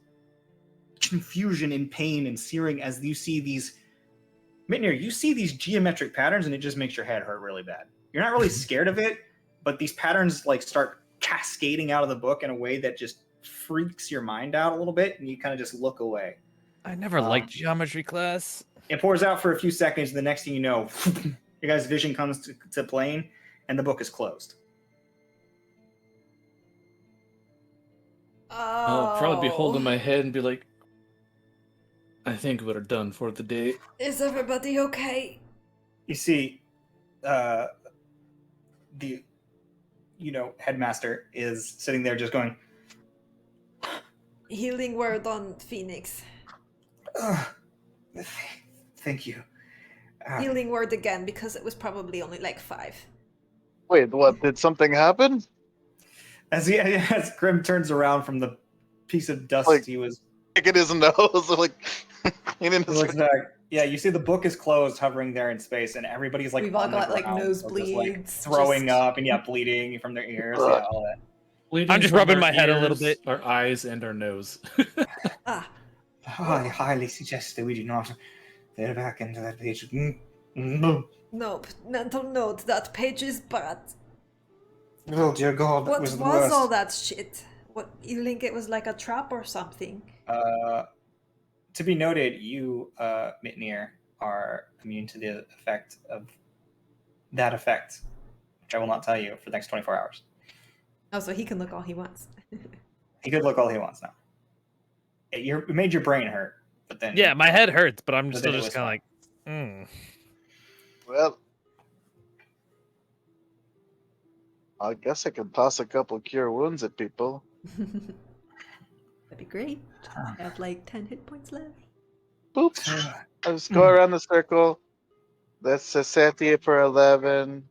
confusion and pain and searing as you see these. Mitnir, you see these geometric patterns and it just makes your head hurt really bad. You're not really scared of it, but these patterns like start cascading out of the book in a way that just freaks your mind out a little bit and you kind of just look away. I never liked geometry class. It pours out for a few seconds, and the next thing you know, your guys' vision comes to plane, and the book is closed. I'll probably be holding Oh. my head and be like, I think we're done for the day. Is everybody okay? You see, the headmaster is sitting there just going, Healing word on Phoenix. thank you. Healing word again because it was probably only like 5. Wait, what? Did something happen? As Grim turns around from the piece of dust Like- he was Picking his nose, like cleaning he his. looks back. Yeah, you see the book is closed, hovering there in space, and everybody's like We've all on the got, like, ground, so just, like, nosebleeds, throwing just- up, and bleeding from their ears, Ugh. all that. Bleeding I'm just from rubbing our my head a little ears, bit. Our eyes and our nose. Ah, I highly suggest that we do not get back into that page. nope. Mental note. That page is bad. Oh dear God, that What was was the worst. all that shit? What, you think it was like a trap or something? To be noted, you, Mitnir, are immune to the effect of that effect, which I will not tell you for the next 24 hours. Oh, so he can look all he wants. He could look all he wants now. It made your brain hurt, but then Yeah, my head hurts, but I'm But still then it just was kind of like, Well, I guess I can toss a couple cure wounds at people. That'd be great. I have like 10 hit points left. Boop. I just go around the circle. That's a Seti for 11.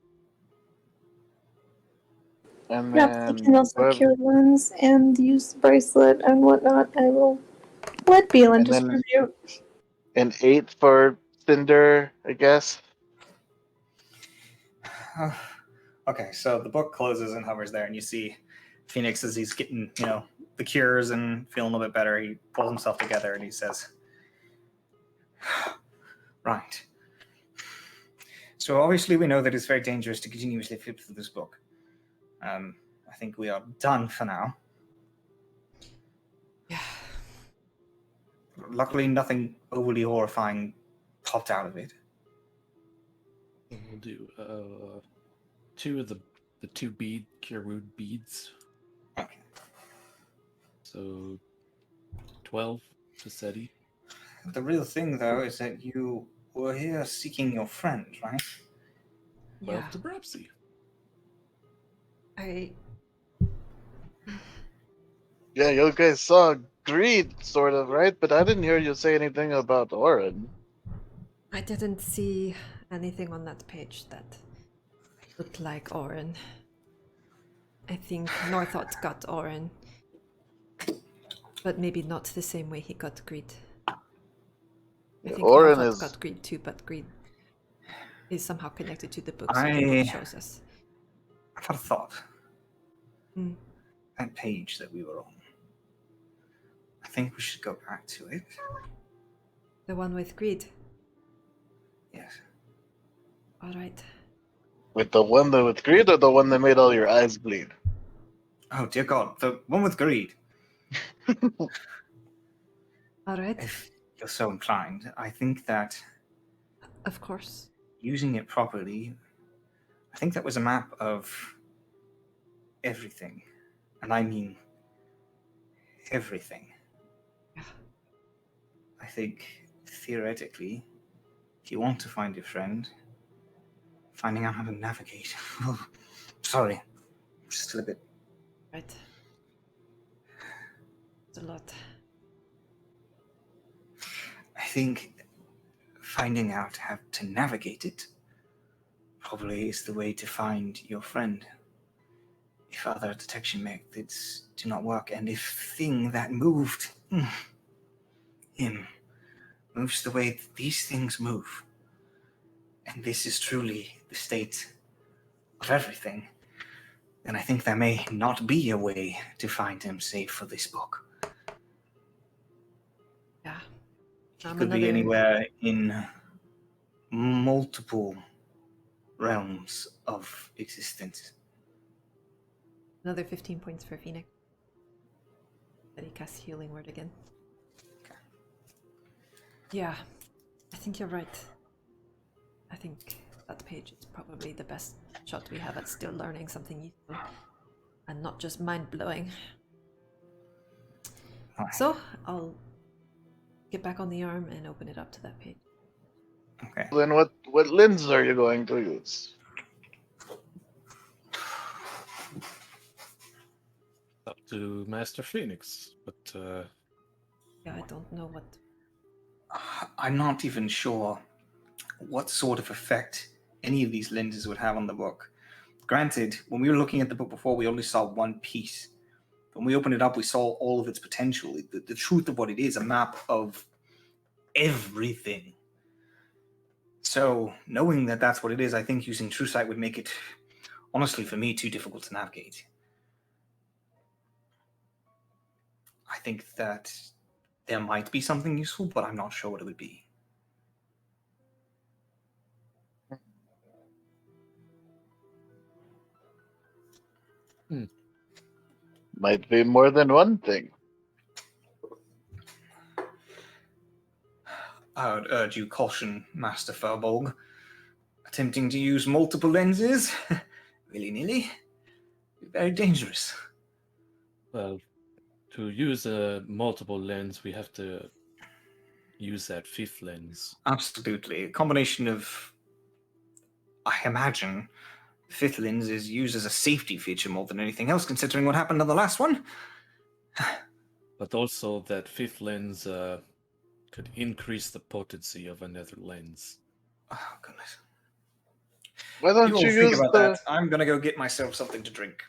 And Perhaps then I can also whoever- cure wounds and use the bracelet and whatnot. I will let Beelan And then- distribute. an 8 for Cinder, I guess. Okay, so the book closes and hovers there, and you see Phoenix as he's getting, the cures and feeling a little bit better. He pulls himself together and he says, "Right. So obviously we know that it's very dangerous to continuously flip through this book. I think we are done for now. Yeah. Luckily, nothing overly horrifying popped out of it. We'll do 2 of the 2 cure wound beads. Okay. So 12 to SETI. The real thing, though, is that you were here seeking your friend, right? 12 Yeah. to Brapsy. Yeah, you guys saw Greed, sort of, right? But I didn't hear you say anything about Orin. I didn't see anything on that page that looked like Orin. I think Northot got Orin. But maybe not the same way he got Greed. I think Orin Northot is- got Greed too, but Greed is somehow connected to the book, so the I- book shows us. I've had a thought. Hmm. That page that we were on. I think we should go back to it. The one with Greed. Yes. Alright. With the one that with Greed or the one that made all your eyes bleed? Oh dear God, the one with greed. All right. If you're so inclined, I think that Of course. using it properly, I think that was a map of everything, and I mean everything. Yeah. I think theoretically, if you want to find your friend, finding out how to navigate. Sorry, just a little bit. Right. It's a lot. I think finding out how to navigate it probably is the way to find your friend. If other detection methods do not work, and if thing that moved him moves the way these things move, and this is truly the state of everything, then I think there may not be a way to find him save for this book. Yeah. He could be anywhere in multiple realms of existence. Another 15 points for Phoenix. That he casts Healing Word again. Okay. Yeah, I think you're right. I think that page is probably the best shot we have at still learning something useful. And not just mind-blowing. Right. So, I'll get back on the arm and open it up to that page. Okay. Then what lens are you going to use? Up to Master Phoenix, but Yeah, I don't know what... I'm not even sure what sort of effect any of these lenses would have on the book. Granted, when we were looking at the book before, we only saw one piece. When we opened it up, we saw all of its potential. The truth of what it is, a map of everything. So, knowing that that's what it is, I think using True Sight would make it, honestly, for me, too difficult to navigate. I think that there might be something useful, but I'm not sure what it would be. Might be more than one thing. I would urge you caution, Master Furbolg. Attempting to use multiple lenses, willy-nilly, very dangerous. well, to use a multiple lens, we have to use that fifth lens. Absolutely. A combination of, I imagine, fifth lens is used as a safety feature more than anything else, considering what happened on the last one. But also that fifth lens could increase the potency of another lens. Oh, goodness. Why don't You all you think use about the? that. I'm going to go get myself something to drink.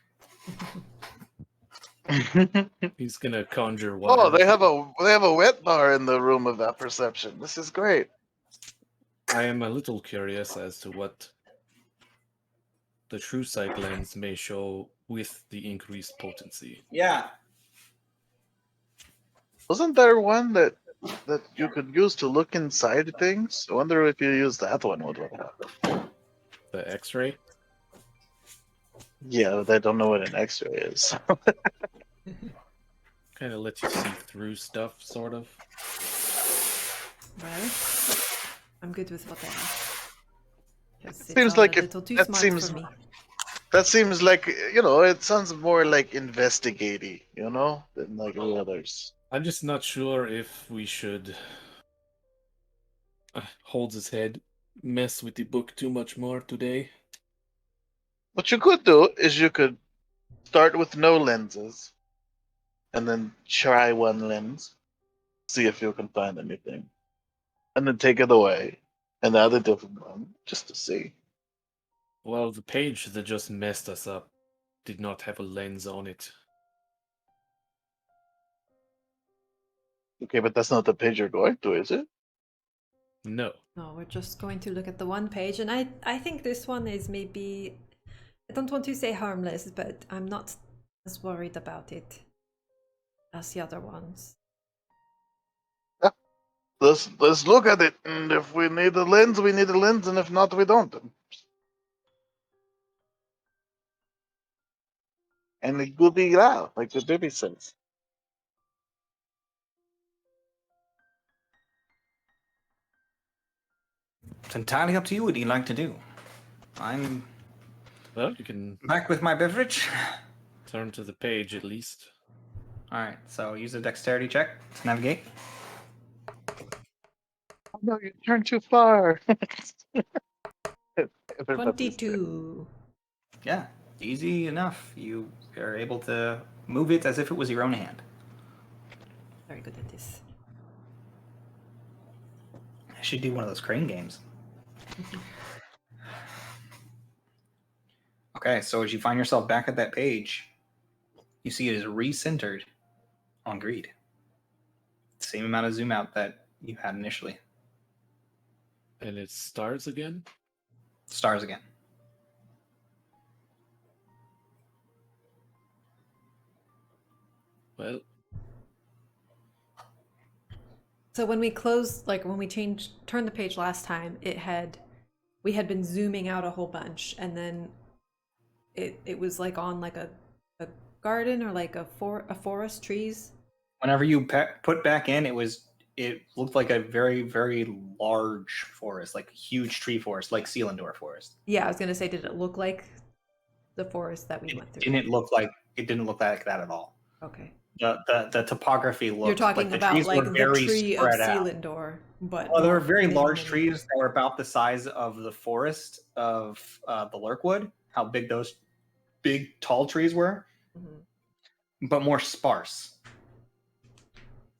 He's gonna conjure water. Oh, they have a wet bar in the room of that perception. This is great. I am a little curious as to what the True Sight lens may show with the increased potency. Yeah. Wasn't there one that you could use to look inside things? I wonder if you use that one, what would happen? The X-ray? Yeah, but I don't know what an X-ray is. Kind of lets you see through stuff, sort of. Well, I'm good with what I have. 'Cause it's Seems all like a it- little too that smart seems- for me. That seems like, it sounds more like investigaty, than like the others. I'm just not sure if we should hold his head, mess with the book too much more today. What you could do is you could start with no lenses, and then try one lens, see if you can find anything, and then take it away, and add a different one just to see. Well, the page that just messed us up did not have a lens on it. Okay, but that's not the page you're going to, is it? No. No, we're just going to look at the one page, and I think this one is maybe... I don't want to say harmless, but I'm not as worried about it as the other ones. Let's look at it, and if we need a lens, we need a lens, and if not, we don't. and it will be loud, like the baby says. It's entirely up to you what you'd like to do. I'm Well, you can back with my beverage. turn to the page at least. All right, so use a dexterity check to navigate. Oh no, you turned too far. Everybody's there. 22. Yeah, easy enough. You are able to move it as if it was your own hand. Very good at this. I should do one of those crane games. Okay, so as you find yourself back at that page, you see it is recentered on greed. Same amount of zoom out that you had initially. And it's stars again? Stars again. Well, So when we closed, like when we turned the page last time, we had been zooming out a whole bunch, and then it was like on like a garden or like a forest, trees. Whenever you put back in, it looked like a very, very large forest, like a huge tree forest, like Selindor forest. Yeah, I was gonna say, did it look like the forest that we went through? It didn't look like that at all. Okay. The topography looked You're talking like the about trees like were the very tree of spread out. Selindor, but Well, there were not very many, large many. trees that were about the size of the forest of the Lurkwood, how big those big tall trees were, Mhm. but more sparse.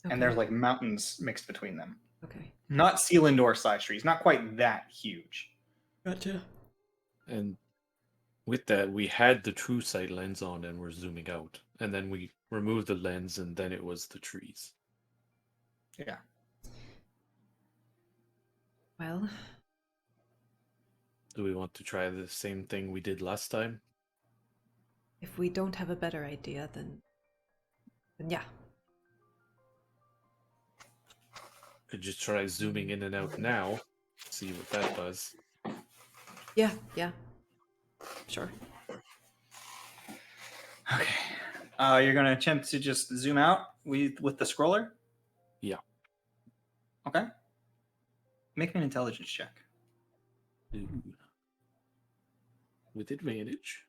Okay. And there's like mountains mixed between them. Okay. Not Selindor size trees, not quite that huge. Gotcha. and with that, we had the true sight lens on and we're zooming out. And then we removed the lens and then it was the trees. Yeah. Well, Do we want to try the same thing we did last time? if we don't have a better idea, then yeah. Could just try zooming in and out now, see what that does. Yeah, sure. Okay. You're gonna attempt to just zoom out with the scroller? Yeah. Okay. Make me an intelligence check. Ooh. With advantage.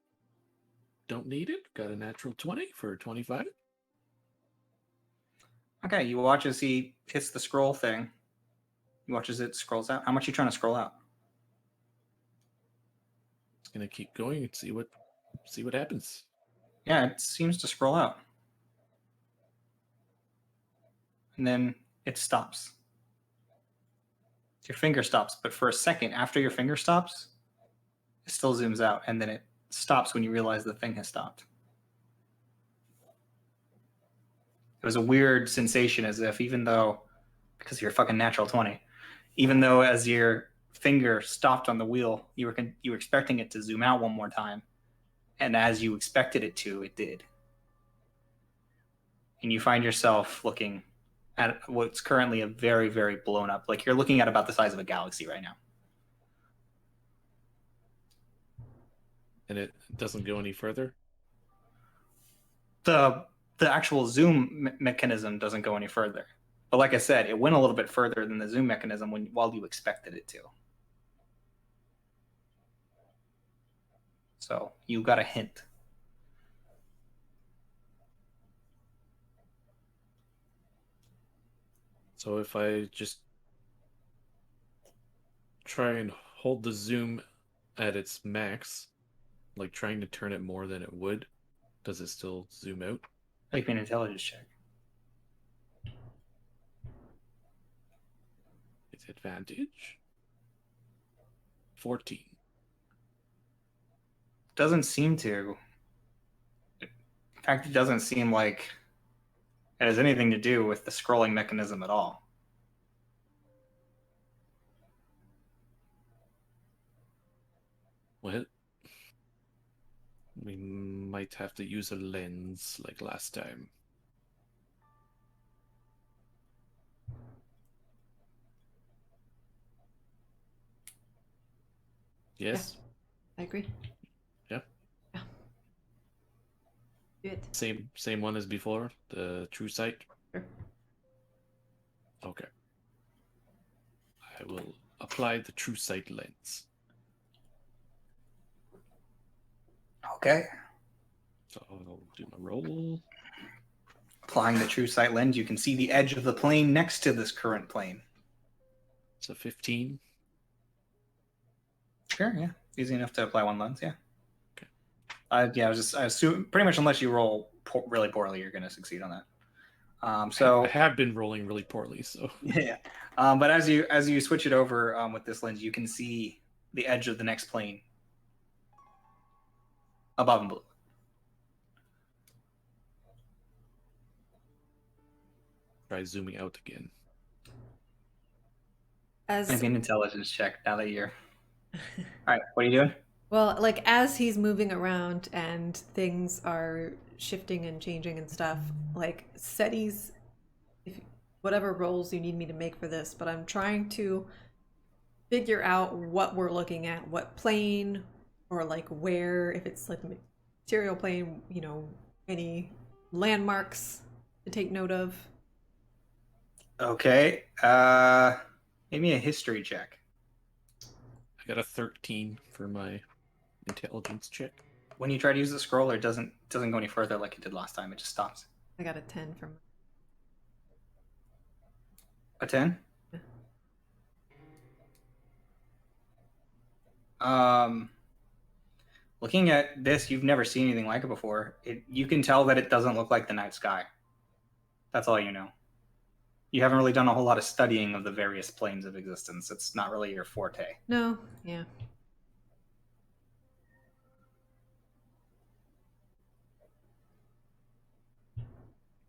Don't need it. Got a natural 20 for 25. Okay, you watch as he hits the scroll thing. You watch as it scrolls out. How much are you trying to scroll out? It's gonna keep going and see what happens. Yeah, it seems to scroll out. And then it stops. Your finger stops, but for a second after your finger stops, it still zooms out, and then it stops when you realize the thing has stopped. It was a weird sensation, as if even though, because you're a fucking natural 20, even though as your finger stopped on the wheel, you were expecting it to zoom out one more time, and as you expected it to, it did. And you find yourself looking at what's currently a very, very blown up, like you're looking at about the size of a galaxy right now. And it doesn't go any further. The actual zoom mechanism doesn't go any further. But like I said, it went a little bit further than the zoom mechanism while you expected it to. So you got a hint. So if I just try and hold the zoom at its max, like trying to turn it more than it would, does it still zoom out? Make me an intelligence check. It's advantage. 14. Doesn't seem to. In fact, it doesn't seem like it has anything to do with the scrolling mechanism at all. Well, we might have to use a lens like last time. Yes? I agree. Yeah. Yeah. Good. Same one as before, the true sight. Sure. Okay. I will apply the true sight lens. Okay. So I'll do my roll. Applying the true sight lens, you can see the edge of the plane next to this current plane. It's a 15. Sure, yeah. Easy enough to apply one lens, yeah. Okay. I assume pretty much unless you roll really poorly, you're going to succeed on that. I have been rolling really poorly, so yeah. But as you switch it over with this lens, you can see the edge of the next plane above and below. try zooming out again. As Maybe an intelligence check now that you're. All right, what are you doing? well, like as he's moving around and things are shifting and changing and stuff, like SETI's, if whatever rolls you need me to make for this, but I'm trying to figure out what we're looking at, what plane, or like where, if it's like the material plane, you know, any landmarks to take note of. Okay. Give me a history check. I got a 13 for my intelligence check. When you try to use the scroll, it doesn't go any further like it did last time. It just stops. I got a 10 from. A 10? Looking at this, you've never seen anything like it before. You can tell that it doesn't look like the night sky. That's all you know. You haven't really done a whole lot of studying of the various planes of existence. It's not really your forte. No, yeah.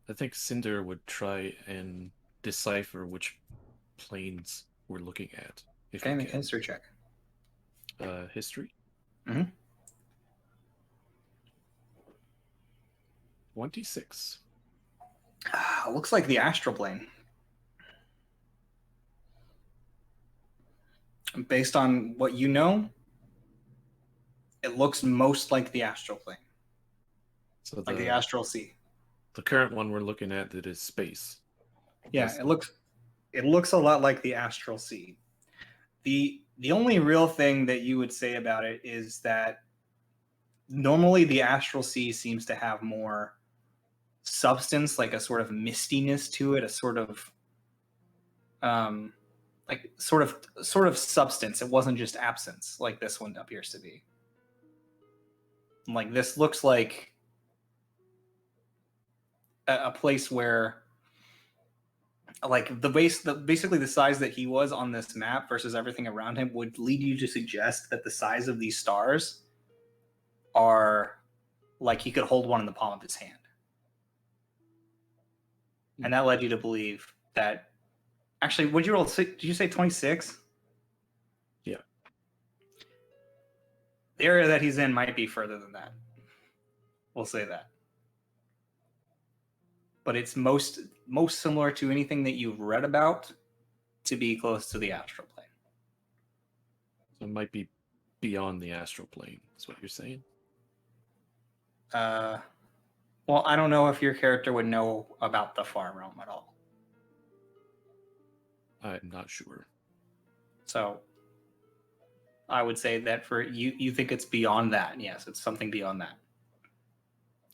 I think Cinder would try and decipher which planes we're looking at. If Okay, we make a can. history check. History. Mm-hmm. 26. Looks like the astral plane. Based on what you know, it looks most like the astral plane, So like the astral sea. the current one we're looking at, that is space. Yeah, Yes. it looks a lot like the astral sea. The only real thing that you would say about it is that normally the astral sea seems to have more substance, like a sort of mistiness to it, a sort of like sort of substance. It wasn't just absence like this one appears to be. Like this looks like a place where like basically the size that he was on this map versus everything around him would lead you to suggest that the size of these stars are like he could hold one in the palm of his hand. And that led you to believe that actually, would you roll? Did you say 26? Yeah. The area that he's in might be further than that. We'll say that. But it's most similar to anything that you've read about to be close to the astral plane. So it might be beyond the astral plane, is what you're saying? Well, I don't know if your character would know about the far realm at all. I'm not sure. So I would say that for you think it's beyond that. Yes, it's something beyond that.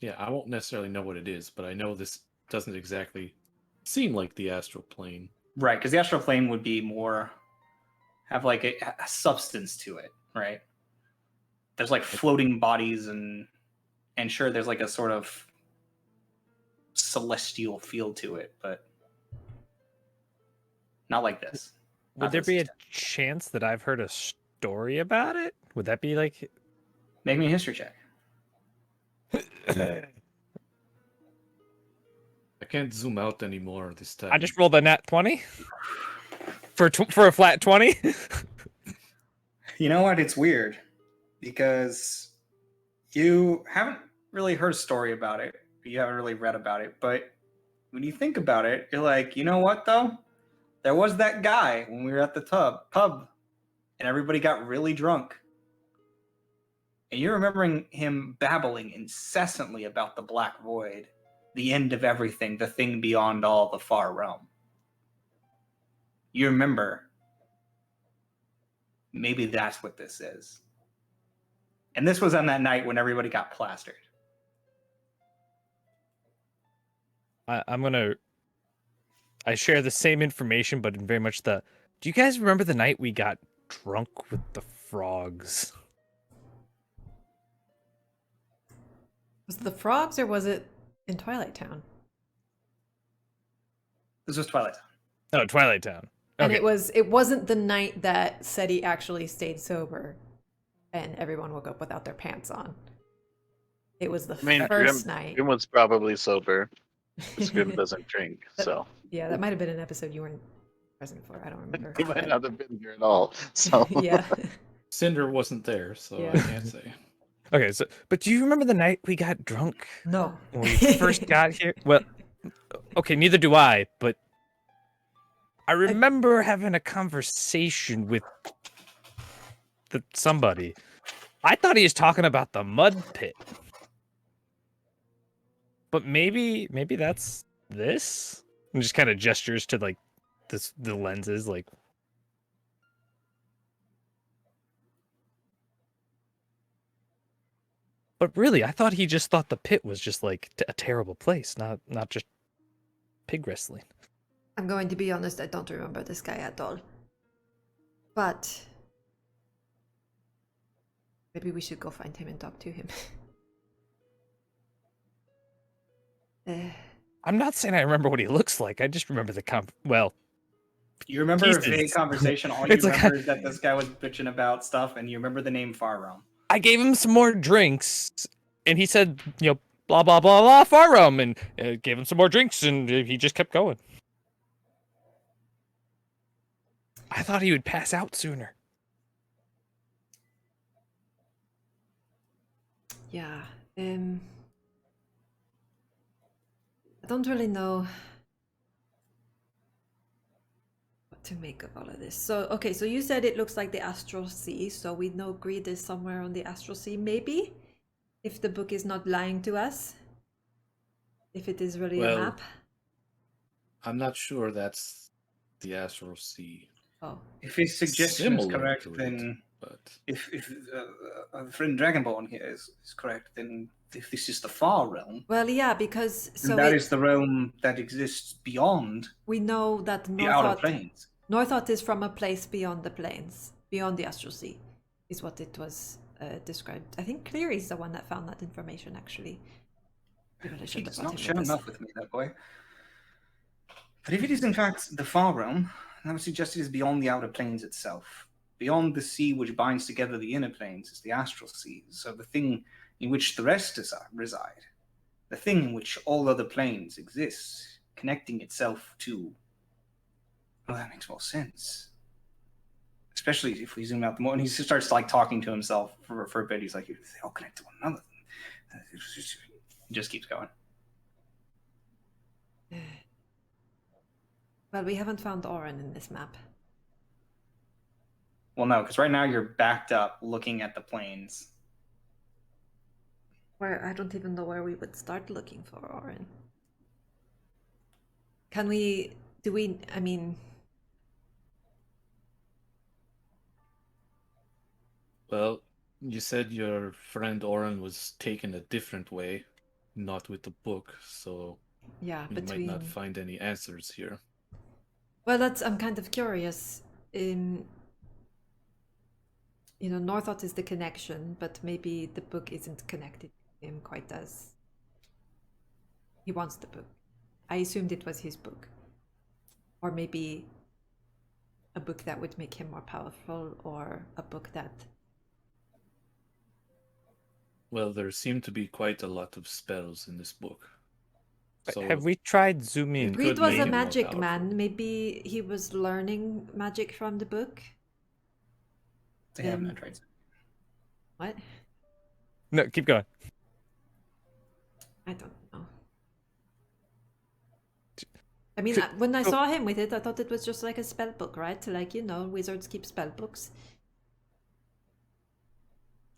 Yeah, I won't necessarily know what it is, but I know this doesn't exactly seem like the astral plane. Right, because the astral plane would be more have like a substance to it, right? There's like floating bodies and sure there's like a sort of celestial feel to it, but not like this. Would there be a chance that I've heard a story about it? Would that be like... Make me a history check. I can't zoom out anymore this time. I just rolled a nat 20 for a flat 20. You know what? It's weird because you haven't really heard a story about it. You haven't really read about it, but when you think about it, you're like, you know what though? There was that guy when we were at the pub, and everybody got really drunk. And you're remembering him babbling incessantly about the Black Void, the end of everything, the thing beyond all, the far realm. You remember, maybe that's what this is. And this was on that night when everybody got plastered. I share the same information, but in very much the. Do you guys remember the night we got drunk with the frogs? Was it the frogs or was it in Twilight Town? This was Twilight Town. Oh, Twilight Town. And Okay. it wasn't the night that Seti actually stayed sober and everyone woke up without their pants on. It was the first night. Grim was probably sober. Grim doesn't drink, so Yeah, that might have been an episode you weren't present for. I don't remember. he might not have been here at all. So Yeah. Cinder wasn't there, so Yeah. I can't say. Okay, so but do you remember the night we got drunk No. when we first got here? Well, okay, neither do I, but I remember having a conversation with somebody. I thought he was talking about the mud pit. But maybe that's this? And just kind of gestures to like the lenses like But really, I thought he just thought the pit was just like a terrible place, not just pig wrestling. I'm going to be honest, I don't remember this guy at all. But maybe we should go find him and talk to him. I'm not saying I remember what he looks like. I just remember well, You remember a vague pieces. conversation. All you It's like- remember is that this guy was bitching about stuff, and you remember the name Far Realm. I gave him some more drinks, and he said, blah, blah, blah, blah, Far Realm, and gave him some more drinks, and he just kept going. I thought he would pass out sooner. Yeah. I don't really know what to make of all of this. So, okay, so you said it looks like the Astral Sea, so we know Greed is somewhere on the Astral Sea, maybe? If the book is not lying to us? If it is really a Well, map? I'm not sure that's the Astral Sea. Oh. If his suggestion is Similar correct, to it, then but if friend Dragonborn here is correct, then if this is the Far Realm, Well, yeah, because then that is the realm that exists beyond we know that the outer planes. Northot is from a place beyond the plains, beyond the Astral Sea, is what it was described. I think Cleary is the one that found that information, actually. We really should He have does brought not him share with us. enough with me, that boy. But if it is in fact the Far Realm, then I would suggest it is beyond the outer planes itself. Beyond the sea which binds together the inner planes is the Astral Sea. So the thing in which the rest reside, the thing in which all other planes exist, connecting itself to. Well, that makes more sense. Especially if we zoom out the more, and he starts like talking to himself for a bit. He's like, they all connect to one another. He just keeps going. Well, we haven't found Oren in this map. Well, no, because right now you're backed up looking at the planes. Where I don't even know where we would start looking for Oren. Can we? Do we? I mean, well, you said your friend Oren was taken a different way, not with the book, so yeah, we might not find any answers here. Well, I'm kind of curious. Northot is the connection, but maybe the book isn't connected to him quite as he wants the book. I assumed it was his book. Or maybe a book that would make him more powerful, or a book that... Well, there seem to be quite a lot of spells in this book. So Have we tried zooming? It Greed could was make a him more magic powerful. man. Maybe he was learning magic from the book. They have no traits. What? No, keep going. I don't know. I mean, when I saw him with it, I thought it was just like a spell book, right? Like, wizards keep spell books.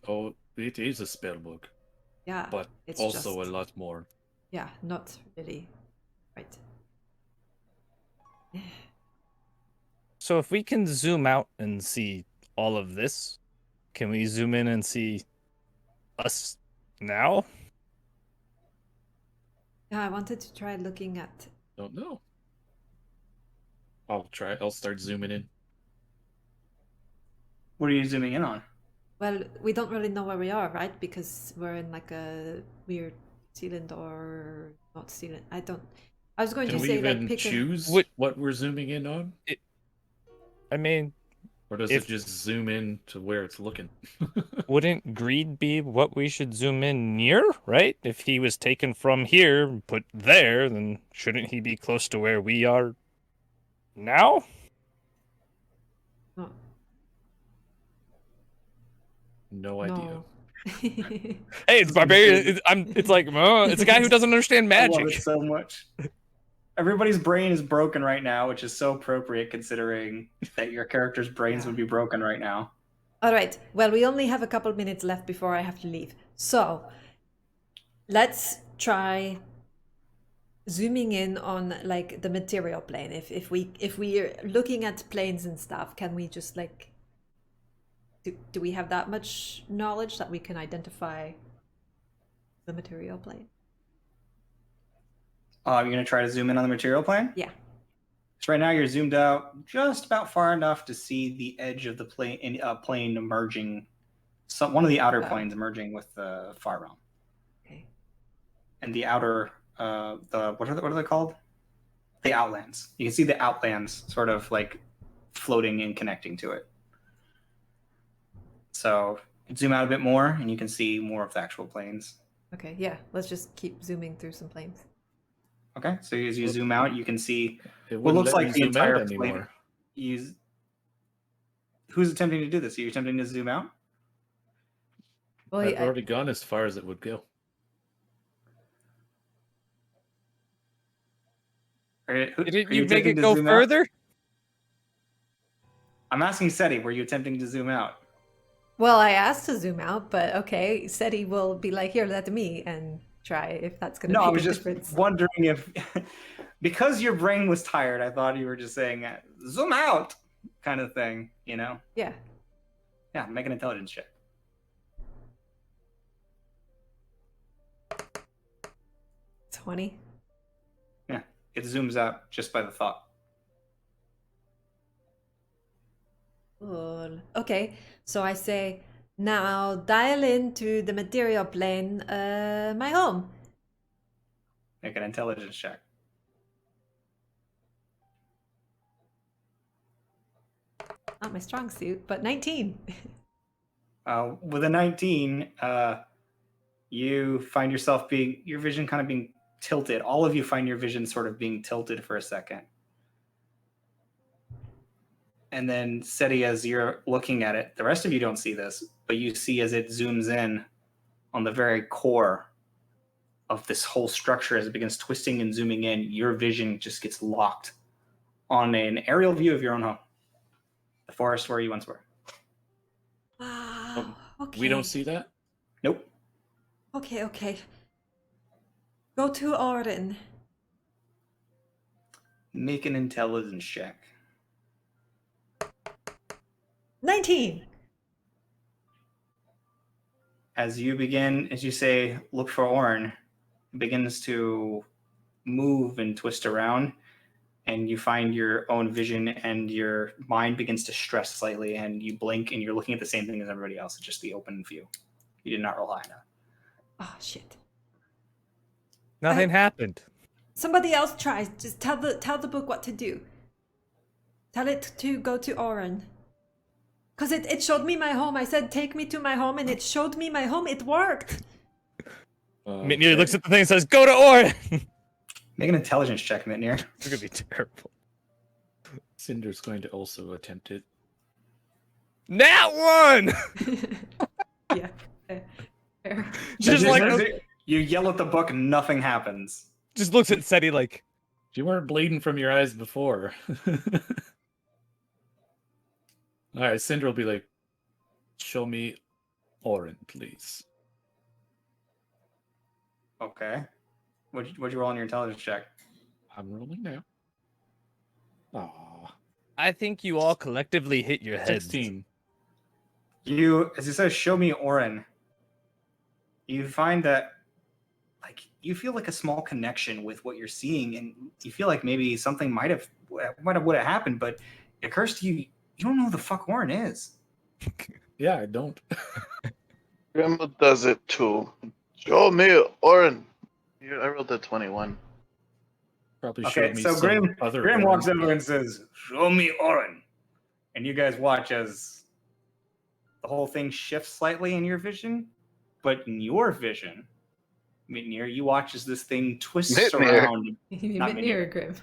Oh, It is a spell book, Yeah, but it's also just, a lot more. yeah, not really right. So if we can zoom out and see all of this, can we zoom in and see us now? Yeah, I wanted to try looking at. Don't know. I'll try. I'll start zooming in. What are you zooming in on? Well, we don't really know where we are, right? Because we're in like a weird Selindor, not Selindor. I don't. I was going Can to we say even like pick choose What- what we're zooming in on, I mean, or does If- it just zoom in to where it's looking? wouldn't greed be what we should zoom in near, right? If he was taken from here and put there, then shouldn't he be close to where we are now? No. No idea. No. Hey, it's barbarian. It's like, it's a guy who doesn't understand I love magic. it so much. Everybody's brain is broken right now, which is so appropriate considering that your character's brains would be broken right now. All right. Well, we only have a couple minutes left before I have to leave. So let's try zooming in on like the material plane. If we are looking at planes and stuff, can we just like do we have that much knowledge that we can identify the material plane? You're going to try to zoom in on the material plane? Yeah. So right now you're zoomed out just about far enough to see the edge of the plane emerging, one of the outer Wow. planes emerging with the far realm. Okay. And the outer, what are they called? The outlands. You can see the outlands sort of like floating and connecting to it. So zoom out a bit more and you can see more of the actual planes. Okay. Yeah. Let's just keep zooming through some planes. Okay, so as you zoom out, you can see It what wouldn't looks let like me the zoom out entire plane. anymore. Who's attempting to do this? Are you attempting to zoom out? Well, I've already gone as far as it would go. Didn't are you make attempting it to go zoom out? further? I'm asking Seti, were you attempting to zoom out? well, I asked to zoom out, but okay, said he will be like, here, let me and try if that's going to No, make I was a just difference. wondering if, because your brain was tired, I thought you were just saying zoom out kind of thing, you know? Yeah. Yeah, make an intelligence check. $20. Yeah, it zooms out just by the thought. Cool. Okay, so I say, now dial into the material plane, my home. Make an intelligence check. Not my strong suit, but 19. With a 19, you find yourself your vision kind of being tilted. All of you find your vision sort of being tilted for a second. And then Seti, as you're looking at it, the rest of you don't see this, but you see as it zooms in on the very core of this whole structure, as it begins twisting and zooming in, your vision just gets locked on an aerial view of your own home. The forest where you once were. Wow. Okay. We don't see that? Nope. Okay. Go to Orin. Make an intelligence check. 19. As you say, look for Orin, it begins to move and twist around, and you find your own vision, and your mind begins to stress slightly, and you blink, and you're looking at the same thing as everybody else. It's just the open view. You did not roll high enough. Oh, shit. Nothing happened. Somebody else tries. Just tell the book what to do. Tell it to go to Orin. Because it showed me my home. I said, take me to my home, and it showed me my home. It worked. Mitnir looks at the thing and says, "Go to Orin." Make an intelligence check, Mitnir. It's gonna be terrible. Cinder's going to also attempt it. Nat one. Yeah. Fair. Just As like you yell at the book, nothing happens. just looks at Seti like, You weren't bleeding from your eyes before. Alright, Cinder will be like, show me Orin, please. Okay. What'd you roll on your intelligence check? I'm rolling now. Aw. I think you all collectively hit your heads. 16. You, as it says, show me Orin. You find that, like, you feel like a small connection with what you're seeing, and you feel like maybe something would have happened, but it occurs to you, you don't know who the fuck Orin is. Yeah, I don't. Grim does it too. Show me, Orin. Here, I rolled a 21. Probably Okay, showed me so some other Grim Orin. walks over and says, "Show me Orin," and you guys watch as the whole thing shifts slightly in your vision, but in your vision, Mitnir, you watch as this thing twists Mitnir. around. You mean Not near Grim.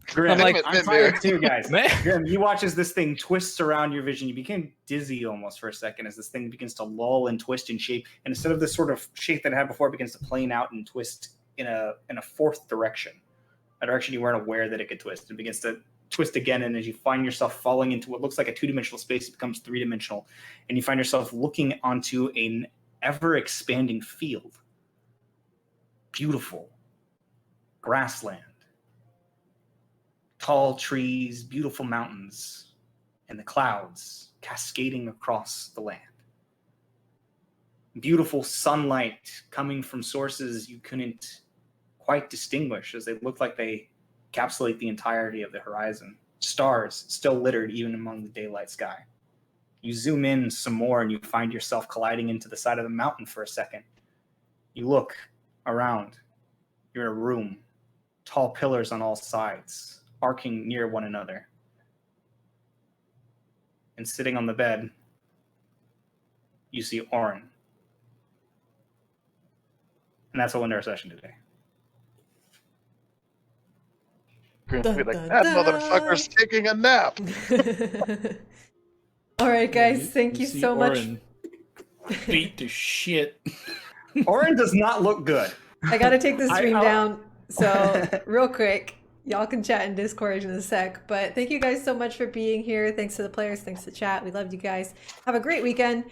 Grim, I'm like, I'm tired too, guys. Man. Grim, you watch as this thing twists around your vision. You became dizzy almost for a second as this thing begins to lull and twist in shape. And instead of this sort of shape that it had before, it begins to plane out and twist in a fourth direction, a direction you weren't aware that it could twist. It begins to twist again, and as you find yourself falling into what looks like a two-dimensional space, it becomes three-dimensional, and you find yourself looking onto an ever-expanding field. Beautiful grassland, tall trees, beautiful mountains, and the clouds cascading across the land. Beautiful sunlight coming from sources you couldn't quite distinguish, as they look like they encapsulate the entirety of the horizon. Stars still littered even among the daylight sky. You zoom in some more and you find yourself colliding into the side of the mountain for a second. You look around. You're in a room. Tall pillars on all sides, arcing near one another. And sitting on the bed, you see Orin. And that's what we'll end our session today. Grim Dun, be like, dun, that dun. motherfucker's taking a nap. All right, guys, thank you see so much. Orin beat to shit. Orin does not look good. I gotta take the stream I'll- down, so real quick, y'all can chat in Discord in a sec. But thank you guys so much for being here. Thanks to the players, thanks to chat. We loved you guys. Have a great weekend.